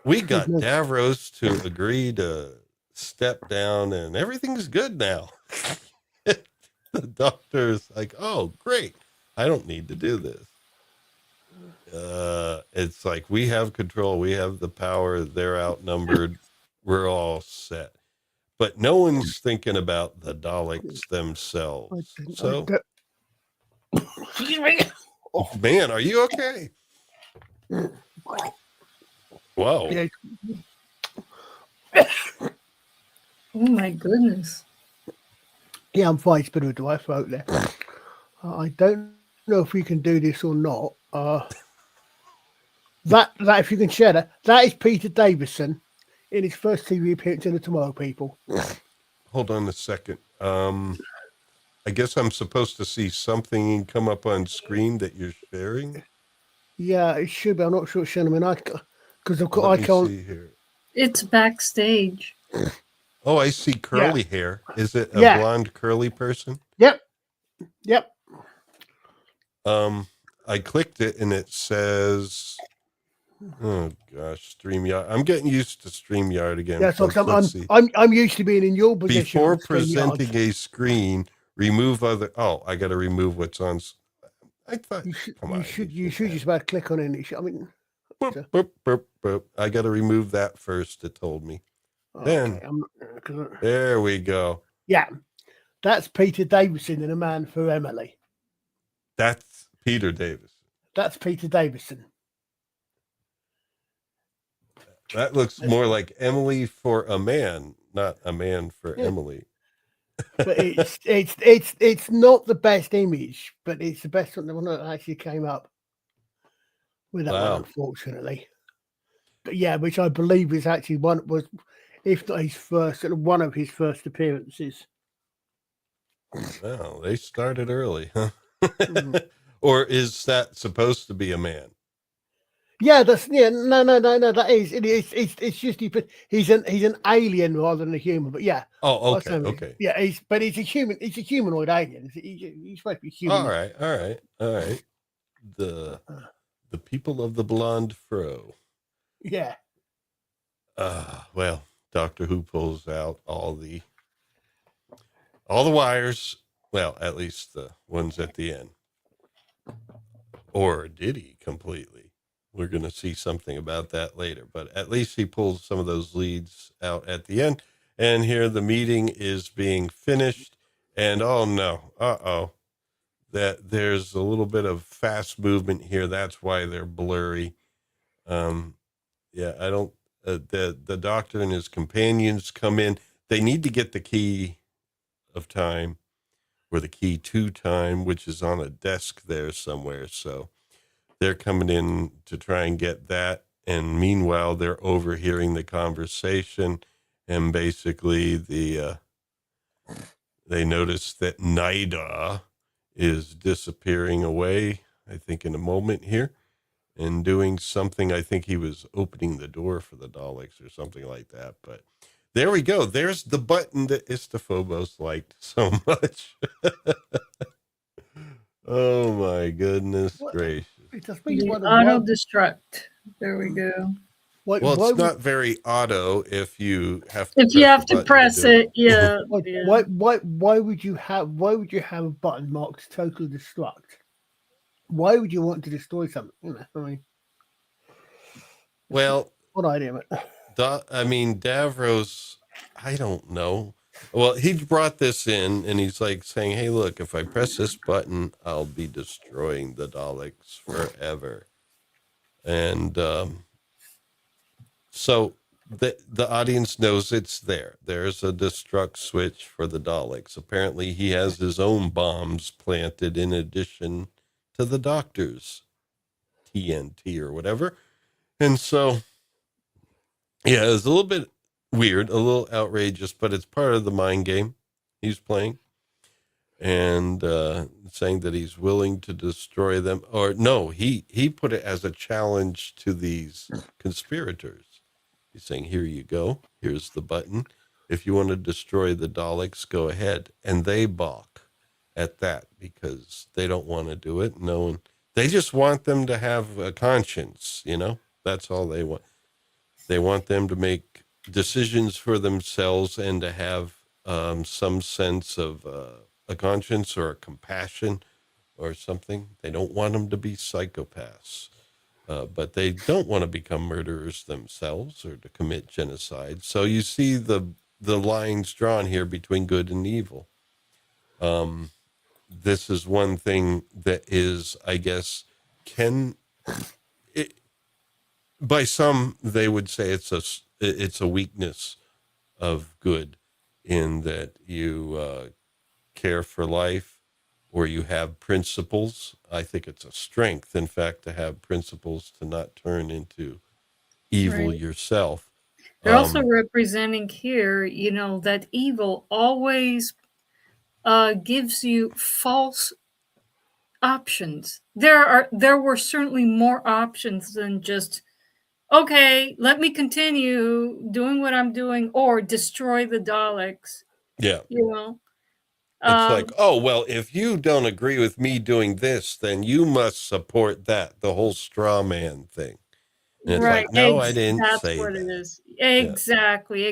We got Davros to agree to step down, and everything's good now. The doctor's like, "Oh, great! I don't need to do this." It's like we have control, we have the power. They're outnumbered. We're all set, but no one's thinking about the Daleks themselves. So, Excuse me. oh, man, are you okay? Whoa. Yeah, Oh my goodness. yeah, I'm fine. It's a bit of a dry throat there. I don't know if we can do this or not. That if you can share that is Peter Davison in his first TV appearance in the Tomorrow People. Hold on a second. I guess I'm supposed to see something come up on screen that you're sharing. Yeah, it should be. I'm not sure it's showing. I mean, because Let I me can't. see here. It's backstage. Oh, I see curly hair. Is it a blonde curly person? Yep. I clicked it and it says, oh gosh, StreamYard. I'm getting used to StreamYard again. Yeah, so Let's see. I'm used to being in your position. Before presenting a screen, remove other. Oh, I got to remove what's on. I thought you should just about click on it. I mean, boop, boop, boop, boop. I got to remove that first. It told me. Then there we go. Yeah, that's Peter Davison in A Man for Emily. That's Peter Davis. That's Peter Davison. That looks more like Emily for a man, not a man for Emily. But it's not the best image, but it's the best one that actually came up with that one, unfortunately. But yeah, which I believe is actually if not his first, one of his first appearances. Well, they started early, huh? Or is that supposed to be a man? Yeah, no. That is it's just he's an alien rather than a human. But yeah. Oh, okay. Yeah, he's a human. He's a humanoid alien. He's supposed to be human. All right. The people of the blonde fro. Yeah. Well, Doctor Who pulls out all the wires. Well, at least the ones at the end. Or did he completely? We're going to see something about that later, but at least he pulls some of those leads out at the end. And here the meeting is being finished. And oh no, that there's a little bit of fast movement here. That's why they're blurry. I don't, the doctor and his companions come in. They need to get the key of time, or the key to time, which is on a desk there somewhere. So they're coming in to try and get that. And meanwhile, they're overhearing the conversation. And basically they notice that Nida is disappearing away, I think in a moment here, and doing something. I think he was opening the door for the Daleks or something like that. But there we go. There's the button that Istophobos liked so much. Oh my goodness gracious. Auto destruct. There we go. It's not very auto if you have to press it. Yeah. Why would you have a button marked total destruct? Why would you want to destroy something? Well, what idea? Davros, I don't know. Well, he brought this in and he's like saying, hey, look, if I press this button, I'll be destroying the Daleks forever. And so the audience knows it's there. There's a destruct switch for the Daleks. Apparently he has his own bombs planted in addition to the Doctor's TNT or whatever. And so, yeah, it's a little bit weird, a little outrageous, but it's part of the mind game he's playing. And saying that he's willing to destroy them. Or no, he put it as a challenge to these conspirators. He's saying, here you go. Here's the button. If you want to destroy the Daleks, go ahead. And they balk at that because they don't want to do it. No one, they just want them to have a conscience, That's all they want. They want them to make decisions for themselves and to have some sense of a conscience or a compassion or something. They don't want them to be psychopaths, but they don't want to become murderers themselves or to commit genocide. So you see the lines drawn here between good and evil. This is one thing that is, I guess, by some they would say it's a weakness of good, in that you care for life or you have principles. I think it's a strength, in fact, to have principles, to not turn into evil Right. yourself. They're also representing here, that evil always gives you false options. There were certainly more options than just, okay, let me continue doing what I'm doing or destroy the Daleks. Yeah. Um, Like, oh, well, if you don't agree with me doing this, then you must support that, the whole straw man thing. And it's right. like, no, I didn't That's say what that. it is. Exactly.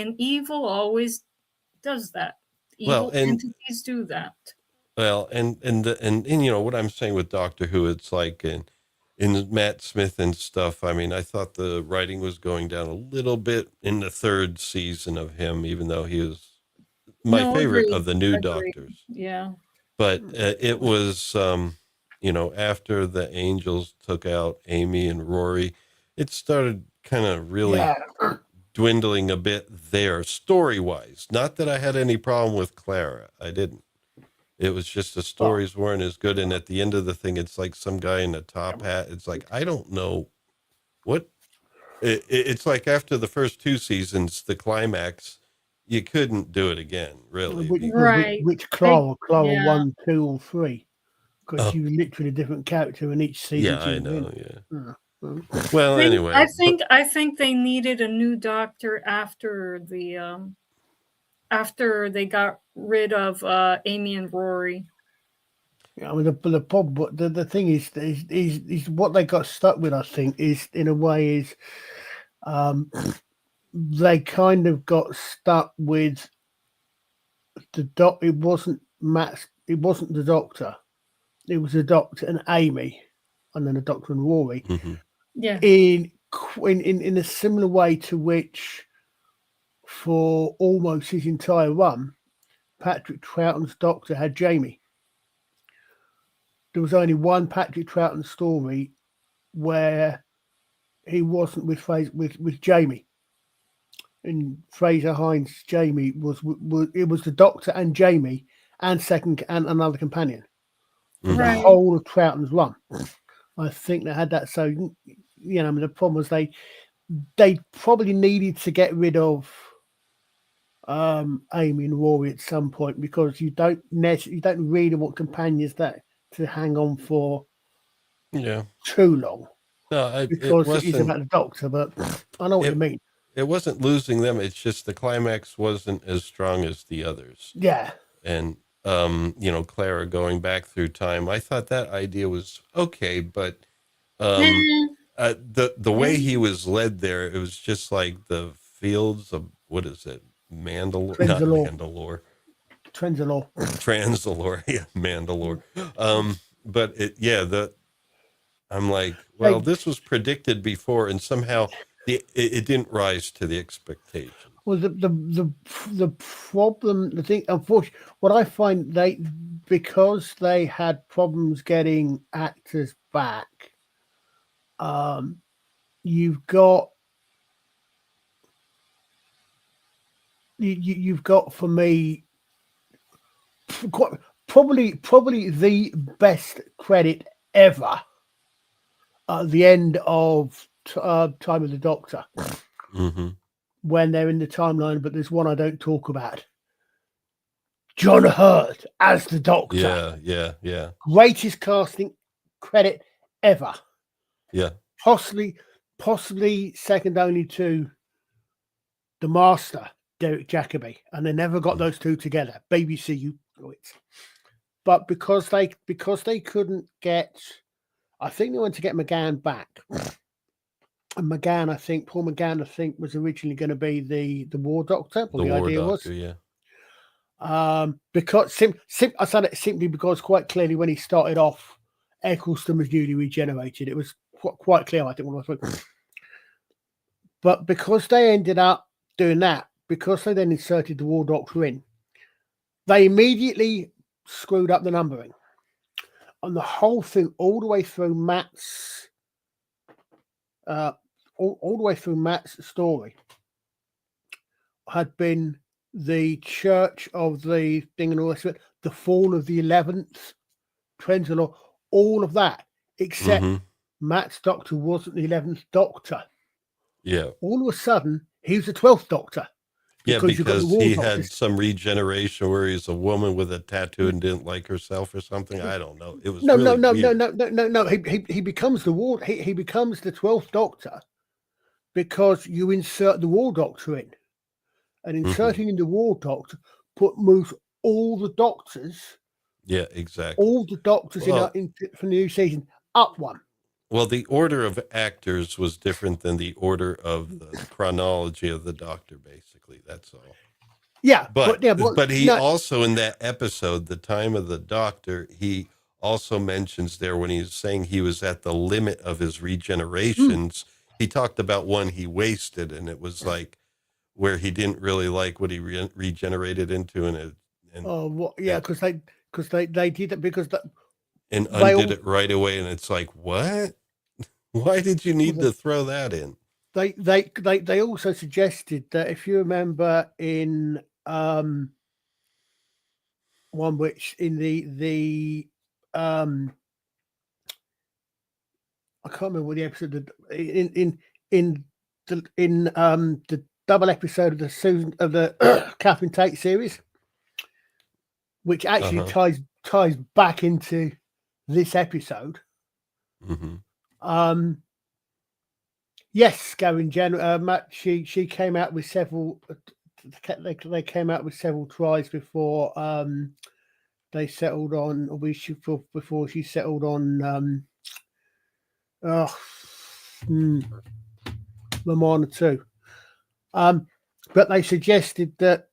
And evil always does that. Evil entities do that. Well, and what I'm saying with Doctor Who, it's like in Matt Smith and stuff. I mean, I thought the writing was going down a little bit in the third season of him, even though he was my favorite of the new Doctors. Yeah. But it was, after the Angels took out Amy and Rory, it started kind of really dwindling a bit there, story-wise. Not that I had any problem with Clara. I didn't. It was just the stories weren't as good. And at the end of the thing, it's like some guy in a top hat. It's like, I don't know what. It's like after the first two seasons, the climax, you couldn't do it again, really. Which Clara 1, 2, or 3? Because you literally a different character in each season. Yeah, I know. Yeah. Well, anyway, I think they needed a new Doctor after they got rid of Amy and Rory. Yeah, I mean, the problem, the thing is what they got stuck with. I think is in a way is they kind of got stuck with the doc. It wasn't Matt. It wasn't the Doctor. It was the Doctor and Amy, and then the Doctor and Rory. Mm-hmm. Yeah. In a similar way to which, for almost his entire run, Patrick Troughton's Doctor had Jamie. There was only one Patrick Troughton story where he wasn't with Jamie. And Fraser Hines' Jamie was the Doctor and Jamie and another companion for the whole of Troughton's run. I think they had that. So the problem was they probably needed to get rid of Amy and Rory at some point, because you don't really want companions that to hang on for too long. No, because it is about the Doctor, but I know what you mean. It wasn't losing them. It's just the climax wasn't as strong as the others. Yeah. And, Clara going back through time, I thought that idea was okay, but the way he was led there, it was just like the fields of, what is it? Mandalore? Not Mandalore. Transalore. Yeah, Mandalore. But I'm like, well, this was predicted before, and somehow it didn't rise to the expectation. Well, the problem, the thing, unfortunately, what I find because they had problems getting actors back, you've got for me probably the best credit ever at the end of Time of the Doctor. Mm-hmm. When they're in the timeline, but there's one I don't talk about. John Hurt as the Doctor. Yeah. Greatest casting credit ever. Yeah. Possibly second only to the Master, Derek Jacobi, and they never got those two together. BBC, you know it. But because they couldn't get, I think they went to get McGann back. And McGann, I think Paul McGann, I think, was originally going to be the War Doctor. Or The the War idea Doctor, was, yeah. because I said it simply because quite clearly when he started off, Eccleston was newly regenerated. It was quite clear, I think, when I was. But because they ended up doing that, because they then inserted the War Doctor in, they immediately screwed up the numbering. And the whole thing, all the way through Matt's, all the way through Matt's story, had been the Church of the thing and all this, the fall of the 11th, Trends and all of that, except Matt's Doctor wasn't the 11th Doctor. Yeah. All of a sudden, he was the 12th Doctor. Yeah, because he Doctor. had some regeneration where he's a woman with a tattoo and didn't like herself or something. I don't know. It was no. He becomes the War. He becomes the 12th Doctor because you insert the War Doctor in, and inserting in the War Doctor moves all the Doctors. Yeah, exactly. All the Doctors in from the new season up one. Well, the order of actors was different than the order of the chronology of the Doctor, basically. That's all. Yeah. But he also, in that episode, The Time of the Doctor, he also mentions there when he's saying he was at the limit of his regenerations, he talked about one he wasted, and it was like where he didn't really like what he regenerated into. Because they did it because that. And undid it right away, and it's like, what? Why did you need to throw that in? They also suggested that if you remember in one which in the I can't remember what the episode in the double episode of the Catherine Tate series, which actually ties back into this episode. Yes, Skaro in general, Matt, she came out with several. They came out with several tries before they settled on, or before she settled on Lamana too. But they suggested that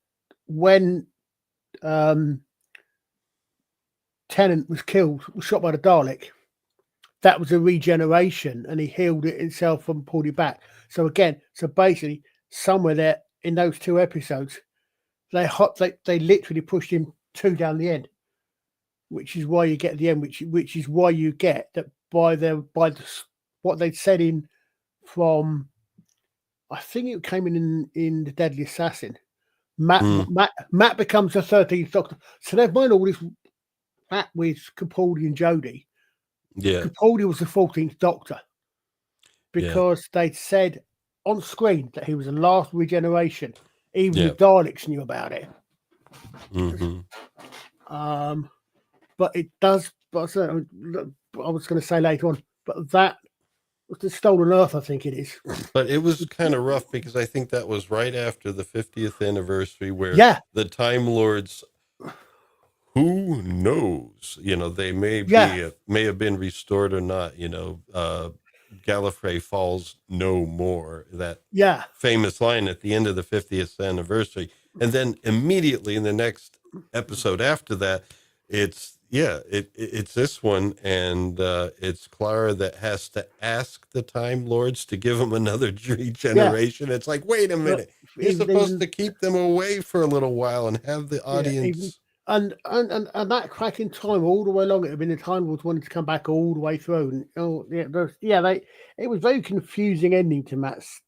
when Tennant was shot by the Dalek, that was a regeneration, and he healed it himself and pulled it back. So basically, somewhere there in those two episodes, they literally pushed him 2 down the end, which is why you get the end, which is why you get that by what they'd said in from, I think it came in the Deadly Assassin. Matt becomes the 13th Doctor. So they've made all this Matt with Capaldi and Jodie. Yeah. Capaldi was the 14th Doctor because they'd said on screen that he was the last regeneration. Even the Daleks knew about it. But it does. But I was going to say later on, but that was the Stolen Earth, I think it is. But it was kind of rough because I think that was right after the 50th anniversary where the Time Lords, who knows, they may have been restored or not, Gallifrey falls no more, that famous line at the end of the 50th anniversary. And then immediately in the next episode after that, it's this one, and it's Clara that has to ask the Time Lords to give them another regeneration. It's like, wait a minute, you're supposed to keep them away for a little while and have the audience. And that cracking time all the way along, it had been the Time Lords wanted to come back all the way through. And it was very confusing ending to Matt's.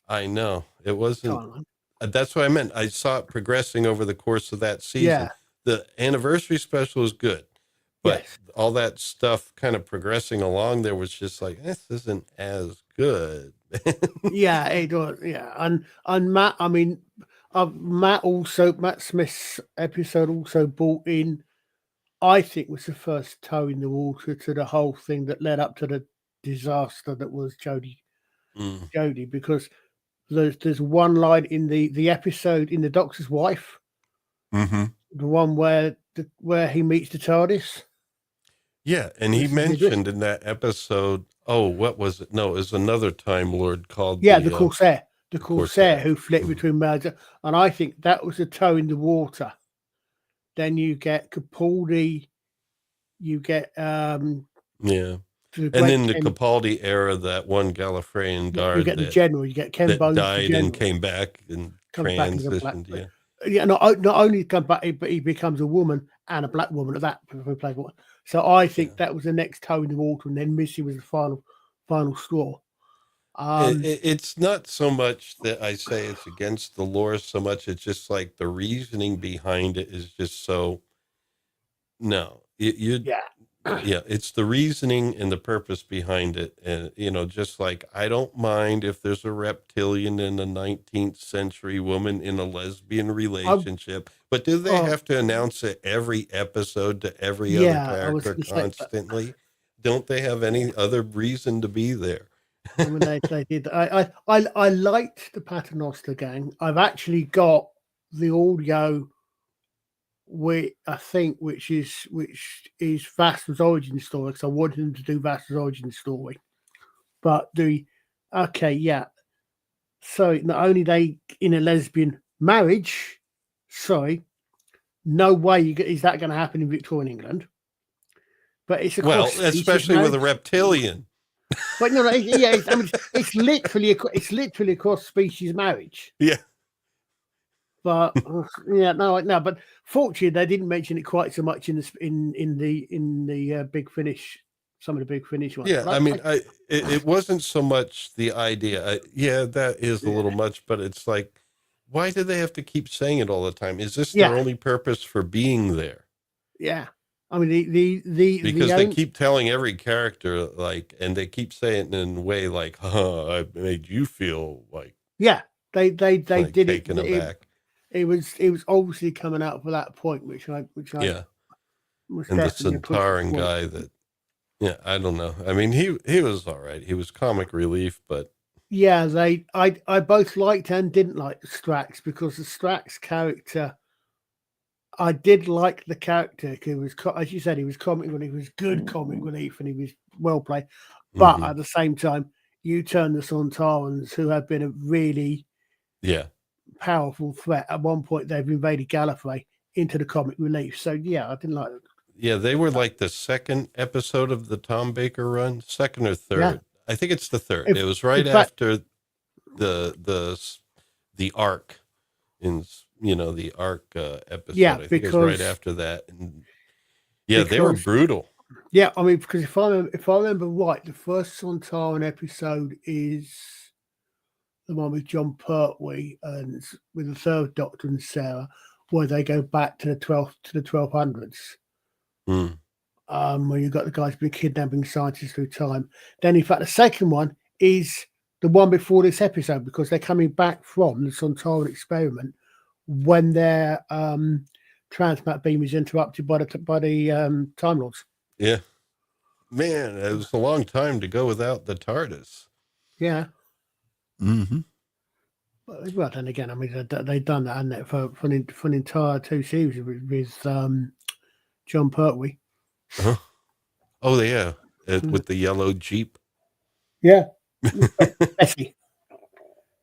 I know it wasn't. That's what I meant. I saw it progressing over the course of that season. Yeah. The anniversary special is good, but all that stuff kind of progressing along there was just like, this isn't as good. It was. Yeah, and Matt. I mean. Matt Smith's episode also brought in, I think, was the first toe in the water to the whole thing that led up to the disaster that was Jodie, because there's one line in the episode in The Doctor's Wife, the one where he meets the TARDIS. Yeah, and he This is the mentioned in that episode, oh, what was it? No, it was another Time Lord called the Corsair. The Corsair. Corsair who flicked between murder. And I think that was a toe in the water. Then you get Capaldi, you get yeah. the And great then the Ken- Capaldi era, that one Gallifreyan guard you get the general, you get Ken that Bones, the died general, and came back and comes back as a black. transitioned. Yeah. Yeah, not only come back, but he becomes a woman and a black woman at that. So I think that was the next toe in the water, and then Missy was the final straw. It's not so much that I say it's against the lore so much. It's just like the reasoning behind it is just so. No, it's the reasoning and the purpose behind it. And, just like, I don't mind if there's a reptilian and a 19th century woman in a lesbian relationship, but do they have to announce it every episode to every other character constantly? Don't they have any other reason to be there? I mean, they did. I liked the Paternoster gang. I've actually got the audio, which is Vaster's origin story, because I wanted him to do Vaster's origin story. But so not only they in a lesbian marriage, no way is that going to happen in Victorian England. But it's especially with a reptilian. But no, it's literally a cross species marriage. Yeah. But but fortunately they didn't mention it quite so much in the Big Finish, some of the Big Finish ones. Yeah, it wasn't so much the idea. That is a little much, but it's like, why do they have to keep saying it all the time? Is this their only purpose for being there? Yeah. I mean, because they keep telling every character, like, and they keep saying it in a way like, I made you feel like, they did taken aback. It was obviously coming out for that point, which I was and the Centauran guy that, I don't know. I mean, he was all right. He was comic relief, but I both liked and didn't like the Strax, because the Strax character, I did like the character, because he was, as you said, he was comic relief. He was good comic relief, and he was well played. But at the same time, you turn the Sontarans, who have been a really powerful threat. At one point, they've invaded Gallifrey, into the comic relief. So I didn't like it. Yeah, they were like the second episode of the Tom Baker run, second or third. Yeah. I think it's the third. It was right after the arc in. The arc episode. Yeah, I think it was right after that. And they were brutal. Yeah, I mean, because if I remember right, the first Sontaran episode is the one with John Pertwee and with the third Doctor and Sarah, where they go back to the 1200s. Where you've got the guys been kidnapping scientists through time. Then, in fact, the second one is the one before this episode, because they're coming back from the Sontaran experiment when their transmat beam is interrupted by the Time Lords. Yeah, man, it was a long time to go without the TARDIS. Yeah. Well, then again, I mean, they've done that, haven't they, for an entire two series with John Pertwee. Oh yeah, with the yellow Jeep. Yeah.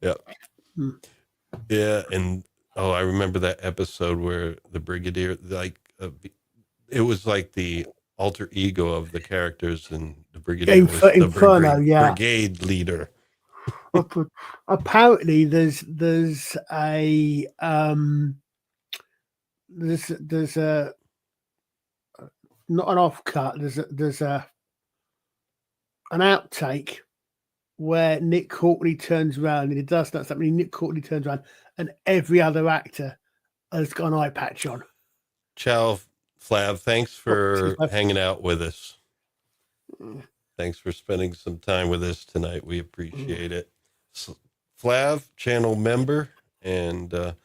Yeah. Yeah, and I remember that episode where the Brigadier, it was like the alter ego of the characters, and the Brigadier was Inferno, brigade leader. Apparently, there's a there's a not an offcut. There's an outtake where Nick Courtney turns around, and it does that. Something Nick Courtney turns around, and every other actor has got an eye patch on. Ciao, Flav. Thanks for hanging out with us. Thanks for spending some time with us tonight. We appreciate it. Flav, channel member and a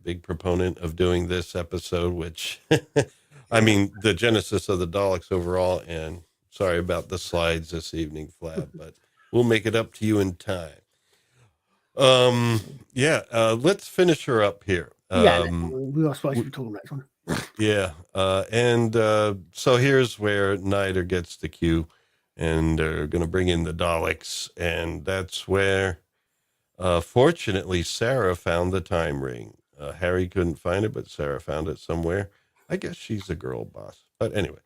big proponent of doing this episode, which, I mean, the genesis of the Daleks overall. And sorry about the slides this evening, Flav, but we'll make it up to you in time. Let's finish her up here. We are supposed to be talking about this one. Yeah. So here's where Niter gets the cue, and they're going to bring in the Daleks. And that's where, fortunately, Sarah found the time ring. Harry couldn't find it, but Sarah found it somewhere. I guess she's a girl boss. But anyway,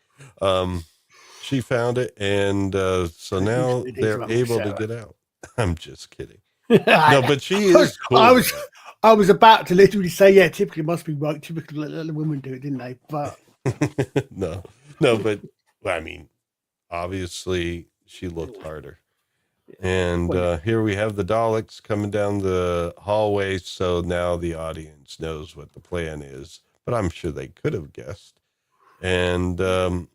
she found it. And so now It is they're wrong with able to Sarah. get out. I'm just kidding. No, but she is cool. I was about to literally say, yeah, typically it must be right. Typically let the women do it, didn't they? But no, but I mean, obviously she looked harder. And here we have the Daleks coming down the hallway. So now the audience knows what the plan is, but I'm sure they could have guessed. And the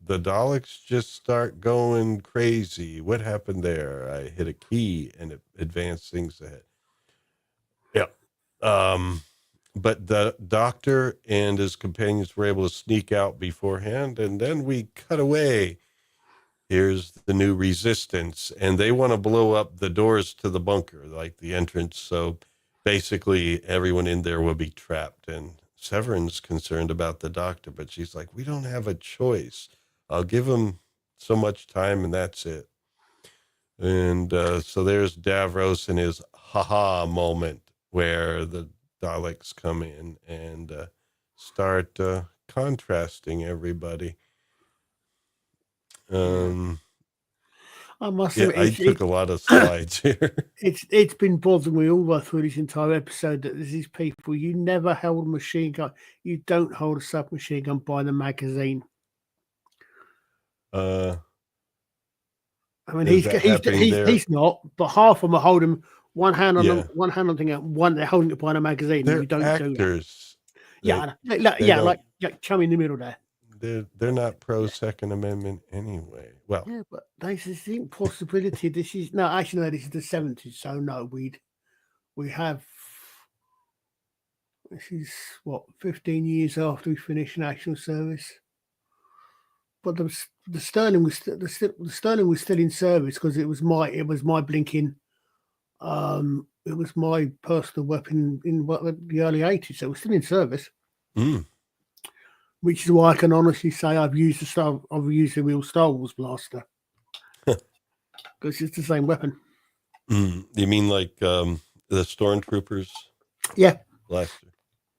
Daleks just start going crazy. What happened there? I hit a key and it advanced things ahead. Yeah. But the doctor and his companions were able to sneak out beforehand, and then we cut away. Here's the new resistance, and they want to blow up the doors to the bunker, like the entrance. So basically everyone in there will be trapped, and Severin's concerned about the doctor, but she's like, we don't have a choice. I'll give him so much time and that's it. And so there's Davros in his haha moment where the Daleks come in and start contrasting everybody. I must Yeah, admit, I took a lot of slides here. it's been bothering me all the way through this entire episode that there's these people, you never held a machine gun, you don't hold a submachine gun by the magazine. Uh, I mean, Is that happening there? he's not, but half of them are holding one hand on Yeah. them, one hand on thing, and one they're holding it by the magazine. they're You don't do that. actors. Yeah, They like don't- chum in the middle there. They're not pro Second Amendment anyway. Well, Yeah, but there's this possibility. This is no, actually, no, this is the 70s. So no, we have. This is what 15 years after we finished national service. But the Sterling was the Sterling was still in service because it was my blinking. It was my personal weapon in the early 80s. So it was still in service. Which is why I can honestly say I've used the real Star Wars blaster because it's the same weapon. you mean like the Stormtroopers Yeah, blaster?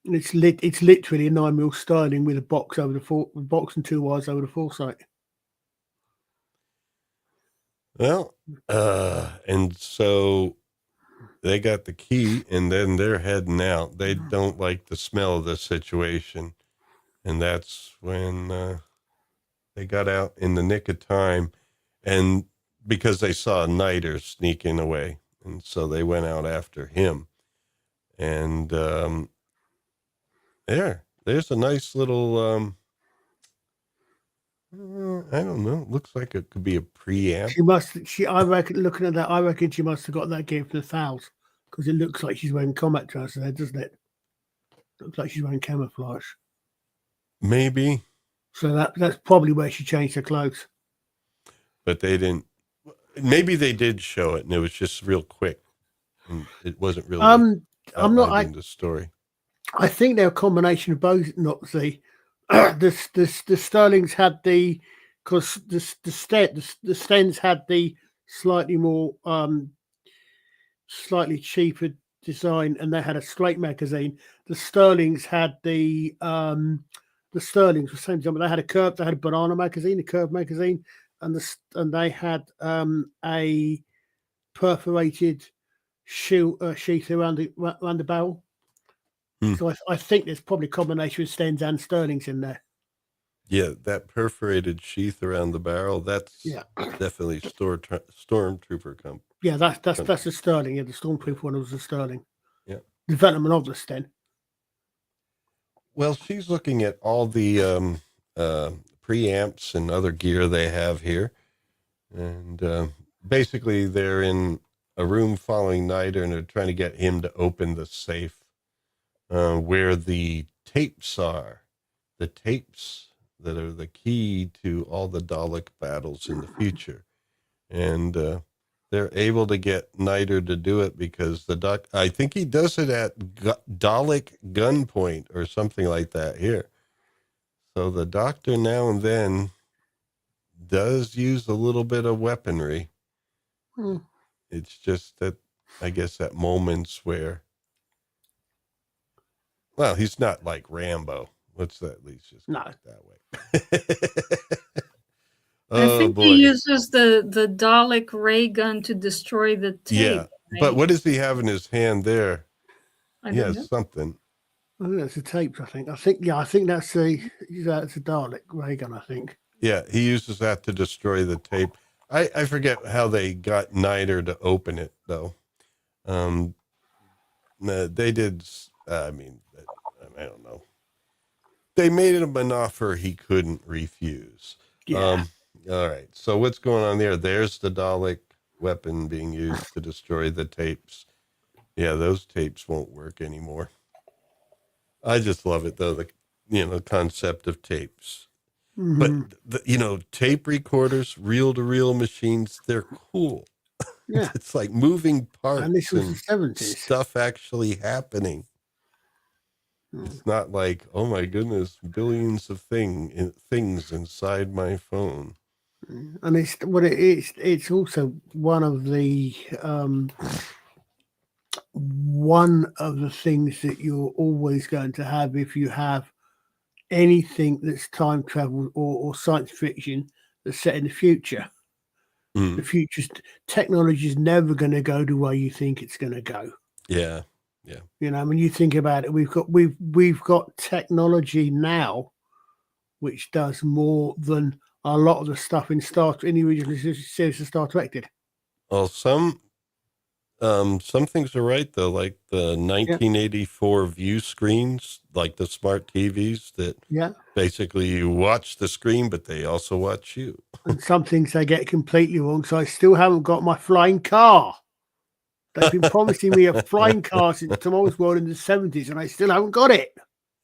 it's literally a 9mm Sterling with a box over the box and 2 wires over the foresight. Well, and so they got the key, and then they're heading out. They don't like the smell of the situation, and that's when they got out in the nick of time, and because they saw a Niter sneaking away, and so they went out after him. And there's a nice little I don't know, looks like it could be a preamp. I reckon, looking at that, I reckon she must have got that game from the Thals because it looks like she's wearing combat trousers there, doesn't it? Looks like she's wearing camouflage. Maybe, So that's probably where she changed her clothes. but they didn't. Maybe they did show it, and it was just real quick, and it wasn't really. I'm not. outlining the story. I think they're a combination of both. Not the Sterlings had because the Stens had the slightly more slightly cheaper design, and they had a straight magazine. The Sterlings had the Sterlings were same design, but they had a curved. They had a banana magazine, a curved magazine, and they had a perforated sheath around the barrel. So I think there's probably a combination of Stens and Sterlings in there. Yeah, that perforated sheath around the barrel, that's definitely Stormtrooper Yeah, that's a Sterling. Yeah, the Stormtrooper one was a Sterling. Yeah. Development of the Sten. Well, she's looking at all the preamps and other gear they have here. And basically they're in a room following Niter, and they're trying to get him to open the safe where the tapes are. The tapes that are the key to all the Dalek battles in the future. And they're able to get Niter to do it because I think he does it at Dalek gunpoint or something like that here. So the Doctor now and then does use a little bit of weaponry. It's just that, I guess, at moments where, well, he's not like Rambo. What's that? At least just No. that way. I think he uses the Dalek ray gun to destroy the tape. Yeah, right? but what does he have in his hand there? I He don't has know. something. I think that's the tapes. I think that's a Dalek ray gun. I think. Yeah, he uses that to destroy the tape. I forget how they got Niter to open it though. They did. I don't know. They made him an offer he couldn't refuse. Yeah. All right. So what's going on there? There's the Dalek weapon being used to destroy the tapes. Yeah, those tapes won't work anymore. I just love it though. The concept of tapes. Mhm. But tape recorders, reel-to-reel machines, they're cool. Yeah. It's like moving parts And this was the 70s. stuff actually happening. It's not like, oh my goodness, billions of things inside my phone. And it's what it is. It's also one of the things that you're always going to have if you have anything that's time travel or science fiction that's set in the future. The future's technology is never going to go the way you think it's going to go. Yeah. When you think about it, we've got technology now which does more than a lot of the stuff in the original series of Star Trek did. Well, some things are right though, like the 1984 view screens, like the smart TVs that basically you watch the screen, but they also watch you. And some things they get completely wrong. So I still haven't got my flying car. They've been promising me a flying car since Tomorrow's World in the 70s, and I still haven't got it.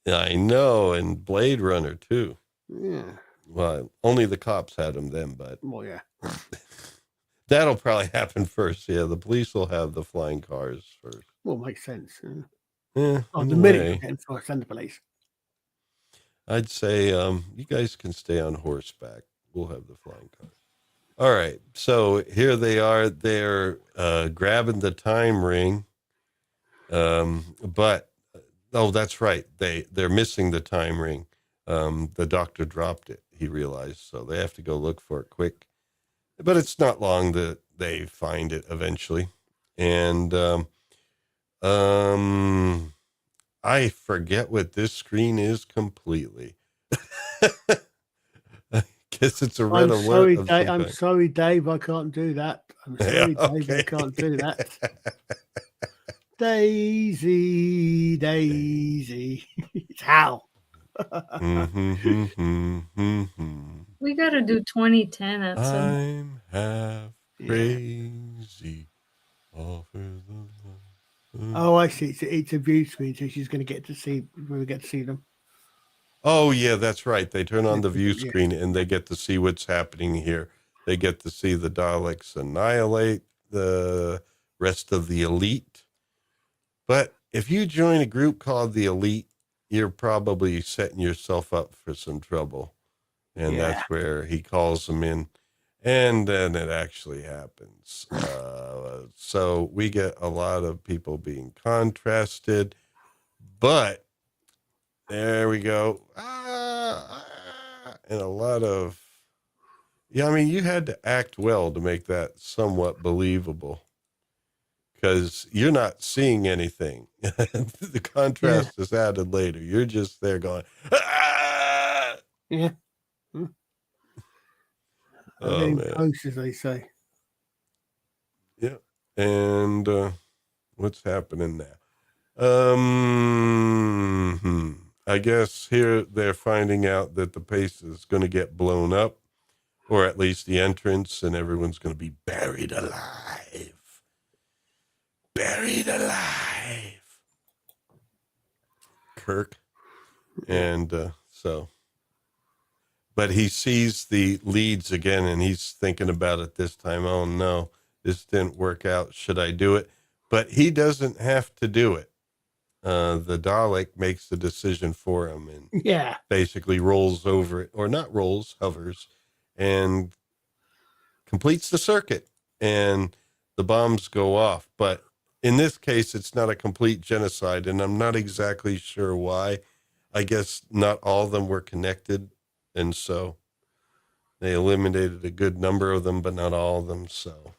I know, and Blade Runner too. Yeah. Well, only the cops had them then, but Well, yeah. that'll probably happen first. Yeah, the police will have the flying cars first. Well, makes sense. Yeah, The minute you get first, and the police. I'd say you guys can stay on horseback. We'll have the flying cars. All right, so here they are. They're grabbing the time ring, but that's right. They're missing the time ring. The Doctor dropped it. He realized, so they have to go look for it quick. But it's not long that they find it eventually, and I forget what this screen is completely. Guess it's a red alert. I'm sorry, Dave. I can't do that. I'm sorry, Dave. I can't do that. Daisy. It's Hal. We got to do 2010 at some. I'm half crazy. Oh, I see. It's a view screen, so she's going to get to see. We'll get to see them. Oh, yeah, that's right. They turn on the view screen and they get to see what's happening here. They get to see the Daleks annihilate the rest of the elite. But if you join a group called the Elite, you're probably setting yourself up for some trouble. And that's where he calls them in. And then it actually happens. So we get a lot of people being contrasted. But there we go. And a lot of, you had to act well to make that somewhat believable. Because you're not seeing anything. The contrast is added later. You're just there going, ah! Yeah. Oh, man. Post, as they say. Yeah. And what's happening now? I guess here they're finding out that the place is going to get blown up, or at least the entrance, and everyone's going to be buried alive. Buried alive. Kirk. And but he sees the leads again, and he's thinking about it this time. Oh no, this didn't work out. Should I do it? But he doesn't have to do it. The Dalek makes the decision for him and Yeah. basically rolls over it, or not rolls, hovers, and completes the circuit, and the bombs go off. But in this case, it's not a complete genocide, and I'm not exactly sure why. I guess not all of them were connected, and so they eliminated a good number of them, but not all of them. So,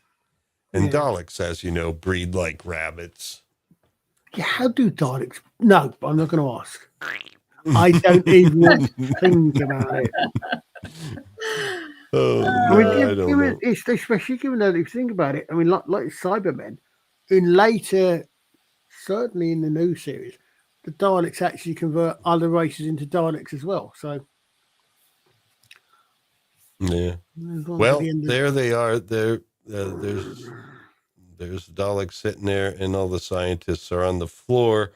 and Yeah. Daleks, as you know, breed like rabbits. Yeah, how do Daleks? No, I'm not going to ask. I don't even want to think about it. Oh, I mean, I don't know. it's especially given that if you think about it. I mean, like Cybermen, in later, certainly in the new series, the Daleks actually convert other races into Daleks as well. So, Yeah. Well, there they are. There's Daleks sitting there, and all the scientists are on the floor.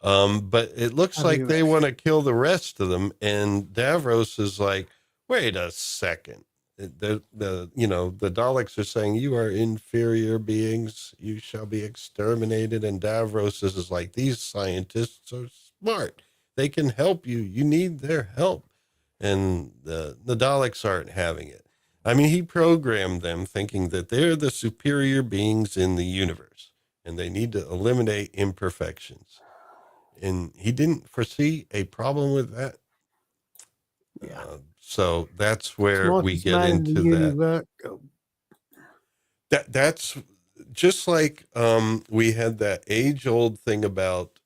But it looks like they want to kill the rest of them. And Davros is like, wait a second. The Daleks are saying, you are inferior beings. You shall be exterminated. And Davros is like, these scientists are smart. They can help you. You need their help. And the Daleks aren't having it. I mean, he programmed them thinking that they're the superior beings in the universe and they need to eliminate imperfections. And he didn't foresee a problem with that. yeah. So that's where we Smartest get man in into the that. universe. That's just like we had that age-old thing about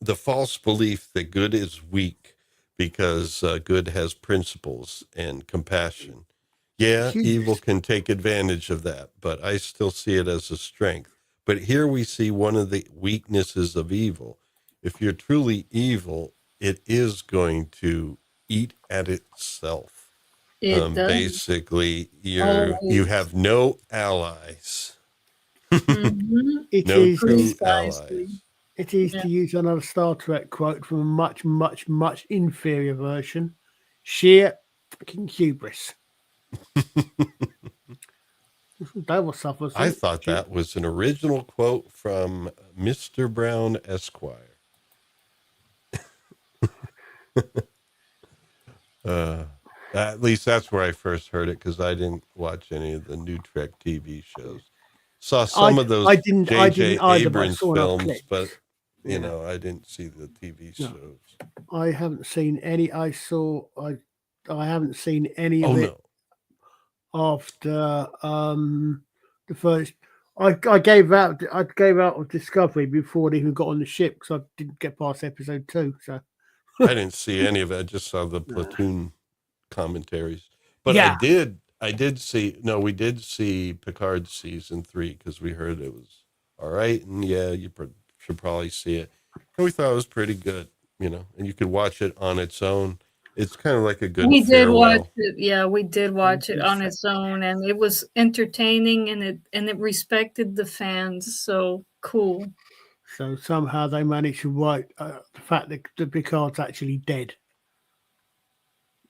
the false belief that good is weak because good has principles and compassion. Yeah, evil can take advantage of that, but I still see it as a strength. But here we see one of the weaknesses of evil. If you're truly evil, it is going to eat at itself. It does. Basically, you have no allies. Mhm. No true Precisely. allies. It is, to use another Star Trek quote from a much, much, much inferior version, sheer fucking hubris. That was suffers. I thought that was an original quote from Mr. Brown Esquire. At least that's where I first heard it, because I didn't watch any of the new Trek TV shows. Saw some of those J.J. Abrams films, but you know, I didn't see the TV shows. I haven't seen any. I haven't seen any of it after the first. I gave out of Discovery before it even got on the ship because I didn't get past episode 2. So I didn't see any of it. I just saw the platoon commentaries. But we did see Picard season 3 because we heard it was all right, and you should probably see it. And we thought it was pretty good, and you could watch it on its own. It's kind of like a good. We did watch it. Yeah, we did watch it on its own, and it was entertaining, and it respected the fans. So cool. So somehow they managed to write the fact that the Picard's actually dead.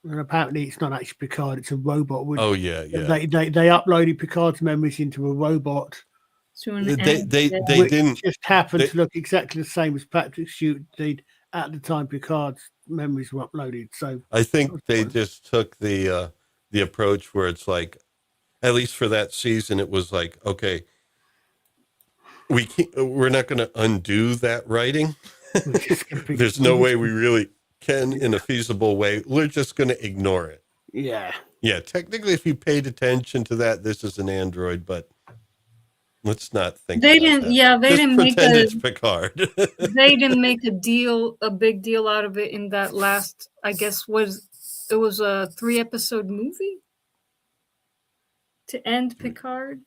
And apparently it's not actually Picard, it's a robot. Oh, yeah. They uploaded Picard's memories into a robot. They didn't just happen to look exactly the same as Patrick Stewart did at the time Picard's memories were uploaded. So I think they just took the approach where it's like, at least for that season, it was like, okay, we're not going to undo that writing. There's no way we really can in a feasible way. We're just going to ignore it. Yeah. Yeah. Technically, if you paid attention to that, this is an android, but let's not think they about didn't. that. Yeah, they just didn't pretend make it's Picard. They didn't make a big deal out of it in that last. I guess it was a 3-episode movie to end Picard.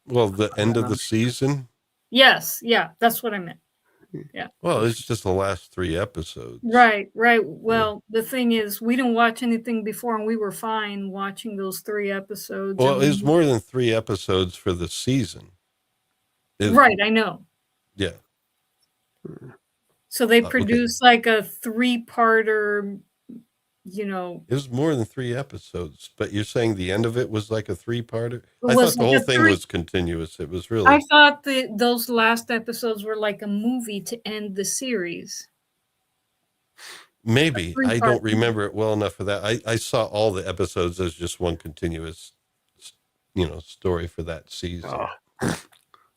Well, the end of the season. Yes. Yeah, that's what I meant. Yeah. Well, it's just the last 3 episodes. Right. Well, the thing is, we didn't watch anything before, and we were fine watching those 3 episodes. Well, it was more than 3 episodes for the season. Right, I know. Yeah. So they produced like a 3-parter It was more than 3 episodes, but you're saying the end of it was like a 3-parter? I was thought the like whole a thing three- was continuous. It was I really thought that those last episodes were like a movie to end the series. maybe. I 3-part don't remember it well enough for that. I saw all the episodes as just one continuous, story for that season.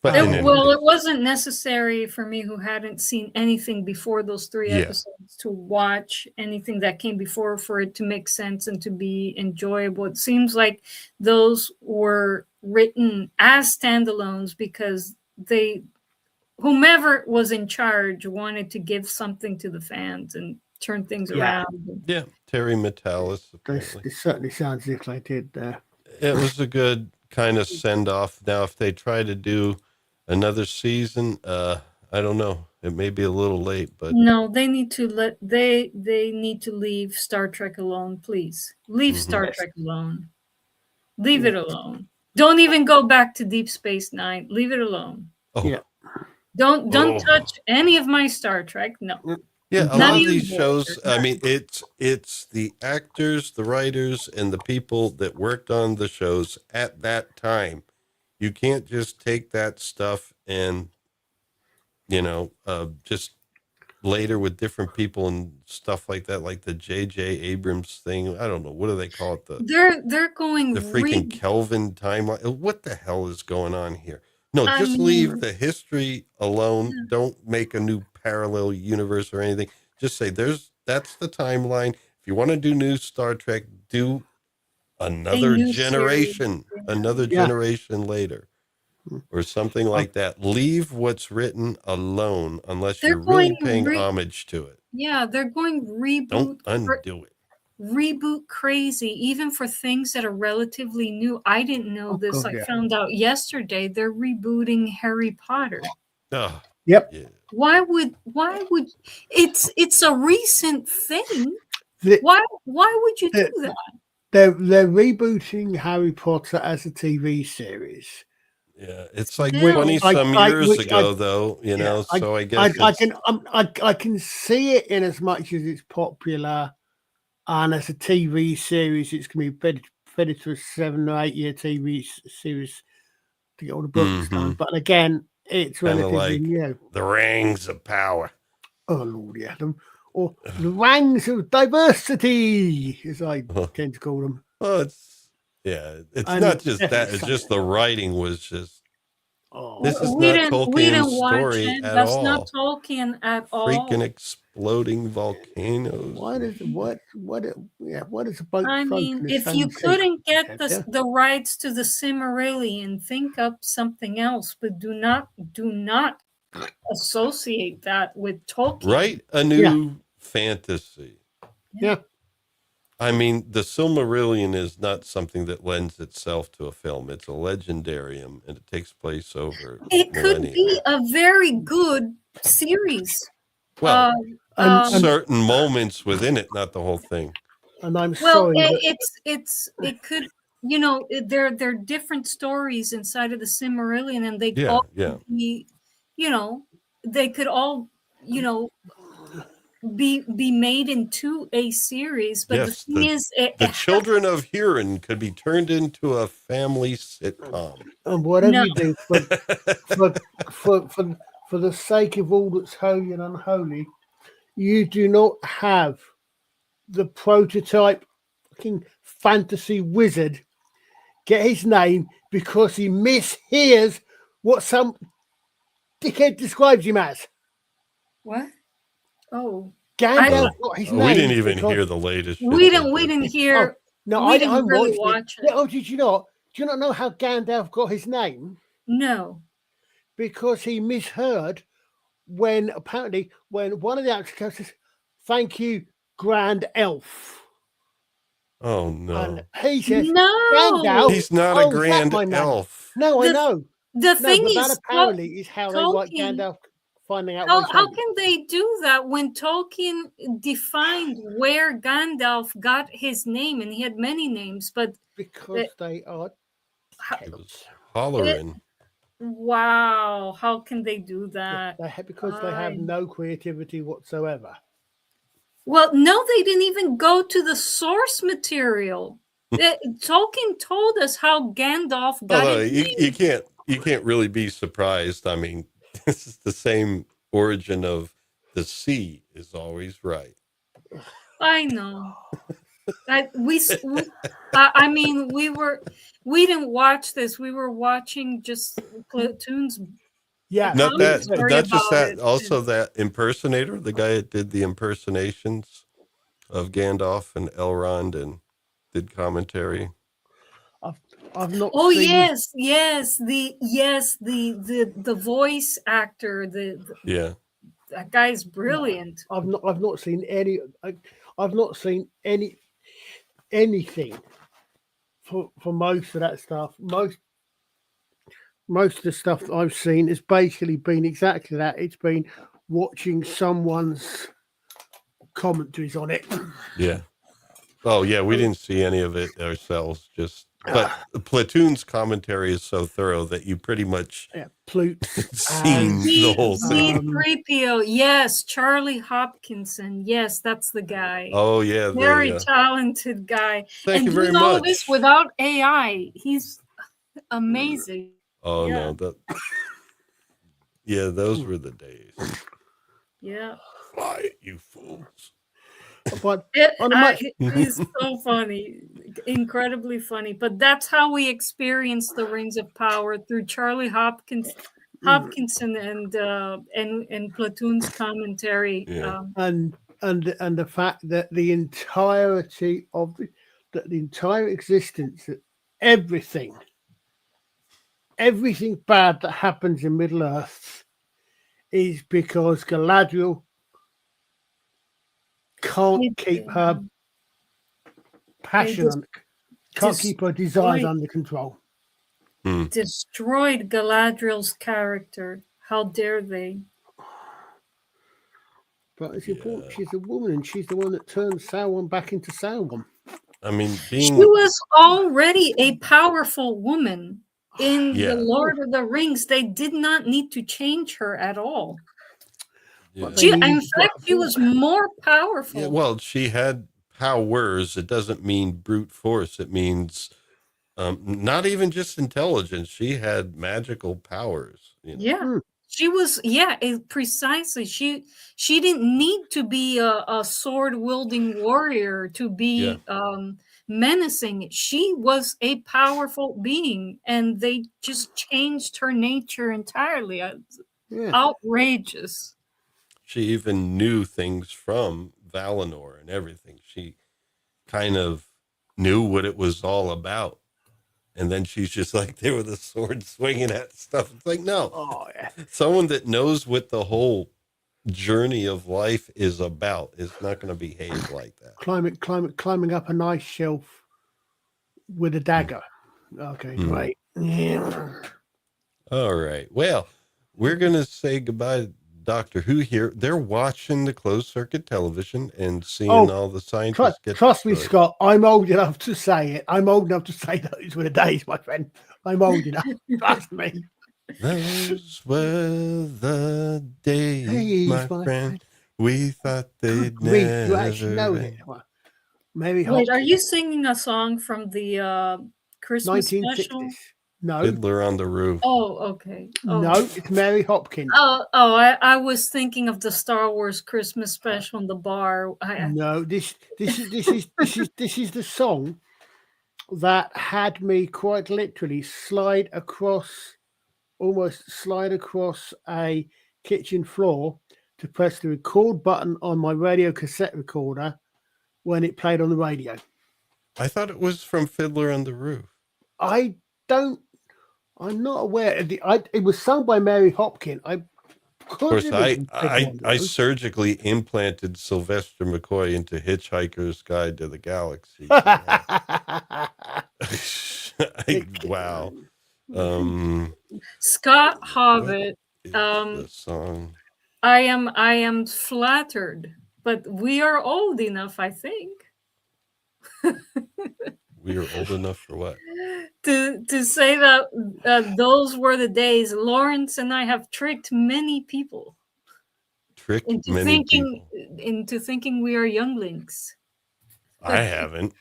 But in any Well, case, it wasn't necessary for me who hadn't seen anything before those 3 Yeah. episodes to watch anything that came before for it to make sense and to be enjoyable. It seems like those were written as standalones because whomever was in charge wanted to give something to the fans and turn things Yeah. around. yeah, Terry Metalis, This apparently. certainly sounds as if they did there. It was a good kind of send off. Now, if they try to do another season, I don't know. It may be a little late, but No, they need to they need to leave Star Trek alone, please. Leave Star Trek alone. Leave it alone. Don't even go back to Deep Space Nine. Leave it alone. oh, Yeah. Don't Oh. touch any of my Star Trek. No. yeah, a Not lot of even these Voyager, shows. I mean, it's the actors, the writers, and the people that worked on the shows at that time. You can't just take that stuff and just later with different people and stuff like that, like the J.J. Abrams thing. I don't know, what do they call it? They're going The freaking Kelvin timeline. What the hell is going on here? No, just leave the history alone. Don't make a new parallel universe or anything. Just say that's the timeline. If you want to do new Star Trek, do another new generation, series. another Yeah. generation later, or something like that. Leave what's written alone unless They're you're really going paying homage to it. Yeah, they're going Don't undo it. reboot crazy, even for things that are relatively new. I didn't know this. God, I yeah. found out yesterday they're rebooting Harry Potter. Oh, Yep. yeah. Why would it's a recent thing? The- Why would you do that? They're rebooting Harry Potter as a TV series. Yeah, it's like Still. 20 some years which ago, though, so I guess I can see it in as much as it's popular, and as a TV series, it's going to be fed to a 7 or 8 year TV series to get all the books done. But again, it's Kinda relatively like new. the rings of power. Oh Lord, yeah, or the ranks of diversity, as I tend to call them. Well, it's And not just that. definitely It's just the writing was just. Oh, This is we not didn't Tolkien's watch story it. at That's all. not Tolkien at all. Freaking exploding volcanoes. what is a boat? I float mean, in its if own you sea? couldn't get Yeah. the rights to the Silmarillion, think up something else, but do not associate that with Tolkien. Write a new fantasy. Yeah. I mean, the Silmarillion is not something that lends itself to a film. It's a legendarium, and it takes place over It could millennia. be a very good series. Well, And certain moments within it, not the whole thing. and I'm Well, sorry, but it could, there are different stories inside of the Silmarillion, and they Yeah, all yeah. be, they could all, be made into a series. But Yes, the thing is, The Children of Huron could be turned into a family sitcom. and whatever No. you do for the sake of all that's holy and unholy, you do not have the prototype fucking fantasy wizard get his name because he mishears what some dickhead describes him as. What? Oh, Gandalf got his name. We didn't even because- hear the latest. shit we they didn't did. hear. No, we I didn't really watched watch it. Yeah, oh, did you not? Do you not know how Gandalf got his name? No. Because he misheard when one of the actors says, "Thank you, Grand Elf," Oh no, and he says, No. "Gandalf." he's not "Oh, a is that grand my name?" elf. No, I The- know. The No, thing but is, that apparently is how they write Tolkien- Gandalf finding out. How, what his how name is. can they do that when Tolkien defined where Gandalf got his name, and he had many names, but Because they are. It was hollering. wow, how can they do that? Because they have no creativity whatsoever. Well, no, they didn't even go to the source material. Tolkien told us how Gandalf got Although his name. you can't really be surprised. I mean, this is the same origin of the sea is always right. I know. I mean, we didn't watch this. We were watching just Platoon's. Yeah. Not that, Sorry not just about that. it. Also, that impersonator, the guy that did the impersonations of Gandalf and Elrond and did commentary. I've not. Oh seen, yes, the voice actor, Yeah. that guy's brilliant. I've not seen any. I've not seen anything for most of that stuff. Most of the stuff that I've seen has basically been exactly that. It's been watching someone's commentaries on it. Yeah. Oh yeah, we didn't see any of it ourselves. But Platoon's commentary is so thorough that you pretty much seen the whole thing. C-3PO, yes. Charlie Hopkinson, yes, that's the guy. Oh yeah, Very talented guy. Thank you very doing all much. this without AI. He's amazing. Oh Yeah. no, yeah, those were the days. Yeah. Quiet, you fools. But He's so funny, incredibly funny. But that's how we experienced the Rings of Power, through Charlie Hopkinson and Platoon's commentary. Yeah. and the fact that the entirety of the entire existence, that everything bad that happens in Middle Earth is because Galadriel can't keep her passion, can't keep her desires under control. Destroyed Galadriel's character. How dare they? But it's important. She's a woman, and she's the one that turned Sauron back into Sauron. I mean, She was already a powerful woman in Yeah. the Lord of the Rings. They did not need to change her at all. Yeah. In fact, she was more powerful. Yeah, well, she had powers. It doesn't mean brute force. It means not even just intelligence. She had magical powers. You know? Yeah. She was, precisely. She didn't need to be a sword wielding warrior to be menacing. She was a powerful being, and they just changed her nature entirely. Outrageous. She even knew things from Valinor and everything. She kind of knew what it was all about. And then she's just like there with a sword swinging at stuff. It's like, no. Someone that knows what the whole journey of life is about is not going to behave like that. Climbing up a nice shelf with a dagger. Okay, great. Yeah. All right. Well, we're going to say goodbye to Doctor Who here. They're watching the closed circuit television and seeing all the scientists Trust me, Scott, I'm old enough to say it. I'm old enough to say those were the days, my friend. I'm old enough. Trust me. Those were the days, my friend. We thought they'd never. You actually know it. Mary Wait, Hopkins. are you singing a song from the Christmas 1960s. special? No. Fiddler on the Roof. Oh, okay. Oh. No, it's Mary Hopkins. I was thinking of the Star Wars Christmas special in the bar. No, this is the song that had me quite literally slide across a kitchen floor to press the record button on my radio cassette recorder when it played on the radio. I thought it was from Fiddler on the Roof. I'm not aware. It was sung by Mary Hopkins. Of course, I surgically implanted Sylvester McCoy into Hitchhiker's Guide to the Galaxy. Wow. Scott Hobbit. The song. I am flattered, but we are old enough, I think. We are old enough for what? To say that those were the days. Lawrence and I have tricked many people. trick many people. into thinking we are younglings. I haven't.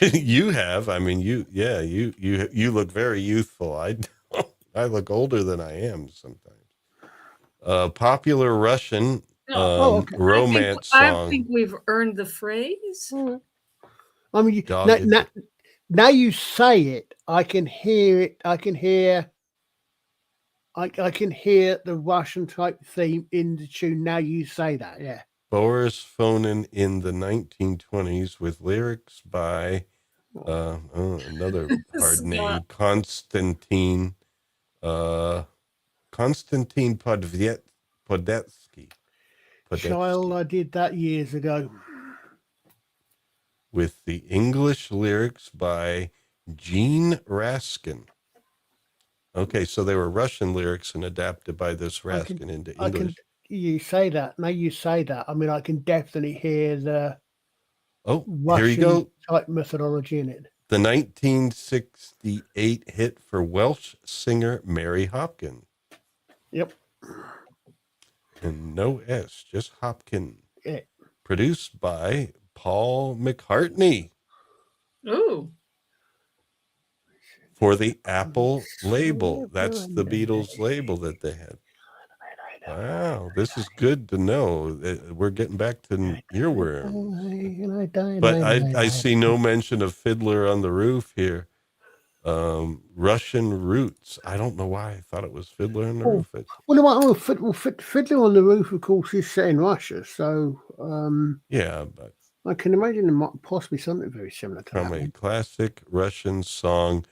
You have. I mean, you look very youthful. I look older than I am sometimes. Popular Russian okay. romance I song. think we've earned the phrase. I mean, now you say it, I can hear it. I can hear the Russian type theme in the tune. Now you say that, yeah. Boris Fonin in the 1920s with lyrics by another hard name, Konstantin Podetsky. Child, I did that years ago. With the English lyrics by Gene Raskin. Okay, so they were Russian lyrics and adapted by this Raskin into English. You say that. Now you say that. I mean, I can definitely hear the Russian here you go. Type methodology in it. The 1968 hit for Welsh singer Mary Hopkin. Yep. And no S, just Hopkin. Yeah. Produced by Paul McCartney. Oh. For the Apple label. That's the Beatles label that they had. Wow, this is good to know. We're getting back to earworms. But I see no mention of Fiddler on the Roof here. Russian roots. I don't know why I thought it was Fiddler on the Roof. Fiddler on the Roof, of course, is set in Russia. So, yeah, but I can imagine there might possibly something very similar to from that. A classic Russian song.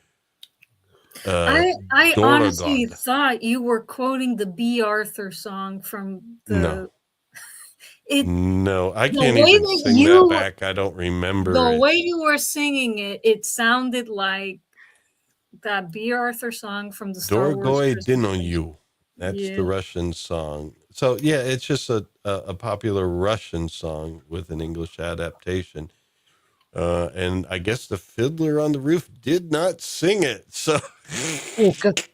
I honestly thought you were quoting the B. Arthur song from the. No, I can't even sing that back. I don't remember. The way you were singing it, it sounded like that B. Arthur song from the Star Wars. Dinoyu. That's the Russian song. So yeah, it's just a popular Russian song with an English adaptation. And I guess the Fiddler on the Roof did not sing it. So,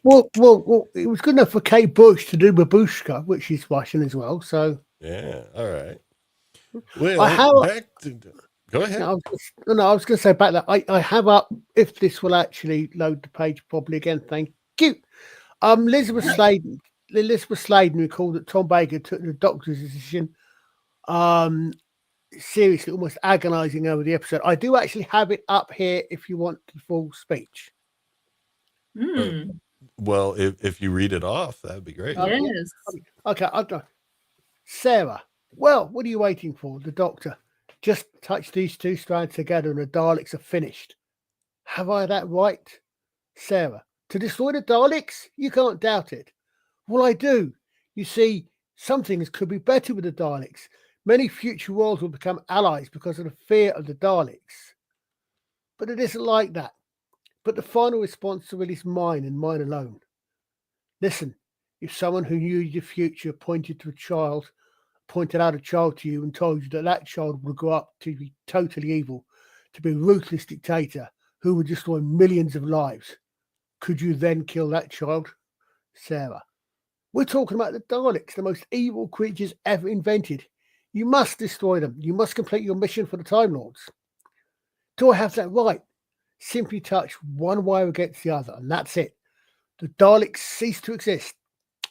well, it was good enough for Kate Bush to do Babushka, which is Russian as well. So, yeah, all right. Well, go ahead. I was going to say back that I have up. If this will actually load the page properly again, thank you. Elizabeth Sladen recalled that Tom Baker took the doctor's decision. Seriously, almost agonizing over the episode. I do actually have it up here if you want the full speech. Well, if you read it off, that'd be great. Yes. Okay, I'll go. Sarah, well, what are you waiting for? The doctor. Just touch these two strands together and the Daleks are finished. Have I that right? Sarah, to destroy the Daleks? You can't doubt it. Well, I do. You see, some things could be better with the Daleks. Many future worlds will become allies because of the fear of the Daleks. But it isn't like that. But the final responsibility is mine and mine alone. Listen, if someone who knew the future pointed out a child to you and told you that child would grow up to be totally evil, to be a ruthless dictator who would destroy millions of lives, could you then kill that child? Sarah, we're talking about the Daleks, the most evil creatures ever invented. You must destroy them. You must complete your mission for the Time Lords. Do I have that right? Simply touch one wire against the other, and that's it. The Daleks cease to exist.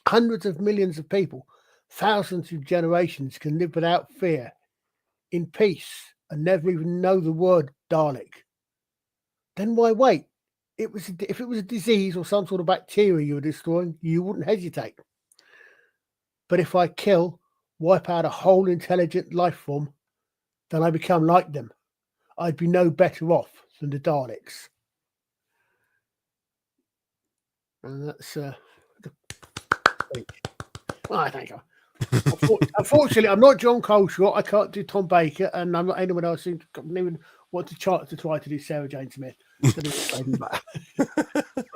Hundreds of millions of people, thousands of generations can live without fear, in peace, and never even know the word Dalek. Then why wait? If it was a disease or some sort of bacteria you were destroying, you wouldn't hesitate. But if I wipe out a whole intelligent life form, then I become like them. I'd be no better off than the Daleks. And that's thank you. Unfortunately, I'm not John Coleshaw. I can't do Tom Baker, and I'm not anyone else who even want to try to do Sarah Jane Smith.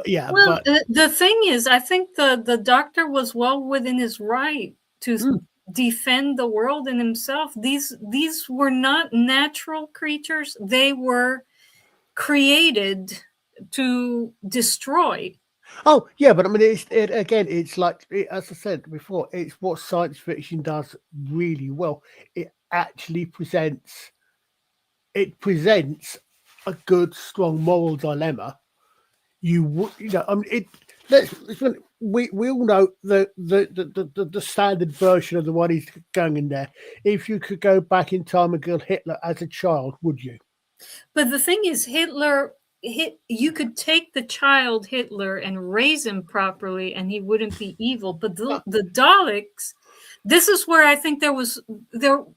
Yeah. Well, the thing is, I think the doctor was well within his right to defend the world and himself. These were not natural creatures. They were created to destroy. Oh yeah, but I mean, it's like as I said before, it's what science fiction does really well. It actually presents a good, strong moral dilemma. You know, I mean, we all know the standard version of the one he's going in there. If you could go back in time and kill Hitler as a child, would you? But the thing is, you could take the child Hitler and raise him properly and he wouldn't be evil. But the Daleks, this is where I think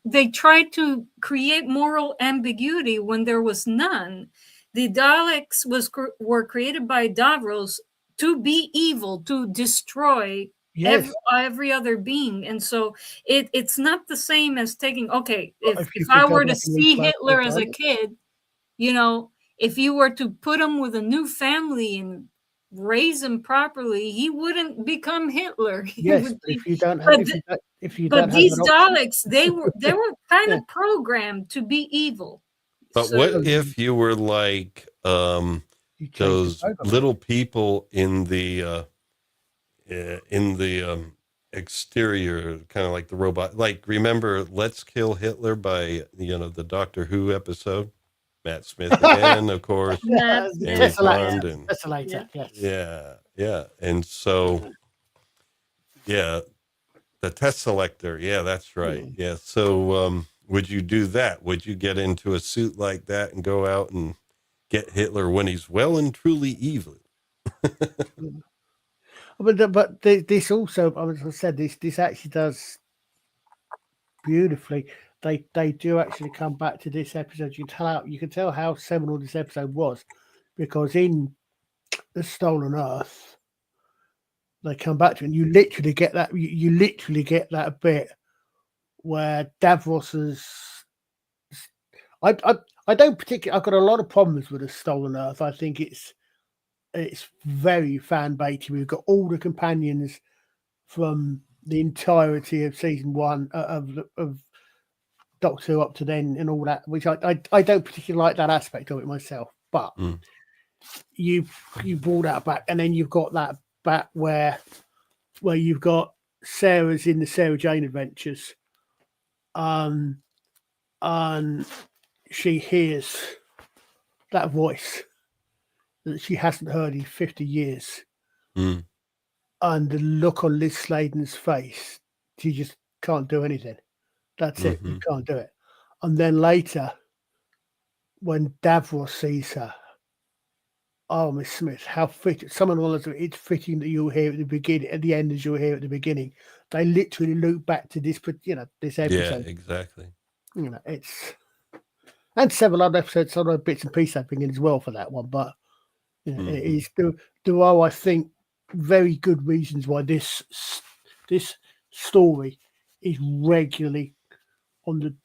they tried to create moral ambiguity when there was none. The Daleks were created by Davros to be evil, to destroy every other being. And so it's not the same as taking, okay, if I were to see Hitler as a kid, you know, if you were to put him with a new family and raise him properly, he wouldn't become Hitler. Yes, but if you don't have, but these Daleks, they were kind of programmed to be evil. But what if you were like those little people in the exterior, kind of like the robot? Like, remember "Let's Kill Hitler" by the Doctor Who episode? Matt Smith again, of course. Yes. Yeah. And so, the test selector. Yeah, that's right. Yeah. So, would you do that? Would you get into a suit like that and go out and get Hitler when he's well and truly evil? But this also, as I said, this actually does beautifully. They do actually come back to this episode. You can tell how seminal this episode was, because in the Stolen Earth, they come back to it, and you literally get that. You literally get that bit where Davros is. I don't particularly. I've got a lot of problems with the Stolen Earth. I think it's very fan baity. We've got all the companions from the entirety of season 1 of Doctor Who up to then and all that, which I don't particularly like that aspect of it myself. But you brought that back, and then you've got that back where you've got Sarah's in the Sarah Jane Adventures, and she hears that voice that she hasn't heard in 50 years, and the look on Liz Sladen's face, she just can't do anything. That's it. You can't do it. And then later, when Davros sees her, oh, Miss Smith, how fit! Someone will say it's fitting that you're here at the beginning, at the end, as you're here at the beginning. They literally loop back to this, this episode. Yeah, exactly. It's and several other episodes, other bits and pieces I've been in as well for that one. But it is there are, I think, very good reasons why this story is regularly on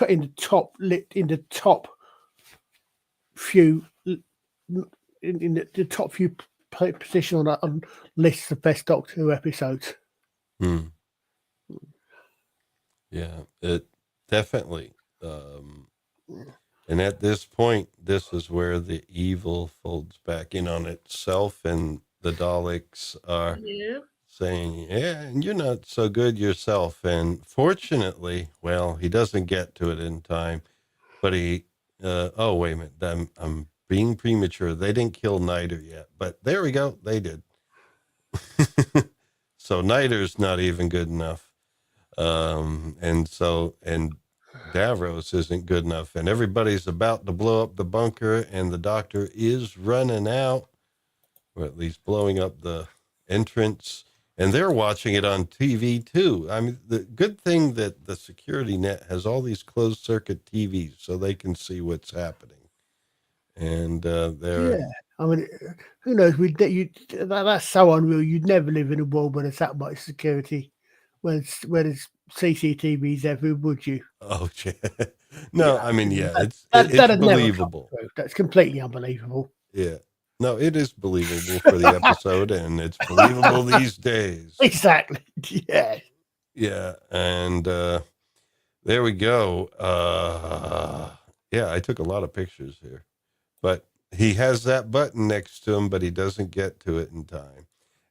in the top few in the top few position on lists of best Doctor Who episodes. Yeah, it definitely. And at this point, this is where the evil folds back in on itself, and the Daleks are saying, yeah, you're not so good yourself. And fortunately, well, he doesn't get to it in time, but wait a minute, I'm being premature. They didn't kill Niter yet, but there we go. They did. So Niter's not even good enough. And Davros isn't good enough, and everybody's about to blow up the bunker, and the Doctor is running out, or at least blowing up the entrance, and they're watching it on TV too. I mean, the good thing that the security net has all these closed circuit TVs so they can see what's happening. And I mean, who knows? That's so unreal. You'd never live in a world where there's that much security, where there's CCTVs everywhere, would you? Oh, no, yeah. I mean, it's believable. That's completely unbelievable. Yeah. No, it is believable for the episode, and it's believable these days. Exactly. Yeah. Yeah. And there we go. Yeah, I took a lot of pictures here. But he has that button next to him, but he doesn't get to it in time.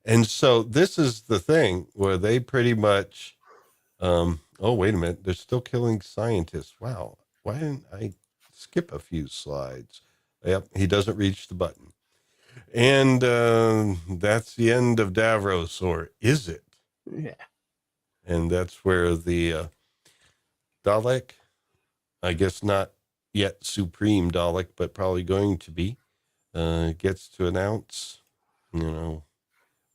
And so this is the thing where they pretty much, oh, wait a minute. They're still killing scientists. Wow. Why didn't I skip a few slides? Yep. He doesn't reach the button. And that's the end of Davros, or is it? Yeah. And that's where the Dalek, I guess not yet Supreme Dalek, but probably going to be, gets to announce,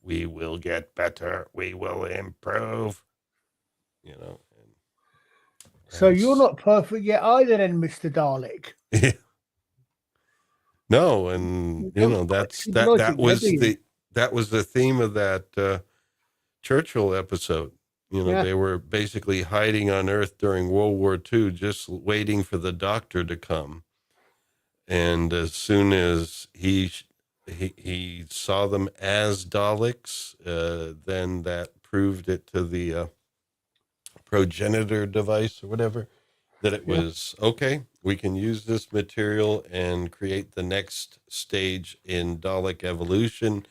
we will get better, we will improve, And So you're not perfect yet either, then, Mr. Dalek. Yeah. No, and that was the theme of that Churchill episode. They were basically hiding on Earth during World War II, just waiting for the doctor to come. And as soon as he saw them as Daleks, then that proved it to the progenitor device or whatever, that it was, okay, we can use this material and create the next stage in Dalek evolution,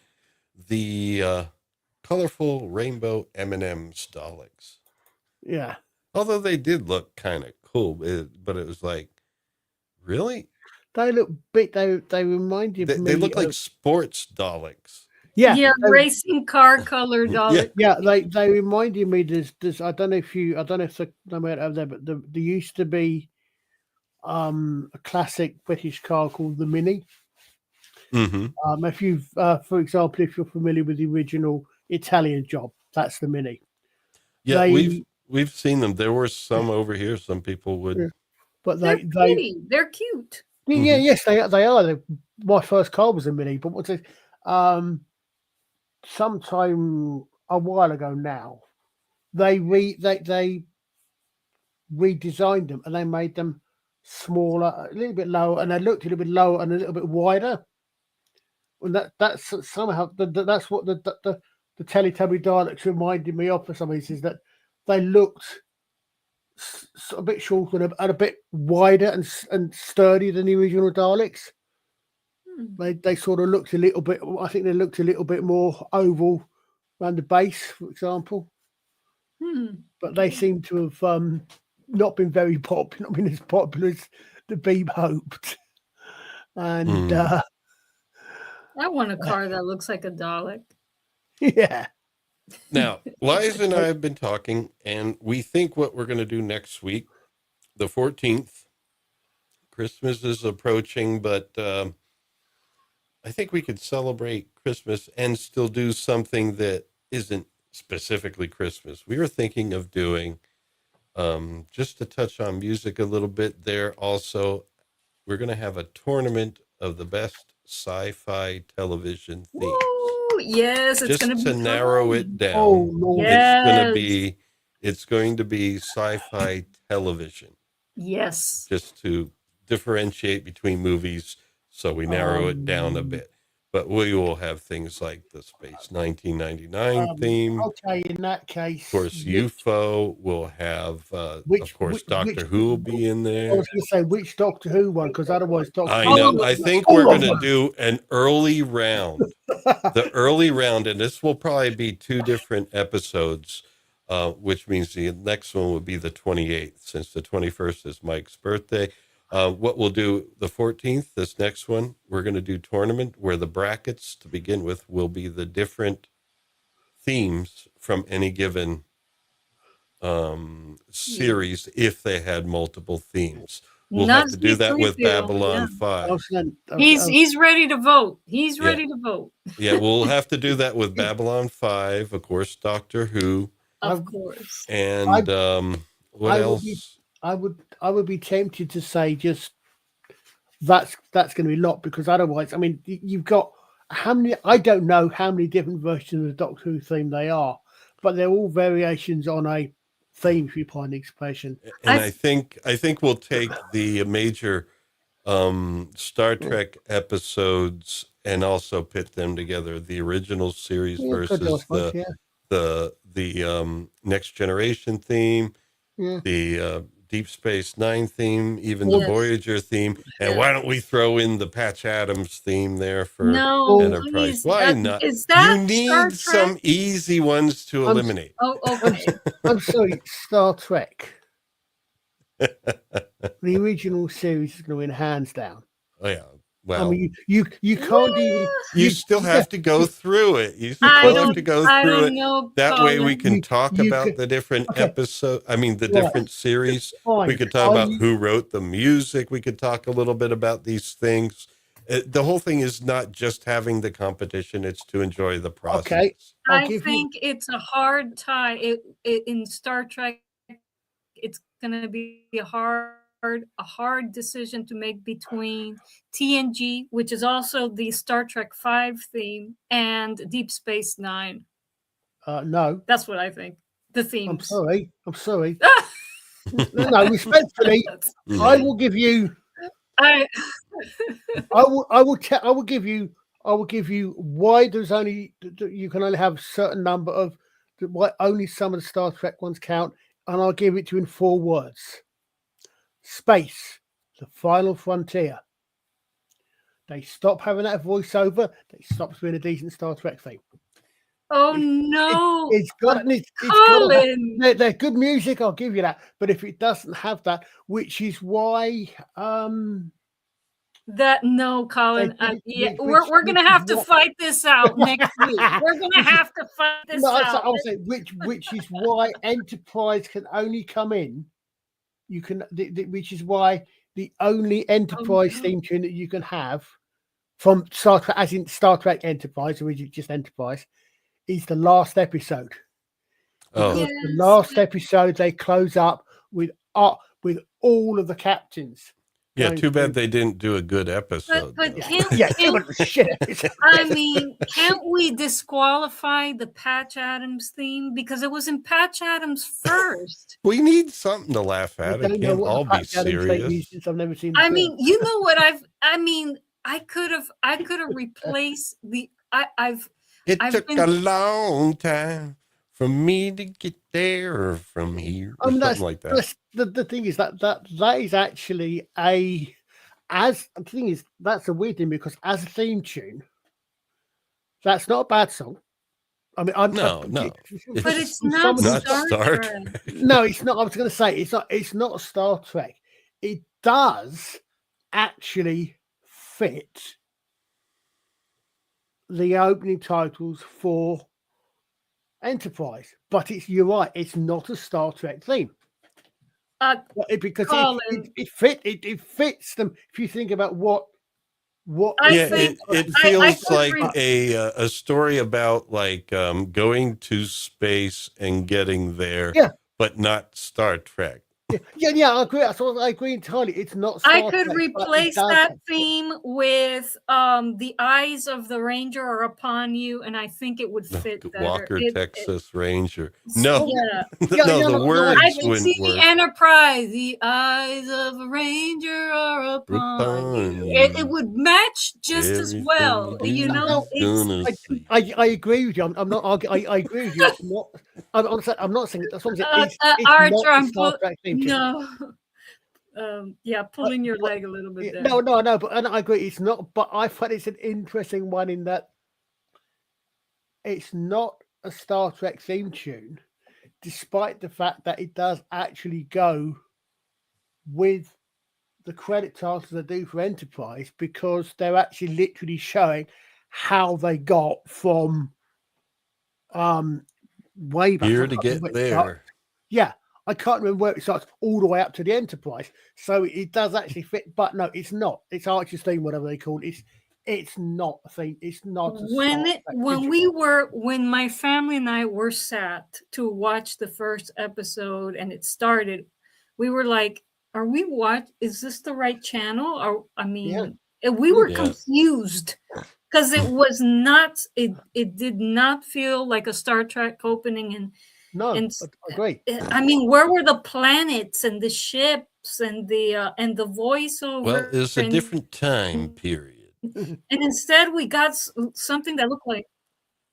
the colorful rainbow M&M's Daleks. Yeah. Although they did look kind of cool, but it was like, really? They look big. They reminded me. They look like sports Daleks. Yeah. Yeah, racing car color Dalek. Yeah, they reminded me. There's I don't know if they might have there, but there used to be a classic British car called the Mini. Mm-hmm. If you've, for example, if you're familiar with the original Italian Job, that's the Mini. Yeah, we've seen them. There were some over here. Some people would, but They're pretty. They're cute. Yeah, yes, they are. My first car was a Mini, but what's it? Sometime a while ago now, they redesigned them and they made them smaller, a little bit lower, and they looked a little bit lower and a little bit wider. And that's somehow that's what the Teletubby Daleks reminded me of for some reason, is that they looked a bit shorter and a bit wider and sturdier than the original Daleks. They sort of looked a little bit. I think they looked a little bit more oval around the base, for example. But they seem to have not been very popular, not been as popular as the Beeb hoped. And I want a car that looks like a Dalek. Yeah. Now, Liza and I have been talking, and we think what we're going to do next week, the 14th, Christmas is approaching, but I think we could celebrate Christmas and still do something that isn't specifically Christmas. We were thinking of doing, just to touch on music a little bit there also, we're going to have a tournament of the best sci-fi television themes. Woo, yes, it's going to be to narrow it down. Oh, Lord. Yes. It's going to be sci-fi television. Yes. Just to differentiate between movies, so we narrow it down a bit. But we will have things like the Space 1999 theme. Okay, in that case, Of course, UFO will have, of course, Doctor Who will be in there. I was going to say which Doctor Who one, because otherwise I know. I think we're going to do an early round. The early round, and this will probably be 2 different episodes, which means the next one would be the 28th, since the 21st is Mike's birthday. What we'll do the 14th, this next one, we're going to do tournament where the brackets to begin with will be the different themes from any given series if they had multiple themes. We'll have to do that with Babylon 5. He's ready to vote. He's ready to vote. Yeah, we'll have to do that with Babylon 5, of course, Doctor Who. Of course. And what else? I would be tempted to say just that's going to be a lot, because otherwise, I mean, you've got how many? I don't know how many different versions of the Doctor Who theme they are, but they're all variations on a theme, if you find the expression. And I think we'll take the major Star Trek episodes and also pit them together: the original series versus the Next Generation theme, the Deep Space Nine theme, even Yes. the Voyager theme. And Yeah. why don't we throw in the Patch Adams theme there for No, Enterprise? please. Why not? Is that You Star need some Trek? easy ones to eliminate. Oh, okay. I'm sorry, Star Trek. The original series is going to win hands down. Oh yeah. I Well, mean, you can't even. you still have to go through it. You still I have don't. to go I through don't it. know. That way we Colin. can You- talk you about could- the different okay. episode. I mean, the Right. different series. Fine. We could talk Are about you- who wrote the music. We could talk a little bit about these things. The whole thing is not just having the competition; it's to enjoy the process. Okay. I'll I give you- think it's a hard tie. In Star Trek, it's going to be a hard decision to make between TNG, which is also the Star Trek 5 theme, and Deep Space Nine. No, That's what I think. The I'm themes. sorry. I'm sorry. No, respectfully, I will give you. I I will give you. I will give you why there's only you can only have a certain number of why only some of the Star Trek ones count, and I'll give it to you in 4 words: space, the final frontier. They stop having that voiceover. They stop being a decent Star Trek thing. oh no, It's got Colin. they're good music. I'll give you that. But if it doesn't have that, which is why That no, Colin. I think Yeah, which- we're gonna which have is to what- fight this out next week. We're gonna have to fight this no, out. I'll say which is why Enterprise can only come in. You can, which is why the only Enterprise no. theme tune that you can have from Star Trek, as in Star Trek Enterprise, or is it just Enterprise, is the last episode. Oh, Because Yes. the last episode they close up with all of the captains. yeah. going Too bad through- they didn't do a good episode. But though. can't, Yeah, can't it was a shit episode. I mean, can't we disqualify the Patch Adams theme because it was in Patch Adams first? We need something to laugh I at. don't It know can't what the all be Patch Adams thing serious. is since I've never seen. the I film. mean, you know what I could have replaced the I've It took a long time for me to get there or from here, or that's, something like that. the thing is that is actually the thing is that's a weird thing because as a theme tune, that's not a bad song. I mean, No. but it's from not some of the- Not Star Star Trek. No, it's not. I was going to say it's not a Star Trek. It does actually fit the opening titles for Enterprise, but you're right. It's not a Star Trek theme. Because Colin. it fits them. If you think about what I Yeah, think- it I feels could like re- a story about like going to space and getting there, Yeah. but not Star Trek. yeah, I agree. I agree entirely. It's not. Star I could Trek, but it replace does that have- theme with the eyes of the ranger are upon you, and I think it would fit better. Walker, It- Texas Ranger. No, Yeah. Yeah, no, the no, words I can wouldn't see the work. Enterprise. The eyes of a ranger are upon Upon you. you. It would match just as Everything well. You do know, is gonna see. I agree with you. I'm not. I agree with you. It's not. I'm not saying that's what I'm saying. It's Archer, not a I'm Star Trek theme tune. no. Yeah, pulling your leg a little bit there. No, but and I agree. It's not. But I find it's an interesting one in that it's not a Star Trek theme tune, despite the fact that it does actually go with the credit titles they do for Enterprise, because they're actually literally showing how they got from way back. Here I to can't get remember where it starts. there. Yeah, I can't remember where it starts all the way up to the Enterprise. So it does actually fit, but no, it's not. It's Archer's theme, whatever they call it. It's not a thing. It's not. A Star Trek theme. When my family and I were sat to watch the first episode and it started, we were like, "Are we is this the right channel?" Or we were Yeah. confused because it was not. It did not feel like a Star Trek opening, and No, and I agree. I mean, where were the planets and the ships and the voiceover? Well, it's a and- different time period. and instead we got something that looked like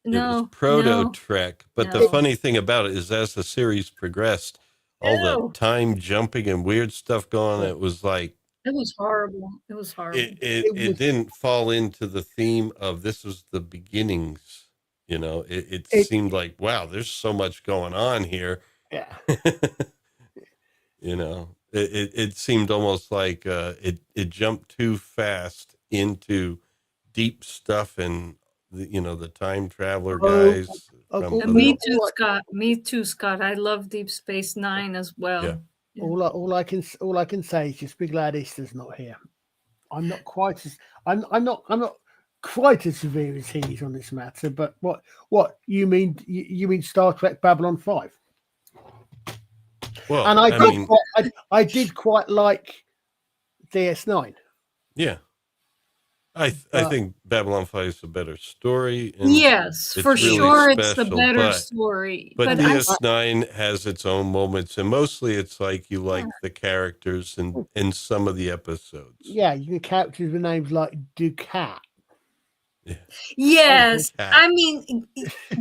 It was proto Trek, but the no. funny thing about it is, as the series progressed, all the Ew. time jumping and weird stuff going on. It was like It was horrible. It was horrible. it didn't fall into the theme of this was the beginnings. It It- seemed like, wow, there's so much going on here. Yeah. It seemed almost like it jumped too fast into deep stuff and the time traveler guys. Me too, Scott. Me too, Scott. I love Deep Space Nine as well. Yeah. All I can say is just be glad Easter's not here. I'm not quite as severe as he is on this matter. But what you mean? You mean Star Trek Babylon 5? Well, And I did quite like DS9. Yeah. I think Babylon 5 is a better story. And Yes, it's for really sure, it's the special, better story. But I- DS9 has its own moments, and mostly it's like you like the characters in some of the episodes. Yeah, you can characters with names like Ducat. Yes, Yeah. I mean,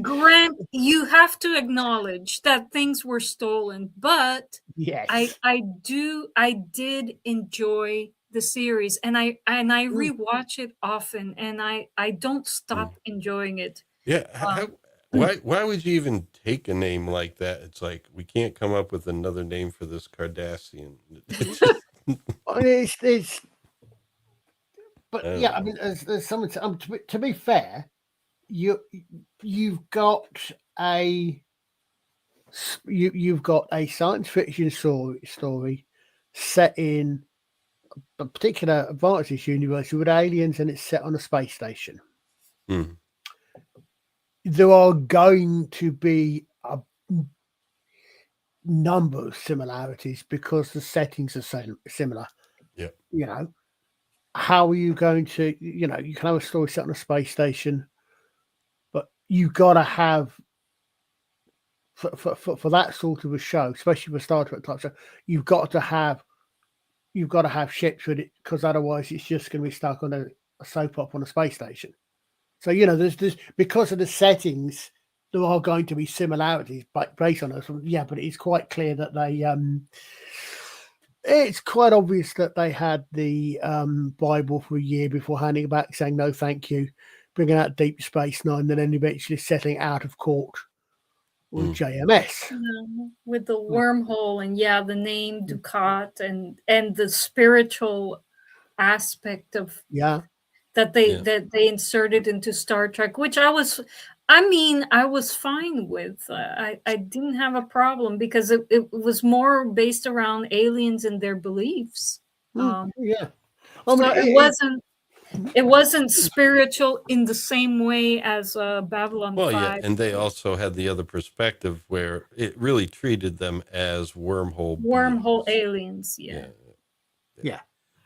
Grant, you have to acknowledge that things were stolen, but Yes. I did enjoy the series, and I rewatch it often, and I don't stop enjoying it. Yeah. Why would you even take a name like that? It's like we can't come up with another name for this Cardassian. It's but yeah, I mean, there's something to be fair, you've got a science fiction story set in a particular advantage universe with aliens, and it's set on a space station. Hmm. There are going to be a number of similarities because the settings are so similar. Yeah. How are you going to, you can have a story set on a space station, but you've got to have for that sort of a show, especially for Star Trek type show, you've got to have ships with it, because otherwise it's just going to be stuck on a soap opera on a space station. So there's because of the settings, there are going to be similarities based on those. Yeah, but it's quite clear that they it's quite obvious that they had the Bible for a year before handing it back, saying no thank you, bringing out Deep Space Nine, and then eventually settling out of court with JMS. With the wormhole and the name Ducat and the spiritual aspect of that they inserted into Star Trek, which I was fine with. I didn't have a problem because it was more based around aliens and their beliefs. It wasn't spiritual in the same way as Babylon 5. Yeah, and they also had the other perspective where it really treated them as wormhole aliens. Yeah.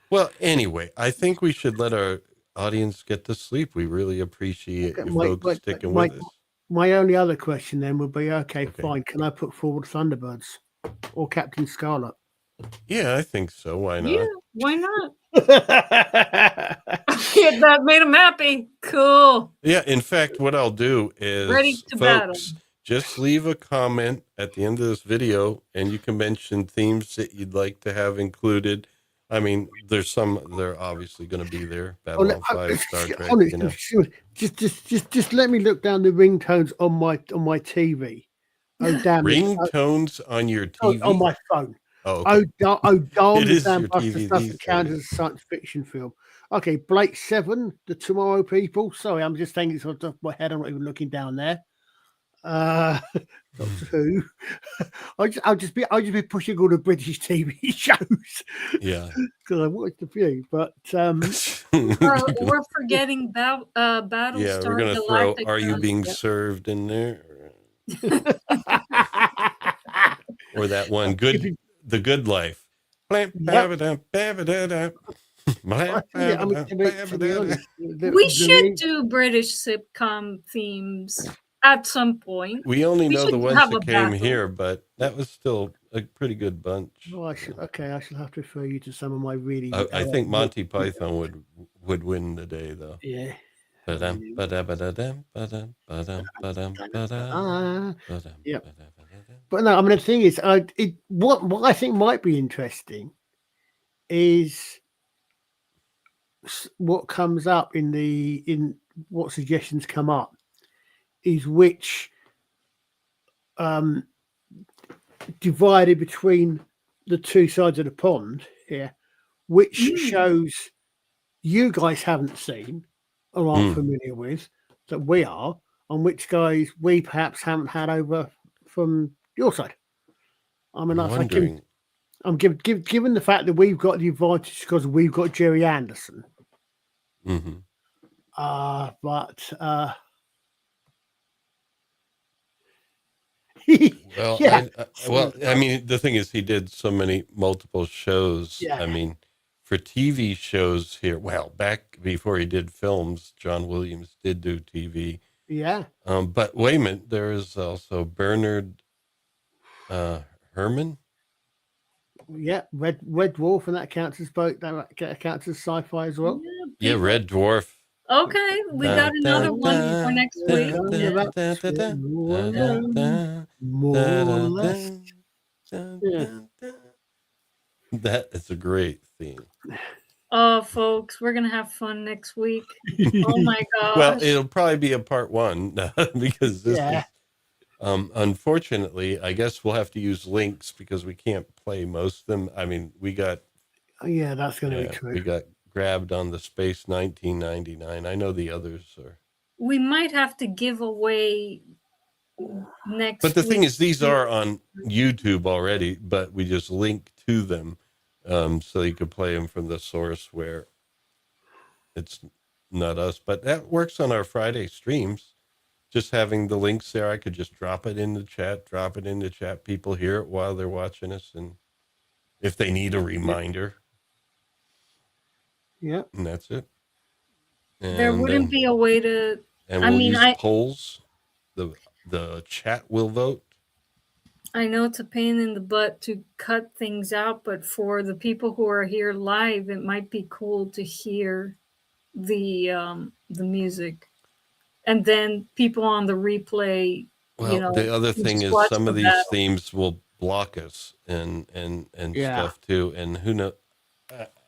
Well, anyway, I think we should let our audience get to sleep. We really appreciate you folks sticking with us. My only other question then would be, okay, fine. Can I put forward Thunderbirds or Captain Scarlet? Yeah, I think so. Why not? Yeah, why not? That made him happy. Cool. Yeah, in fact, what I'll do is, ready to battle. Just leave a comment at the end of this video, and you can mention themes that you'd like to have included. I mean, they're obviously going to be there. Babylon 5, Star Trek. Just let me look down the ringtones on my TV. Oh damn! Ringtones on your TV? On my phone. Oh, okay. Darn! It is Damn your Buster TV stuff these that counts as a science fiction film. Okay, Blake 7, The Tomorrow People. Sorry, I'm just thinking it's on top of my head. I'm not even looking down there. Doctor Who. I'll just be pushing all the British TV shows. Yeah, because I watched a few, but we're forgetting Battlestar. Yeah, we're gonna throw "Are You Being Served" in there, or that one, The Good Life. We should do British sitcom themes at some point. We only know the ones that came here, but that was still a pretty good bunch. Oh, I shall have to refer you to some of my really. I think Monty Python would win the day, though. Yeah. Yep. But no, I mean the thing is, what I think might be interesting is what comes up in what suggestions come up is which divided between the two sides of the pond here, which shows you guys haven't seen or aren't familiar with that we are, and which guys we perhaps haven't had over from your side. I mean, I'm wondering. Given the fact that we've got the advantage because we've got Jerry Anderson. Mm-hmm. But Well, yeah. I mean, the thing is, he did so many multiple shows. Yeah. I mean, for TV shows here, well, back before he did films, John Williams did do TV. Yeah. But wait a minute, there is also Bernard Herrmann. Yeah, Red Dwarf, and that counts as both. That counts as sci-fi as well. Yeah, Red Dwarf. Okay, we got another one for next week. More or less. That is a great theme. Oh, folks, we're gonna have fun next week. Oh my gosh! Well, it'll probably be a part one because this is. Unfortunately, I guess we'll have to use links because we can't play most of them. I mean, we got. Yeah, that's going to be true. We got grabbed on the Space 1999. I know the others are. We might have to give away next. But the thing is, these are on YouTube already, but we just link to them so you could play them from the source where it's not us. But that works on our Friday streams. Just having the links there, I could just drop it in the chat. People hear it while they're watching us, and if they need a reminder. Yeah, and that's it. And there wouldn't be a way to. And we'll use polls. The chat will vote. I know it's a pain in the butt to cut things out, but for the people who are here live, it might be cool to hear the music. And then people on the replay, well, the other thing is some of these themes will block us and stuff too. And who knows?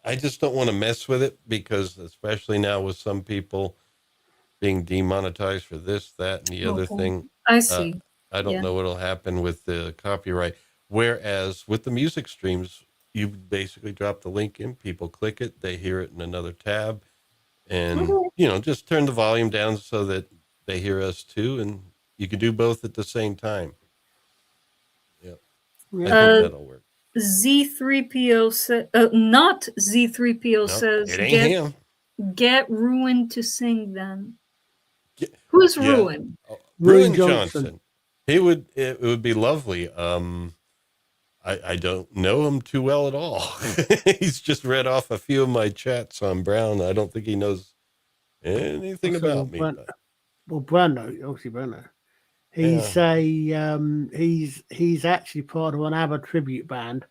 I just don't want to mess with it because, especially now with some people being demonetized for this, that, and the other thing. I see. I don't know what'll happen with the copyright. Whereas with the music streams, you basically drop the link in, people click it, they hear it in another tab. And, just turn the volume down so that they hear us too. And you can do both at the same time. Yep. I think that'll work. Z3PO said, not Z3PO says, get Ruin to sing then. Who's Ruin? Ruin Johnson. It would be lovely. I don't know him too well at all. He's just read off a few of my chats on Brown. I don't think he knows anything about me. Well, Brando. He's he's actually part of an ABBA tribute band.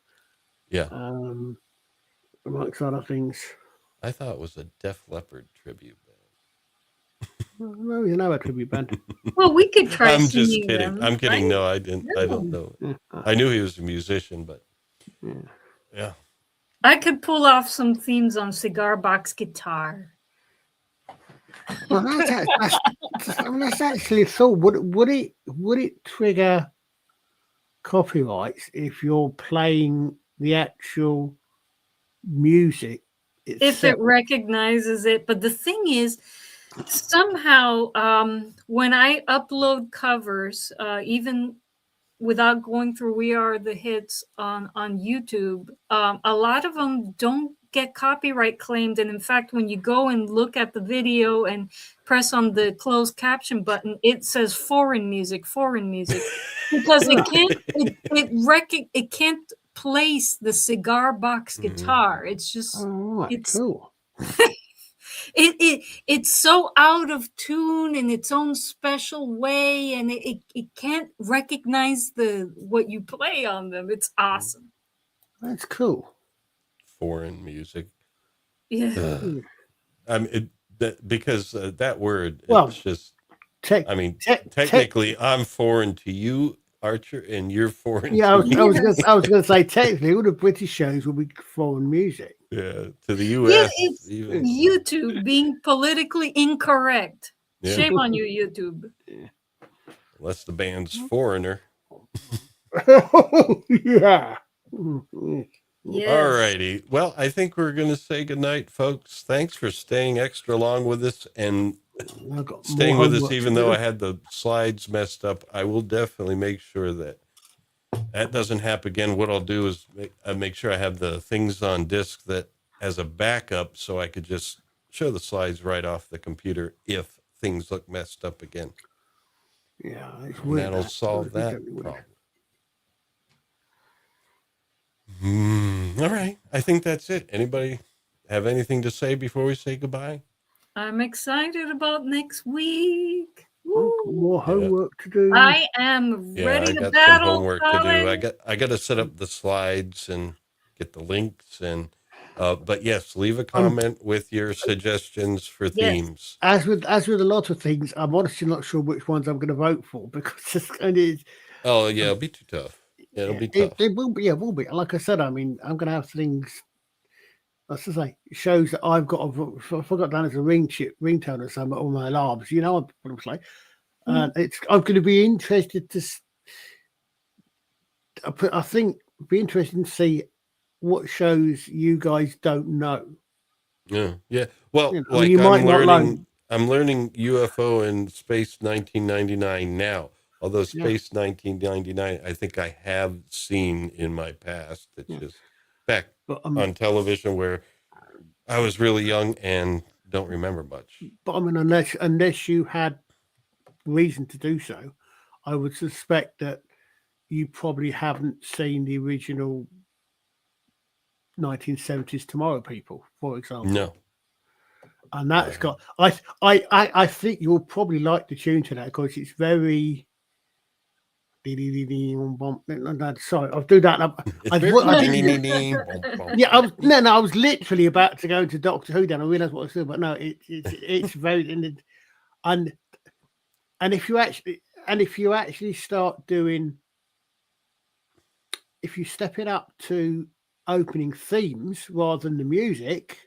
Yeah. Amongst other things. I thought it was a Def Leppard tribute band. No, you know a tribute band. Well, we could try. I'm just kidding. Them, I'm kidding. Right? No, I didn't. I don't know. I knew he was a musician, but yeah. I could pull off some themes on cigar box guitar. Well, that's actually so. Would it trigger copyrights if you're playing the actual music itself? If it recognizes it, but the thing is, somehow when I upload covers, even without going through We Are the Hits on YouTube, a lot of them don't get copyright claimed. And in fact, when you go and look at the video and press on the closed caption button, it says foreign music, because it can't place the cigar box guitar. It's just it's cool. It's so out of tune in its own special way, and it can't recognize what you play on them. It's awesome. That's cool. Foreign music. Yeah. I mean, because that word, well, it's just. Technically, I'm foreign to you. Archer, and you're foreign. Yeah, to I was going to say technically all the British shows will be foreign music. yeah, to the Yeah, U.S. it's even. YouTube being politically incorrect. Yeah. Shame on you, YouTube. Unless the band's Foreigner. Yeah. Yes. All righty. Well, I think we're going to say goodnight, folks. Thanks for staying extra long with us and I've got staying more with us, homework even to though do. I had the slides messed up. I will definitely make sure that doesn't happen again. What I'll do is make sure I have the things on disk that as a backup, so I could just show the slides right off the computer if things look messed up again. Yeah, it's And weird. that'll that. solve It's that totally weird. problem. All right. I think that's it. Anybody have anything to say before we say goodbye? I'm excited about next week. I've got more homework to do. I am Yeah, ready I to got some battle. homework to do. Colin. I got to set up the slides and get the links and but yes, leave a comment with your suggestions for themes. As with a lot of things, I'm honestly not sure which ones I'm going to vote for because it's kind of Oh yeah, it'll be too tough. It'll be tough. It will be. Yeah, it will be. Like I said, I mean, I'm going to have things. Let's just say shows that I've got. I've got down as a ringtone or something on my alarms. You know what I'm saying? And I'm going to be interested to. I think be interested to see what shows you guys don't know. Yeah, yeah. Well, You know, like you might I'm not learning. I'm learning UFO and Space 1999 now. Although Space 1999, I think I have seen in my past. It's just back on television where I was really young and don't remember much. But I mean, unless you had reason to do so, I would suspect that you probably haven't seen the original 1970s Tomorrow People, for example. No. And that's got. I think you'll probably like the tune to that because it's very. Sorry, I'll do that. I was literally about to go into Doctor Who. Then I realised what I was doing, but no, it's very and if you actually start doing, if you step it up to opening themes rather than the music.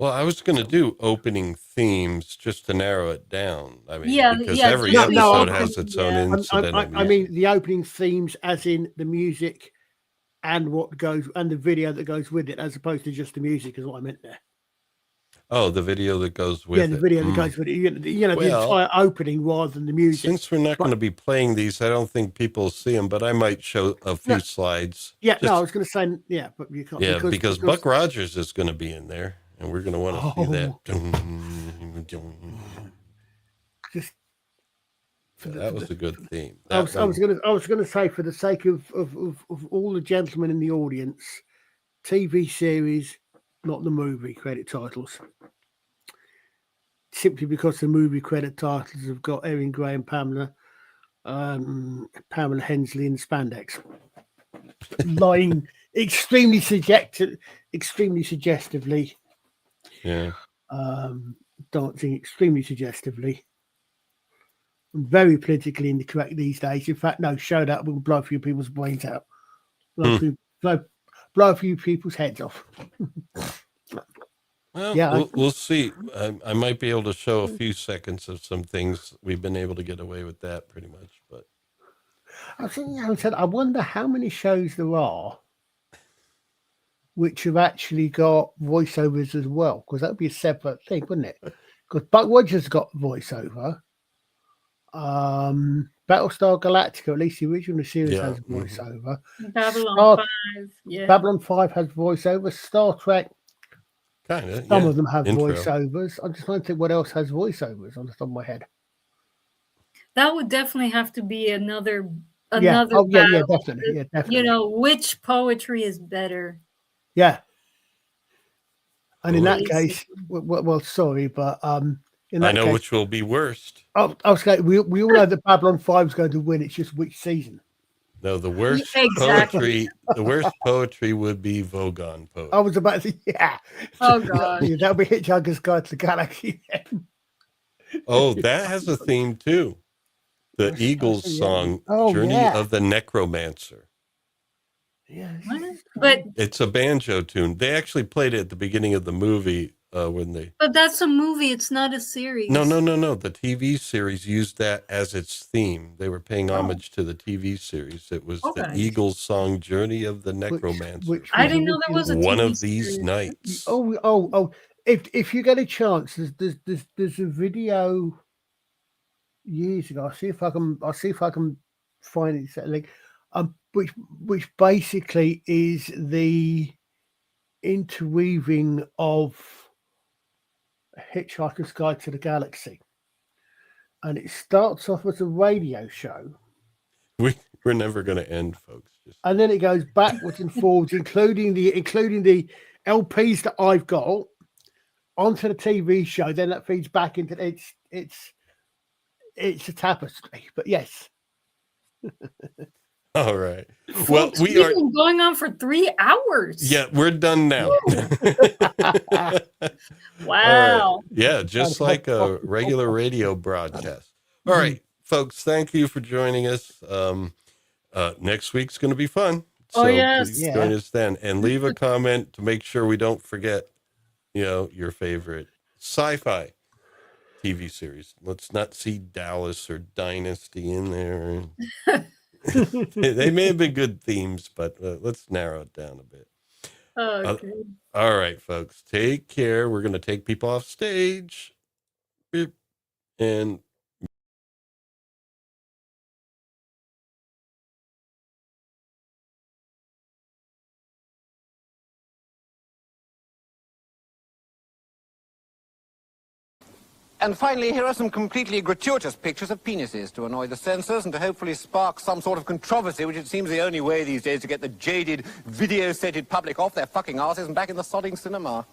Well, I was going to do opening themes just to narrow it down. I mean, because every No, episode has its own incident. I mean, the opening themes, as in the music and what goes and the video that goes with it, as opposed to just the music, is what I meant there. Oh, the video that goes with it. Yeah, the video that goes with it. You know, the entire opening rather than the music. Since we're not going to be playing these, I don't think people will see them, but I might show a few slides. Yeah, I was going to say, but you can't. Yeah, because Buck Rogers is going to be in there, and we're going to want to see that. That was a good theme. I was going to say, for the sake of all the gentlemen in the audience, TV series, not the movie credit titles. Simply because the movie credit titles have got Erin Gray and Pamela Hensley in spandex, lying extremely suggestively. Yeah. Dancing extremely suggestively. Very politically incorrect these days. In fact, no, show that will blow a few people's brains out. Blow a few people's heads off. Well, we'll see. I might be able to show a few seconds of some things. We've been able to get away with that pretty much. But I wonder how many shows there are which have actually got voiceovers as well, because that would be a separate thing, wouldn't it? Because Buck Rogers got voiceover. Battlestar Galactica, at least the original series, has voiceover. Babylon 5 has voiceover. Star Trek, some of them have voiceovers. I'm just trying to think what else has voiceovers on the top of my head. That would definitely have to be another battle. Yeah, definitely. You know, which poetry is better? Yeah. And in that case, well, sorry, but in that I know case, which will be worst. I was going. We all know that Babylon 5 is going to win. It's just which season. No, the worst poetry. The worst poetry would be Vogon poetry. I was about to. Oh God. That'll be Hitchhiker's Guide to the Galaxy. Oh, that has a theme too. The Eagles song, Oh, Journey yeah. of the Necromancer. Yeah. But It's a banjo tune. They actually played it at the beginning of the movie when they... but that's a movie. It's not a series. No. The TV series used that as its theme. They were paying homage to the TV series. It was the Okay. Eagles song, Journey of the Necromancer. Which I was didn't know there was a One TV of these series. nights. Oh! If you get a chance, there's a video years ago. I'll see if I can find it. Like, which basically is the interweaving of Hitchhiker's Guide to the Galaxy, and it starts off as a radio show, We're never going to end, folks. Just... and then it goes backwards and forwards, including the LPs that I've got onto the TV show. Then that feeds back into it's a tapestry. But yes. All right. Folks, we we've are been going on for 3 hours. Yeah, we're done now. Wow. All right. Yeah, just like a regular radio broadcast. All right, folks, thank you for joining us. Next week's going to be fun. So yes. please join us then, and leave a comment to make sure we don't forget, your favorite sci-fi TV series. Let's not see Dallas or Dynasty in there. They may have been good themes, but let's narrow it down a bit. Okay. All right, folks, take care. We're going to take people off stage. Beep. And And finally, here are some completely gratuitous pictures of penises to annoy the censors and to hopefully spark some sort of controversy, which it seems the only way these days to get the jaded, video-sated public off their fucking asses and back in the sodding cinema.